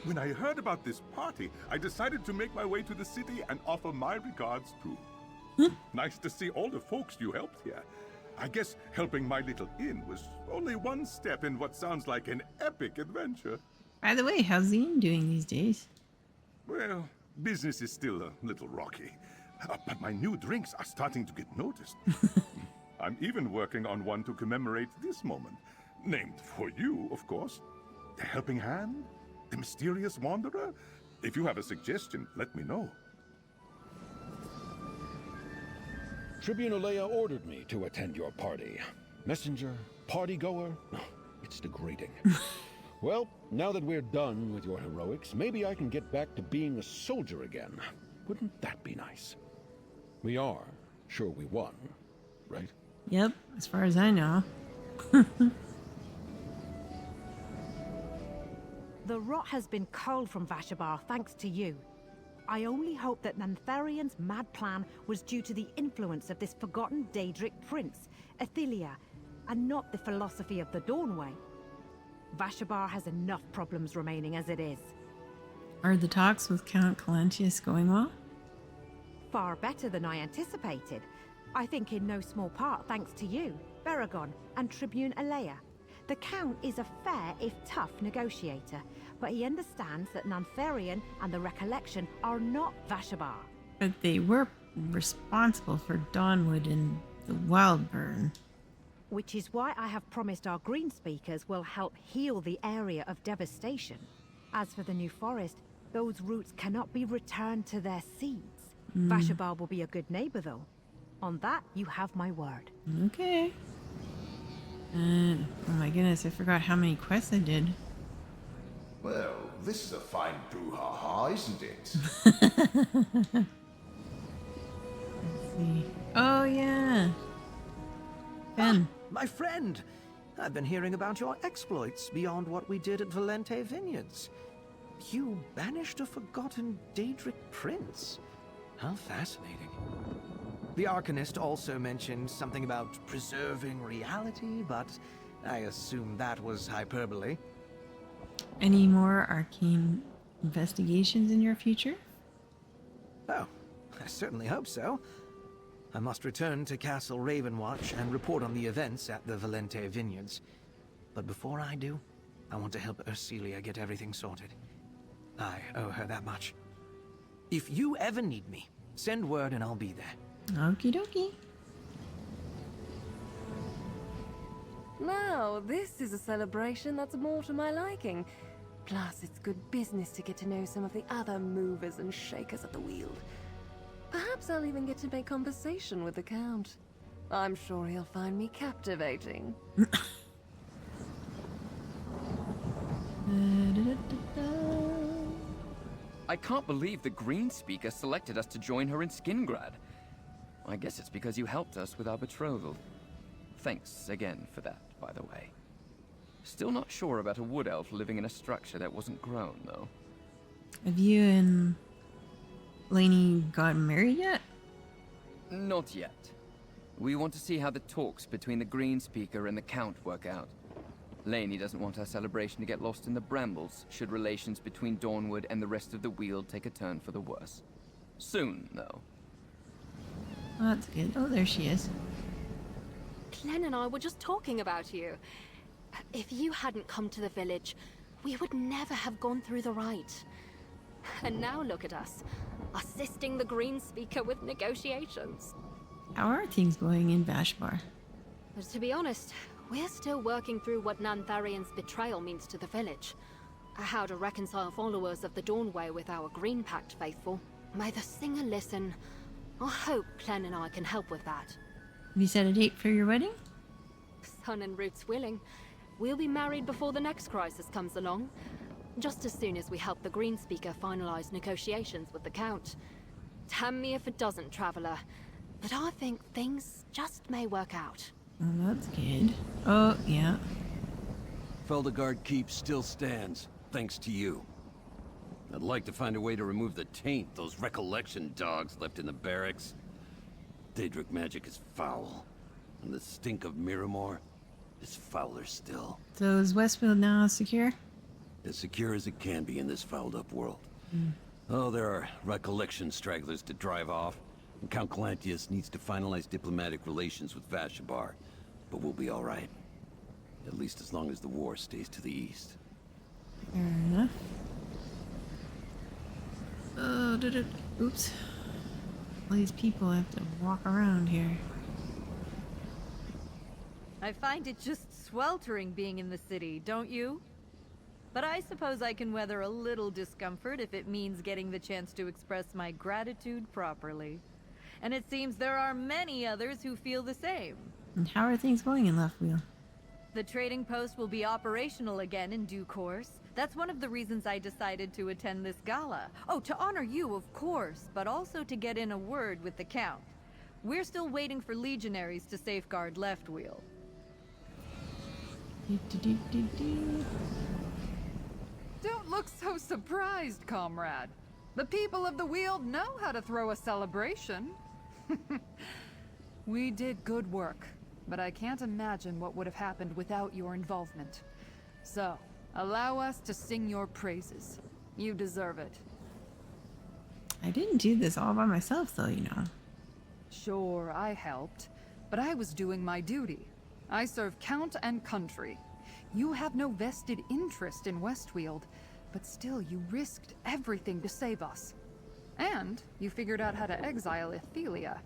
When I heard about this party, I decided to make my way to the city and offer my regards too. Nice to see all the folks you helped here. I guess helping my little inn was only one step in what sounds like an epic adventure. By the way, how's Ian doing these days? Well, business is still a little rocky. But my new drinks are starting to get noticed. I'm even working on one to commemorate this moment. Named for you, of course. The Helping Hand? The Mysterious Wanderer? If you have a suggestion, let me know. Tribune Alea ordered me to attend your party. Messenger, party-goer? Oh, it's degrading. Well, now that we're done with your heroics, maybe I can get back to being a soldier again. Wouldn't that be nice? We are sure we won, right? Yep, as far as I know. The rot has been culled from Vashabar thanks to you. I only hope that Nantharian's mad plan was due to the influence of this forgotten Daedric prince, Athelia, and not the philosophy of the Dawnway. Vashabar has enough problems remaining as it is. Are the talks with Count Calantius going well? Far better than I anticipated. I think in no small part thanks to you, Baragon, and Tribune Alea. The Count is a fair, if tough, negotiator, but he understands that Nantharian and the Recollection are not Vashabar. But they were responsible for Dawnwood and the Wildburn. Which is why I have promised our green speakers will help heal the area of devastation. As for the new forest, those roots cannot be returned to their seeds. Vashabar will be a good neighbor, though. On that, you have my word. Okay. Oh my goodness, I forgot how many quests I did. Well, this is a fine brouhaha, isn't it? Let's see. Oh, yeah. Ben. My friend! I've been hearing about your exploits beyond what we did at Valente Vineyards. You banished a forgotten Daedric prince. How fascinating. The Arcanist also mentioned something about preserving reality, but I assume that was hyperbole. Any more arcane investigations in your future? Oh, I certainly hope so. I must return to Castle Ravenwatch and report on the events at the Valente Vineyards. But before I do, I want to help Ursilia get everything sorted. I owe her that much. If you ever need me, send word and I'll be there. Okie dokie. Now, this is a celebration that's more to my liking. Plus, it's good business to get to know some of the other movers and shakers at the wheel. Perhaps I'll even get to make conversation with the Count. I'm sure he'll find me captivating. I can't believe the Green Speaker selected us to join her in Skingrad. I guess it's because you helped us with our betrothal. Thanks again for that, by the way. Still not sure about a wood elf living in a structure that wasn't grown, though. Have you and Lainey gotten married yet? Not yet. We want to see how the talks between the Green Speaker and the Count work out. Lainey doesn't want our celebration to get lost in the brambles, should relations between Dawnwood and the rest of the Weald take a turn for the worse. Soon, though. Oh, that's good. Oh, there she is. Glenn and I were just talking about you. If you hadn't come to the village, we would never have gone through the rite. And now look at us, assisting the Green Speaker with negotiations. How are things going in Vashbar? But to be honest, we're still working through what Nantharian's betrayal means to the village. How to reconcile followers of the Dawnway with our Green Pact faithful. May the singer listen. I hope Glenn and I can help with that. Have you set a date for your wedding? Sun and Roots willing. We'll be married before the next crisis comes along. Just as soon as we help the Green Speaker finalize negotiations with the Count. Damn me if it doesn't, Traveler. But I think things just may work out. Oh, that's good. Oh, yeah. Feldegard Keep still stands, thanks to you. I'd like to find a way to remove the taint those recollection dogs left in the barracks. Daedric magic is foul, and the stink of Miramor is fouler still. So is Westfield now secure? As secure as it can be in this fouled-up world. Oh, there are recollection stragglers to drive off, and Count Calantius needs to finalize diplomatic relations with Vashabar, but we'll be all right. At least as long as the war stays to the east. Fair enough. Oh, oops. All these people have to walk around here. I find it just sweltering being in the city, don't you? But I suppose I can weather a little discomfort if it means getting the chance to express my gratitude properly. And it seems there are many others who feel the same. And how are things going in Left Wheel? The trading post will be operational again in due course. That's one of the reasons I decided to attend this gala. Oh, to honor you, of course, but also to get in a word with the Count. We're still waiting for legionaries to safeguard Left Wheel. Don't look so surprised, comrade. The people of the Weald know how to throw a celebration. We did good work, but I can't imagine what would have happened without your involvement. So, allow us to sing your praises. You deserve it. I didn't do this all by myself, though, you know. Sure, I helped, but I was doing my duty. I serve Count and country. You have no vested interest in Westweald, but still you risked everything to save us. And you figured out how to exile Athelia.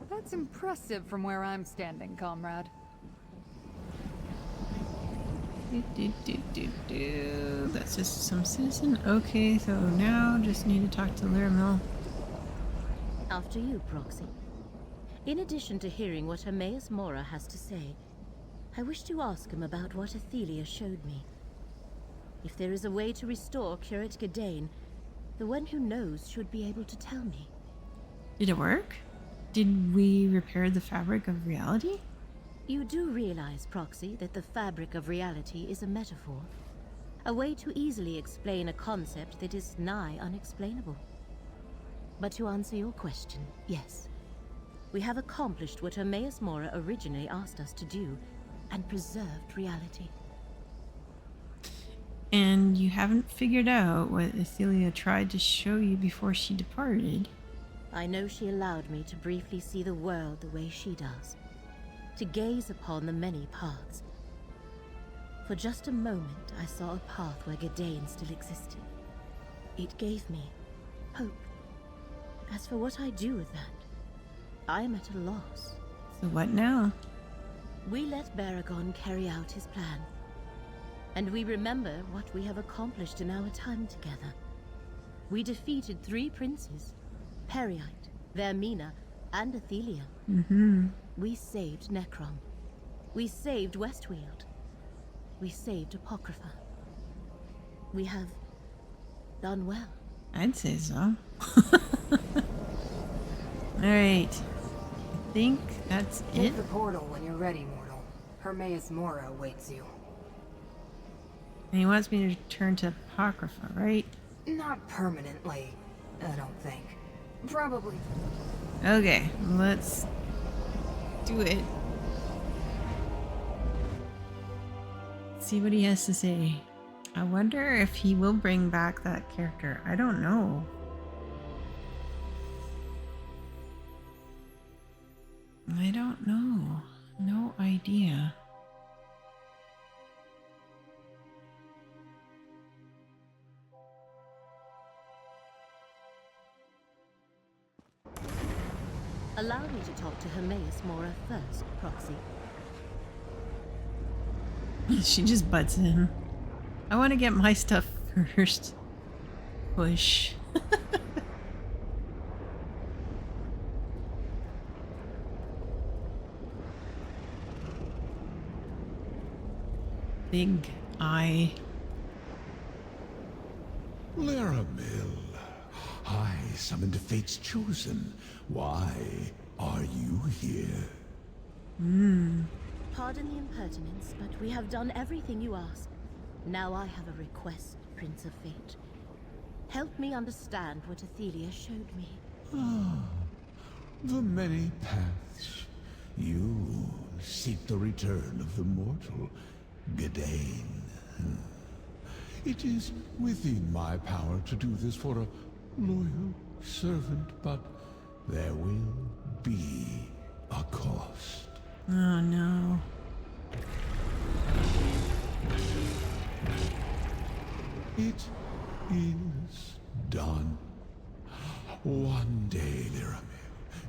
That's impressive from where I'm standing, comrade. That's just some citizen. Okay, so now just need to talk to Laramil. After you, Proxy. In addition to hearing what Hermaeus Mora has to say, I wish to ask him about what Athelia showed me. If there is a way to restore Curate Gadain, the one who knows should be able to tell me. Did it work? Did we repair the fabric of reality? You do realize, Proxy, that the fabric of reality is a metaphor. A way to easily explain a concept that is nigh unexplainable. But to answer your question, yes. We have accomplished what Hermaeus Mora originally asked us to do, and preserved reality. And you haven't figured out what Athelia tried to show you before she departed. I know she allowed me to briefly see the world the way she does. To gaze upon the many paths. For just a moment, I saw a path where Gadain still existed. It gave me hope. As for what I do with that, I am at a loss. So what now? We let Baragon carry out his plan. And we remember what we have accomplished in our time together. We defeated 3 princes. Periite, Vermina, and Athelia. We saved Necrom. We saved Westweald. We saved Apocrypha. We have done well. I'd say so. Alright. I think that's Hit it. the portal when you're ready, mortal. Hermaeus Mora awaits you. And he wants me to return to Apocrypha, right? Not permanently, I don't think. Probably. Okay, let's do it. See what he has to say. I wonder if he will bring back that character. I don't know. I don't know. No idea. Allow me to talk to Hermaeus Mora first, Proxy. She just butts in. I want to get my stuff first. Push. Big eye. Laramil, I summoned Fate's Chosen. Why are you here? Pardon the impertinence, but we have done everything you asked. Now I have a request, Prince of Fate. Help me understand what Athelia showed me. The many paths. You seek the return of the mortal, Gadain. It is within my power to do this for a loyal servant, but there will be a cost. Oh no. It is done. One day, Lyramil,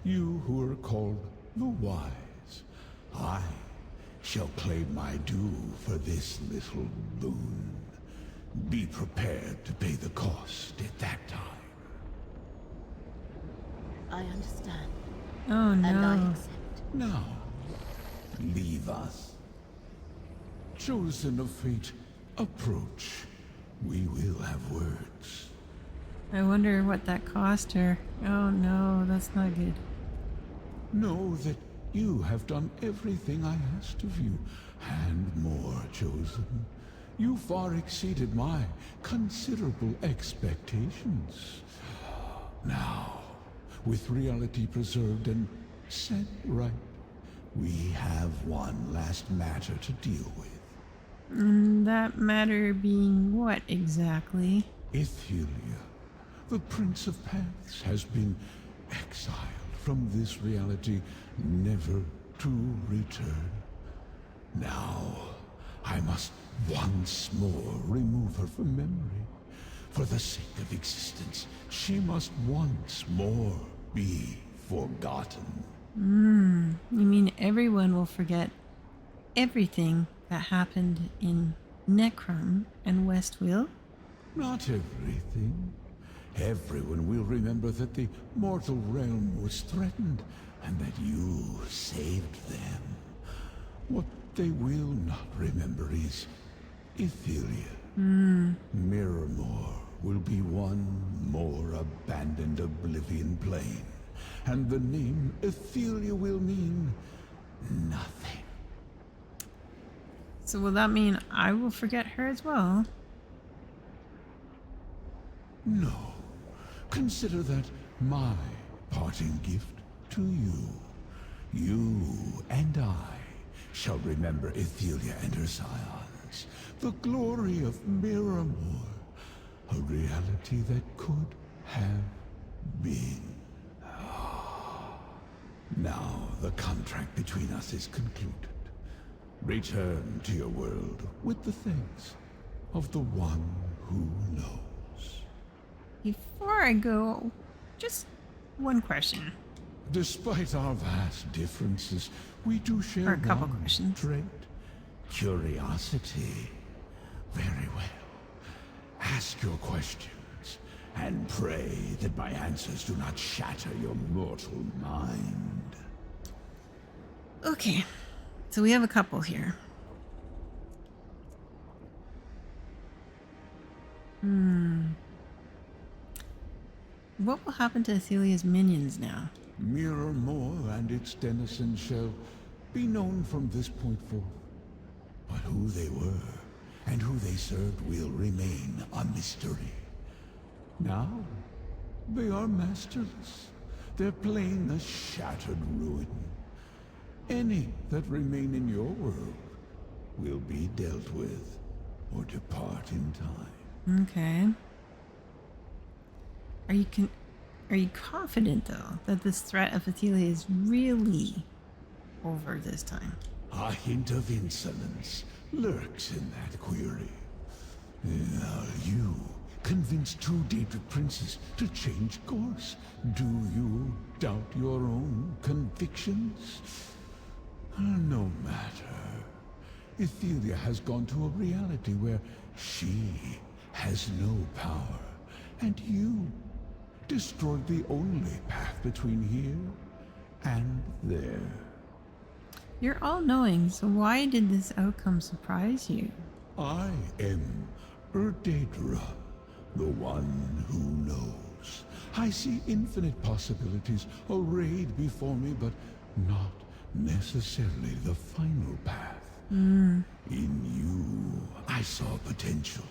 you who are called the Wise, I shall claim my due for this little boon. Be prepared to pay the cost at that time. I understand. Oh no. And I accept. Now, leave us. Chosen of fate, approach. We will have words. I wonder what that cost her. Oh no, that's not good. Know that you have done everything I asked of you, and more, Chosen. You far exceeded my considerable expectations. Now, with reality preserved and set right, we have one last matter to deal with. That matter being what exactly? Ethelia, the Prince of Paths, has been exiled from this reality, never to return. Now, I must once more remove her from memory. For the sake of existence, she must once more be forgotten. You mean everyone will forget everything that happened in Necrom and Westwheel? Not everything. Everyone will remember that the mortal realm was threatened, and that you saved them. What they will not remember is Ethelia. Mirrormore will be one more abandoned Oblivion plane, and the name Ethelia will mean nothing. So will that mean I will forget her as well? No. Consider that my parting gift to you. You and I shall remember Ethelia and her scions, the glory of Mirrormore, a reality that could have been. Now the contract between us is concluded. Return to your world with the thanks of the one who knows. Before I go, just one question. Despite our vast differences, we do share Or a couple one questions. trait. Curiosity. Very well. Ask your questions, and pray that my answers do not shatter your mortal mind. Okay, so we have a couple here. What will happen to Athelia's minions now? Mirrormore and its denizens shall be known from this point forth. But who they were and who they served will remain a mystery. Now, they are masterless. Their plane a shattered ruin. Any that remain in your world will be dealt with or depart in time. Okay. Are you confident, though, that this threat of Athelia is really over this time? A hint of insolence lurks in that query. Are you convinced two Daedric princes to change course? Do you doubt your own convictions? No matter. Ethelia has gone to a reality where she has no power, and you destroyed the only path between here and there. You're all-knowing, so why did this outcome surprise you? I am Daedra, the one who knows. I see infinite possibilities arrayed before me, but not necessarily the final path. In you, I saw potential,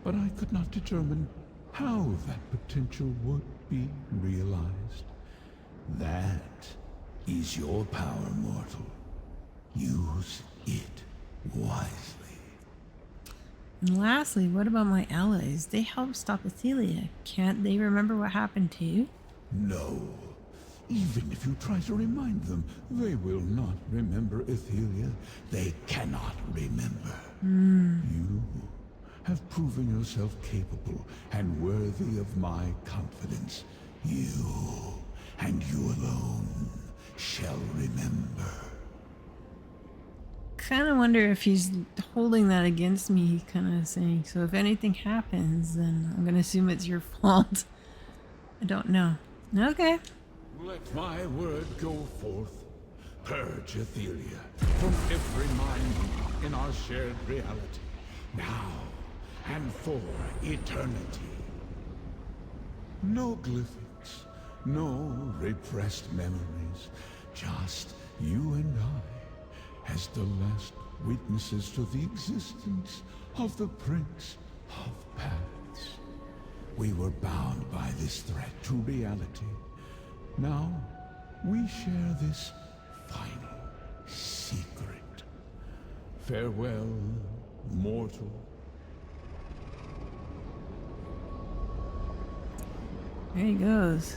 but I could not determine how that potential would be realized. That is your power, mortal. Use it wisely. And lastly, what about my allies? They helped stop Athelia. Can't they remember what happened too? No. Even if you try to remind them, they will not remember Ethelia. They cannot remember. You have proven yourself capable and worthy of my confidence. You, and you alone, shall remember. Kind of wonder if he's holding that against me, kind of saying, so if anything happens, then I'm gonna assume it's your fault. I don't know. Okay. Let my word go forth. Purge Athelia from every mind in our shared reality, now and for eternity. No glyphics, no repressed memories, just you and I, as the last witnesses to the existence of the Prince of Paths. We were bound by this threat to reality. Now, we share this final secret. Farewell, mortal. There he goes.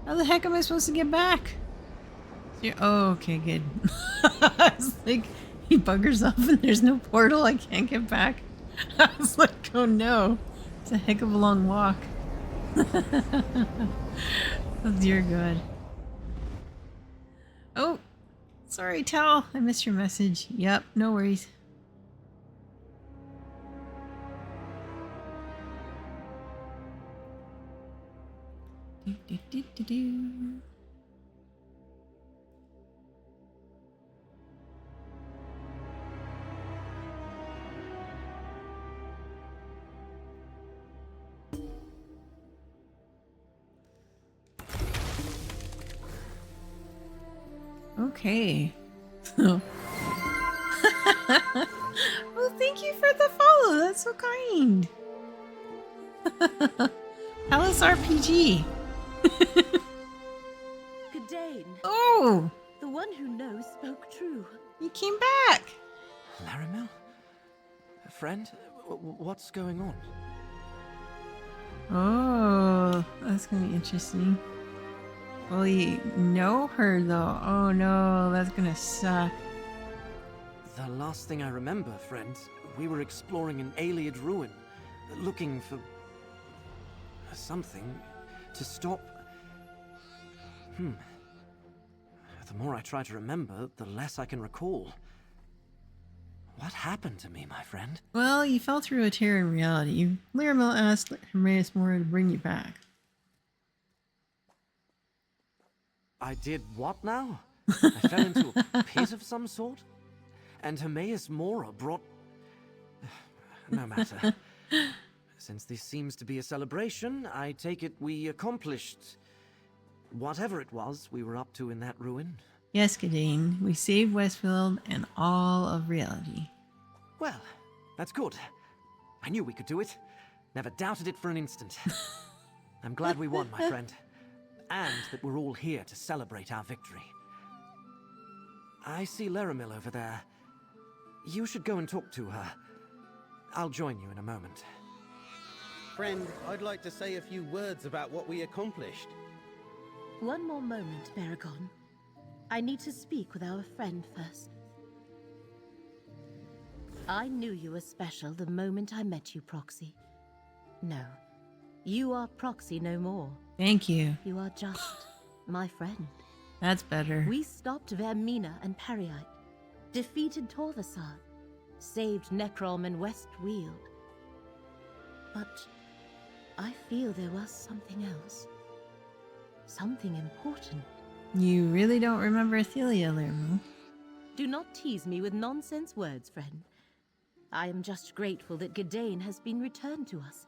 How the heck am I supposed to get back? Oh, okay, good. It's like he buggers off and there's no portal. I can't get back. I was like, oh no. It's a heck of a long walk. Oh dear God. Oh, sorry, Tal. I missed your message. Yep, no worries. Do. Okay. Well, thank you for the follow. That's so kind. Palace RPG. Gadain. Oh! The one who knows spoke true. You came back. Laramil? A friend? What's going on? Oh, that's gonna be interesting. Will you know her though? Oh no, that's gonna suck. The last thing I remember, friend, we were exploring an Alik'r ruin, looking for something to stop. The more I try to remember, the less I can recall. What happened to me, my friend? Well, you fell through a tear in reality. Laramil asked Hermaeus Mora to bring you back. I did what now? I fell into a pit of some sort? And Hermaeus Mora brought... No matter. Since this seems to be a celebration, I take it we accomplished whatever it was we were up to in that ruin. Yes, Gadain, we saved Westfield and all of reality. Well, that's good. I knew we could do it. Never doubted it for an instant. I'm glad we won, my friend. And that we're all here to celebrate our victory. I see Laramil over there. You should go and talk to her. I'll join you in a moment. Friend, I'd like to say a few words about what we accomplished. One more moment, Baragon. I need to speak with our friend first. I knew you were special the moment I met you, Proxy. No, you are Proxy no more. Thank you. You are just my friend. That's better. We stopped Vermina and Periite, defeated Torvasad, saved Necrom and Westweald. But I feel there was something else. Something important. You really don't remember Athelia, Laramil? Do not tease me with nonsense words, friend. I am just grateful that Gadain has been returned to us,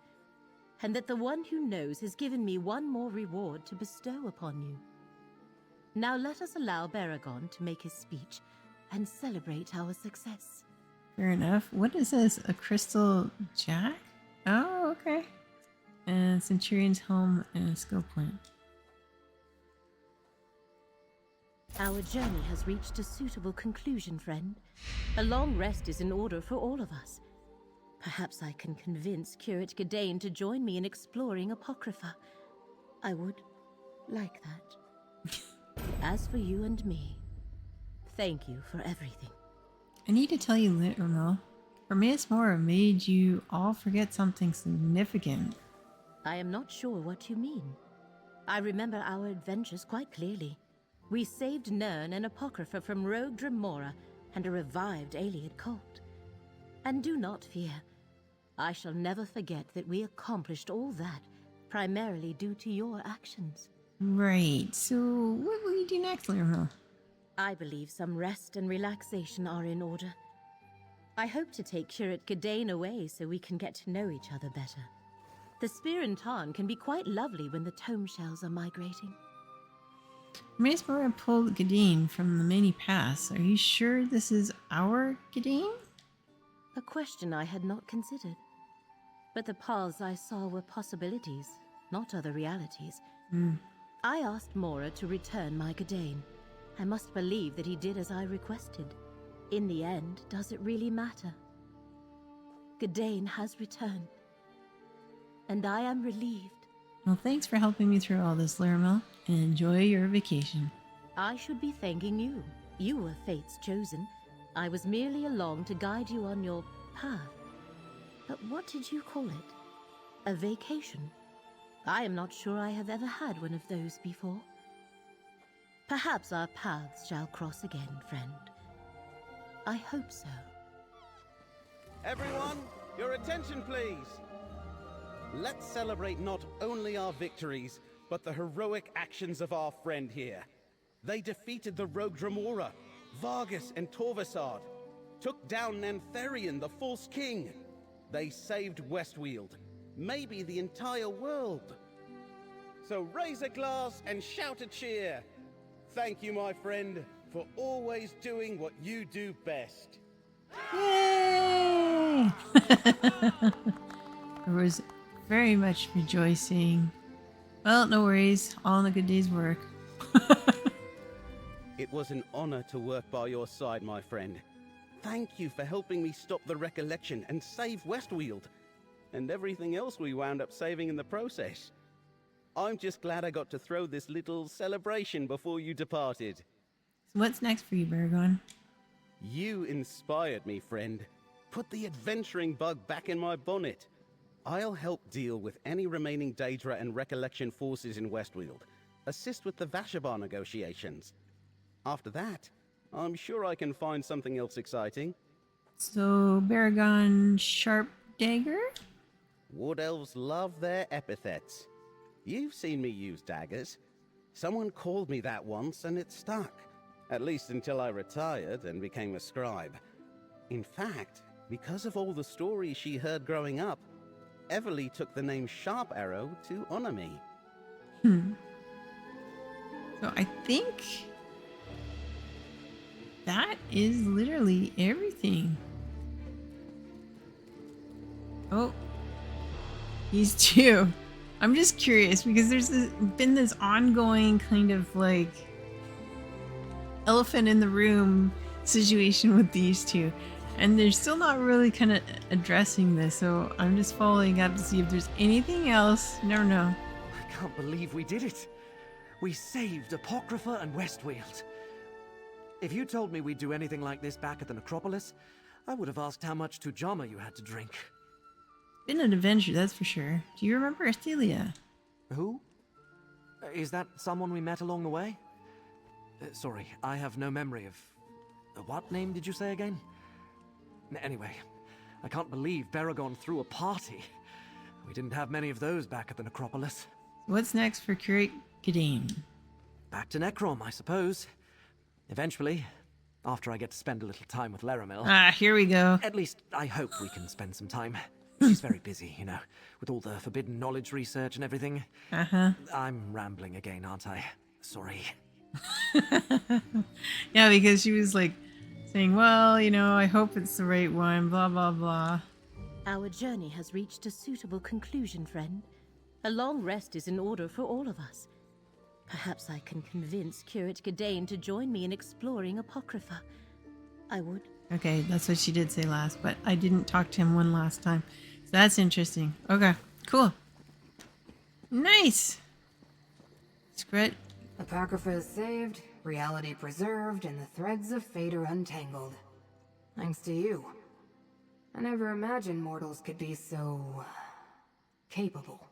and that the one who knows has given me one more reward to bestow upon you. Now let us allow Baragon to make his speech and celebrate our success. Fair enough. What is this? A crystal jack? Oh, okay. And Centurion's home and a skill plant. Our journey has reached a suitable conclusion, friend. A long rest is in order for all of us. Perhaps I can convince Curate Gadain to join me in exploring Apocrypha. I would like that. As for you and me, thank you for everything. I need to tell you, Laramil, Miss Mora made you all forget something significant. I am not sure what you mean. I remember our adventures quite clearly. We saved Nern and Apocrypha from rogue Dremora and a revived Alik'r cult. And do not fear. I shall never forget that we accomplished all that primarily due to your actions. Right, so what will you do next, Lirmo? I believe some rest and relaxation are in order. I hope to take Curate Gadain away so we can get to know each other better. The Spear and Tarn can be quite lovely when the tome shells are migrating. Miss Mora pulled Gadain from the mini pass. Are you sure this is our Gadain? A question I had not considered. But the paths I saw were possibilities, not other realities. I asked Mora to return my Gadain. I must believe that he did as I requested. In the end, does it really matter? Gadain has returned. And I am relieved. Well, thanks for helping me through all this, Lirmo, and enjoy your vacation. I should be thanking you. You were Fate's chosen. I was merely along to guide you on your path. But what did you call it? A vacation? I am not sure I have ever had one of those before. Perhaps our paths shall cross again, friend. I hope so. Everyone, your attention please! Let's celebrate not only our victories, but the heroic actions of our friend here. They defeated the rogue Dremora, Vargas and Torvasard, took down Nantharion, the false king. They saved Westweald, maybe the entire world. So raise a glass and shout a cheer. Thank you, my friend, for always doing what you do best. Yay! There was very much rejoicing. Well, no worries. All in a good day's work. It was an honor to work by your side, my friend. Thank you for helping me stop the recollection and save Westweald, and everything else we wound up saving in the process. I'm just glad I got to throw this little celebration before you departed. So what's next for you, Baragon? You inspired me, friend. Put the adventuring bug back in my bonnet. I'll help deal with any remaining Daedra and Recollection forces in Westweald. Assist with the Vashabar negotiations. After that, I'm sure I can find something else exciting. So, Baragon Sharp Dagger? Wood elves love their epithets. You've seen me use daggers. Someone called me that once and it stuck. At least until I retired and became a scribe. In fact, because of all the stories she heard growing up, Everly took the name Sharp Arrow to honor me. So I think that is literally everything. Oh, these two. I'm just curious because there's been this ongoing kind of like elephant in the room situation with these two, and they're still not really kind of addressing this, so I'm just following up to see if there's anything else. Never know. I can't believe we did it. We saved Apocrypha and Westweald. If you told me we'd do anything like this back at the Necropolis, I would have asked how much Tujama you had to drink. Been an adventure, that's for sure. Do you remember Athelia? Who? Is that someone we met along the way? Sorry, I have no memory of... what name did you say again? Anyway, I can't believe Baragon threw a party. We didn't have many of those back at the Necropolis. What's next for Curate Gadain? Back to Necrom, I suppose. Eventually, after I get to spend a little time with Laramil. Ah, here we go. At least, I hope we can spend some time. She's very busy, you know, with all the forbidden knowledge research and everything. Uh-huh. I'm rambling again, aren't I? Sorry. Yeah, because she was like saying, well, you know, I hope it's the right one, blah, blah, blah. Our journey has reached a suitable conclusion, friend. A long rest is in order for all of us. Perhaps I can convince Curate Gadain to join me in exploring Apocrypha. I would. Okay, that's what she did say last, but I didn't talk to him one last time. So that's interesting. Okay, cool. Nice! Scrit. Apocrypha is saved, reality preserved, and the threads of fate are untangled. Thanks to you. I never imagined mortals could be so capable.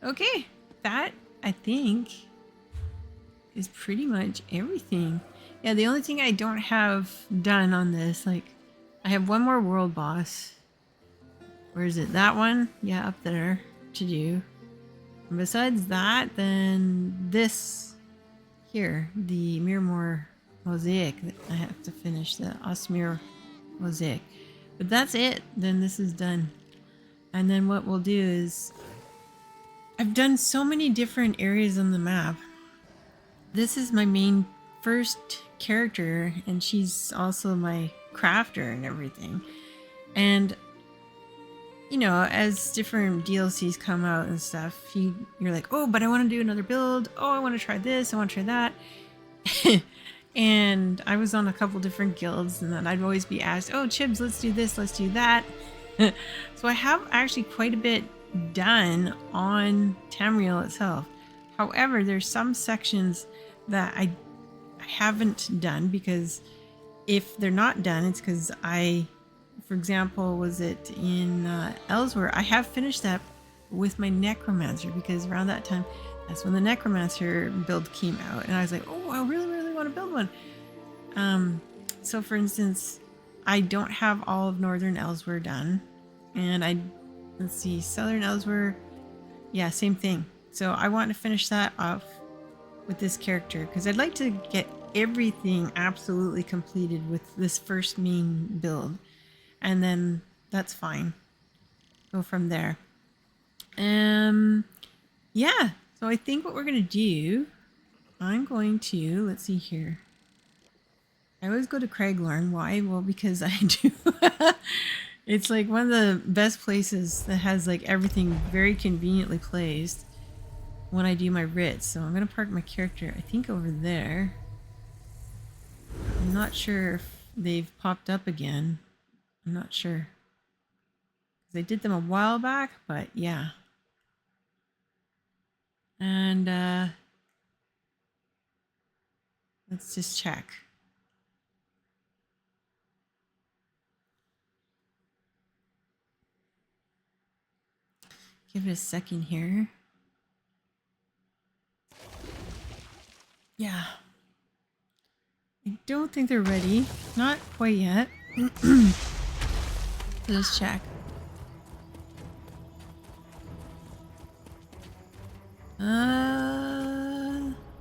Okay, that I think is pretty much everything. Yeah, the only thing I don't have done on this, like, I have one more world boss. Where is it? That one? Yeah, up there to do. And besides that, then this here, the Miramore Mosaic that I have to finish, the Osmir Mosaic. But that's it. Then this is done. And then what we'll do is, I've done so many different areas on the map. This is my main first character, and she's also my crafter and everything. And you know, as different DLCs come out and stuff, you're like, oh, but I want to do another build. Oh, I want to try this. I want to try that. And I was on a couple different guilds, and then I'd always be asked, oh, Chibs, let's do this, let's do that. So I have actually quite a bit done on Tamriel itself. However, there's some sections that I haven't done, because if they're not done, it's because for example, was it in Elsewhere? I have finished that with my Necromancer, because around that time, that's when the Necromancer build came out, and I was like, oh, I really, really want to build one. So for instance, I don't have all of Northern Elsewhere done, and let's see, Southern Elsewhere, yeah, same thing. So I want to finish that off with this character, because I'd like to get everything absolutely completed with this first main build. And then that's fine. Go from there. Yeah. So I think what we're going to do, I'm going to, let's see here. I always go to Craiglorn. Why? Well, because I do. It's like one of the best places that has like everything very conveniently placed when I do my writs. So I'm going to park my character, I think, over there. I'm not sure if they've popped up again. I'm not sure. I did them a while back, but yeah. And let's just check. Give it a second here. Yeah. I don't think they're ready. Not quite yet. Let's check.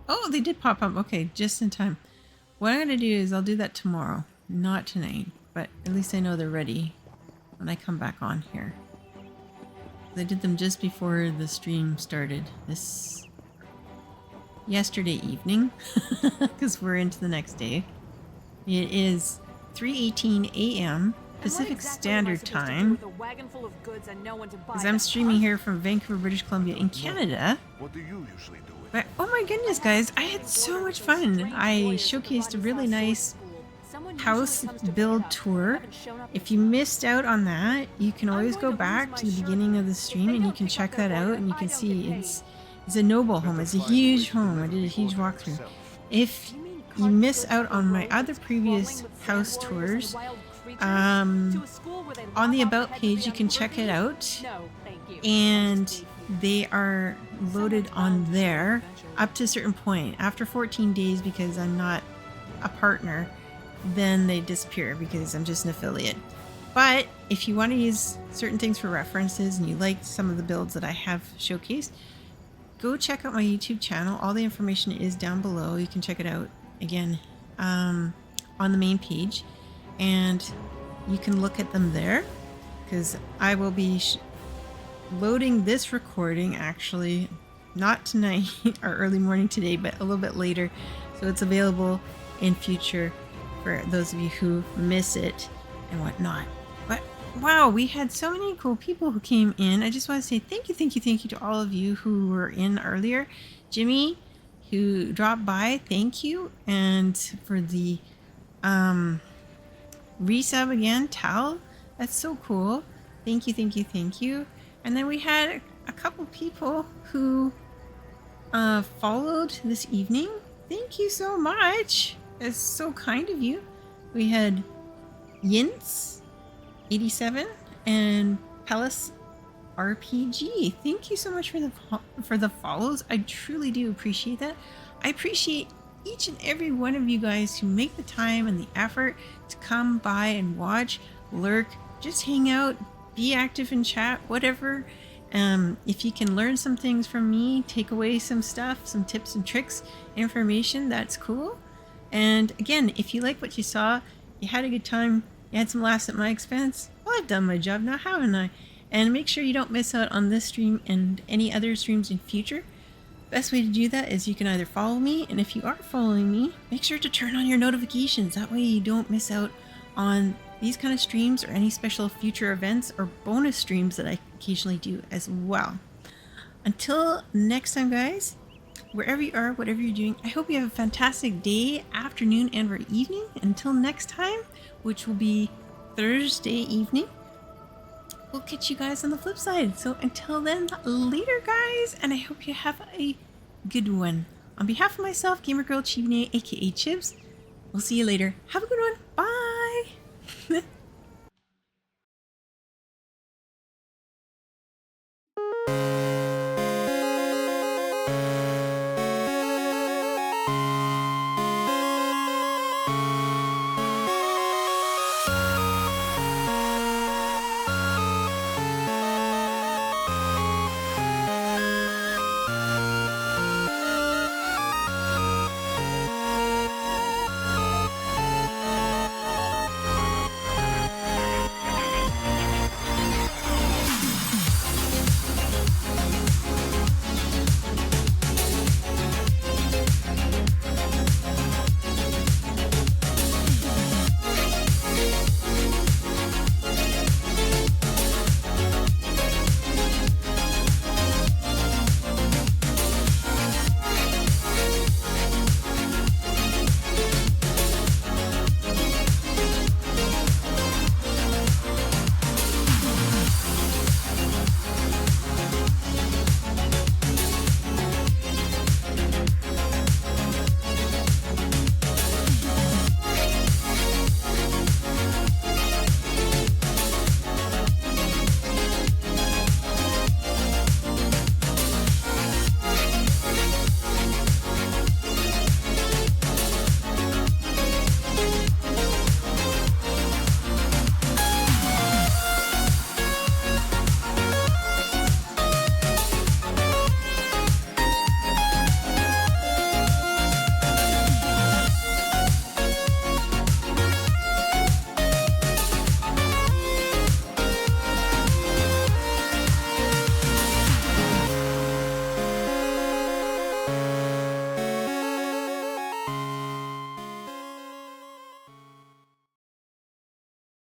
Oh, they did pop up. Okay, just in time. What I'm gonna do is I'll do that tomorrow, not tonight. But at least I know they're ready when I come back on here. I did them just before the stream started yesterday evening, because we're into the next day. It is 3:18 a.m. Pacific Standard Time, because I'm streaming here from Vancouver, British Columbia in Canada. What do you usually do? But oh my goodness, guys, I had so much fun. I showcased a really nice house build tour. If you missed out on that, you can always go back to the beginning of the stream and you can check that out, and you can see it's a noble home. It's a huge home. I did a huge walkthrough. If you miss out on my other previous house tours, on the About page you can check it out, and they are loaded on there up to a certain point. After 14 days, because I'm not a partner, then they disappear because I'm just an affiliate. But if you want to use certain things for references and you liked some of the builds that I have showcased, go check out my YouTube channel. All the information is down below. You can check it out again on the main page, and you can look at them there, because I will be loading this recording actually not tonight or early morning today, but a little bit later, so it's available in future for those of you who miss it and whatnot. But wow, we had so many cool people who came in. I just want to say thank you to all of you who were in earlier. Jimmy, who dropped by, thank you. And for the resub again, Tal, that's so cool. Thank you. And then we had a couple people who followed this evening. Thank you so much. It's so kind of you. We had Yints 87 and Palace RPG. Thank you so much for the follows. I truly do appreciate that. I appreciate each and every one of you guys who make the time and the effort to come by and watch, lurk, just hang out, be active in chat, whatever. If you can learn some things from me, take away some stuff, some tips and tricks, information, that's cool. And again, if you like what you saw, you had a good time, you had some laughs at my expense, well, I've done my job now, haven't I? And make sure you don't miss out on this stream and any other streams in future. Best way to do that is you can either follow me, and if you are following me, make sure to turn on your notifications. That way you don't miss out on these kind of streams or any special future events or bonus streams that I occasionally do as well. Until next time, guys, wherever you are, whatever you're doing, I hope you have a fantastic day, afternoon, and or evening. Until next time, which will be Thursday evening, we'll catch you guys on the flip side. So until then, later, guys, and I hope you have a good one. On behalf of myself, Gamer Girl Chibney, aka Chibs, we'll see you later. Have a good one. Bye.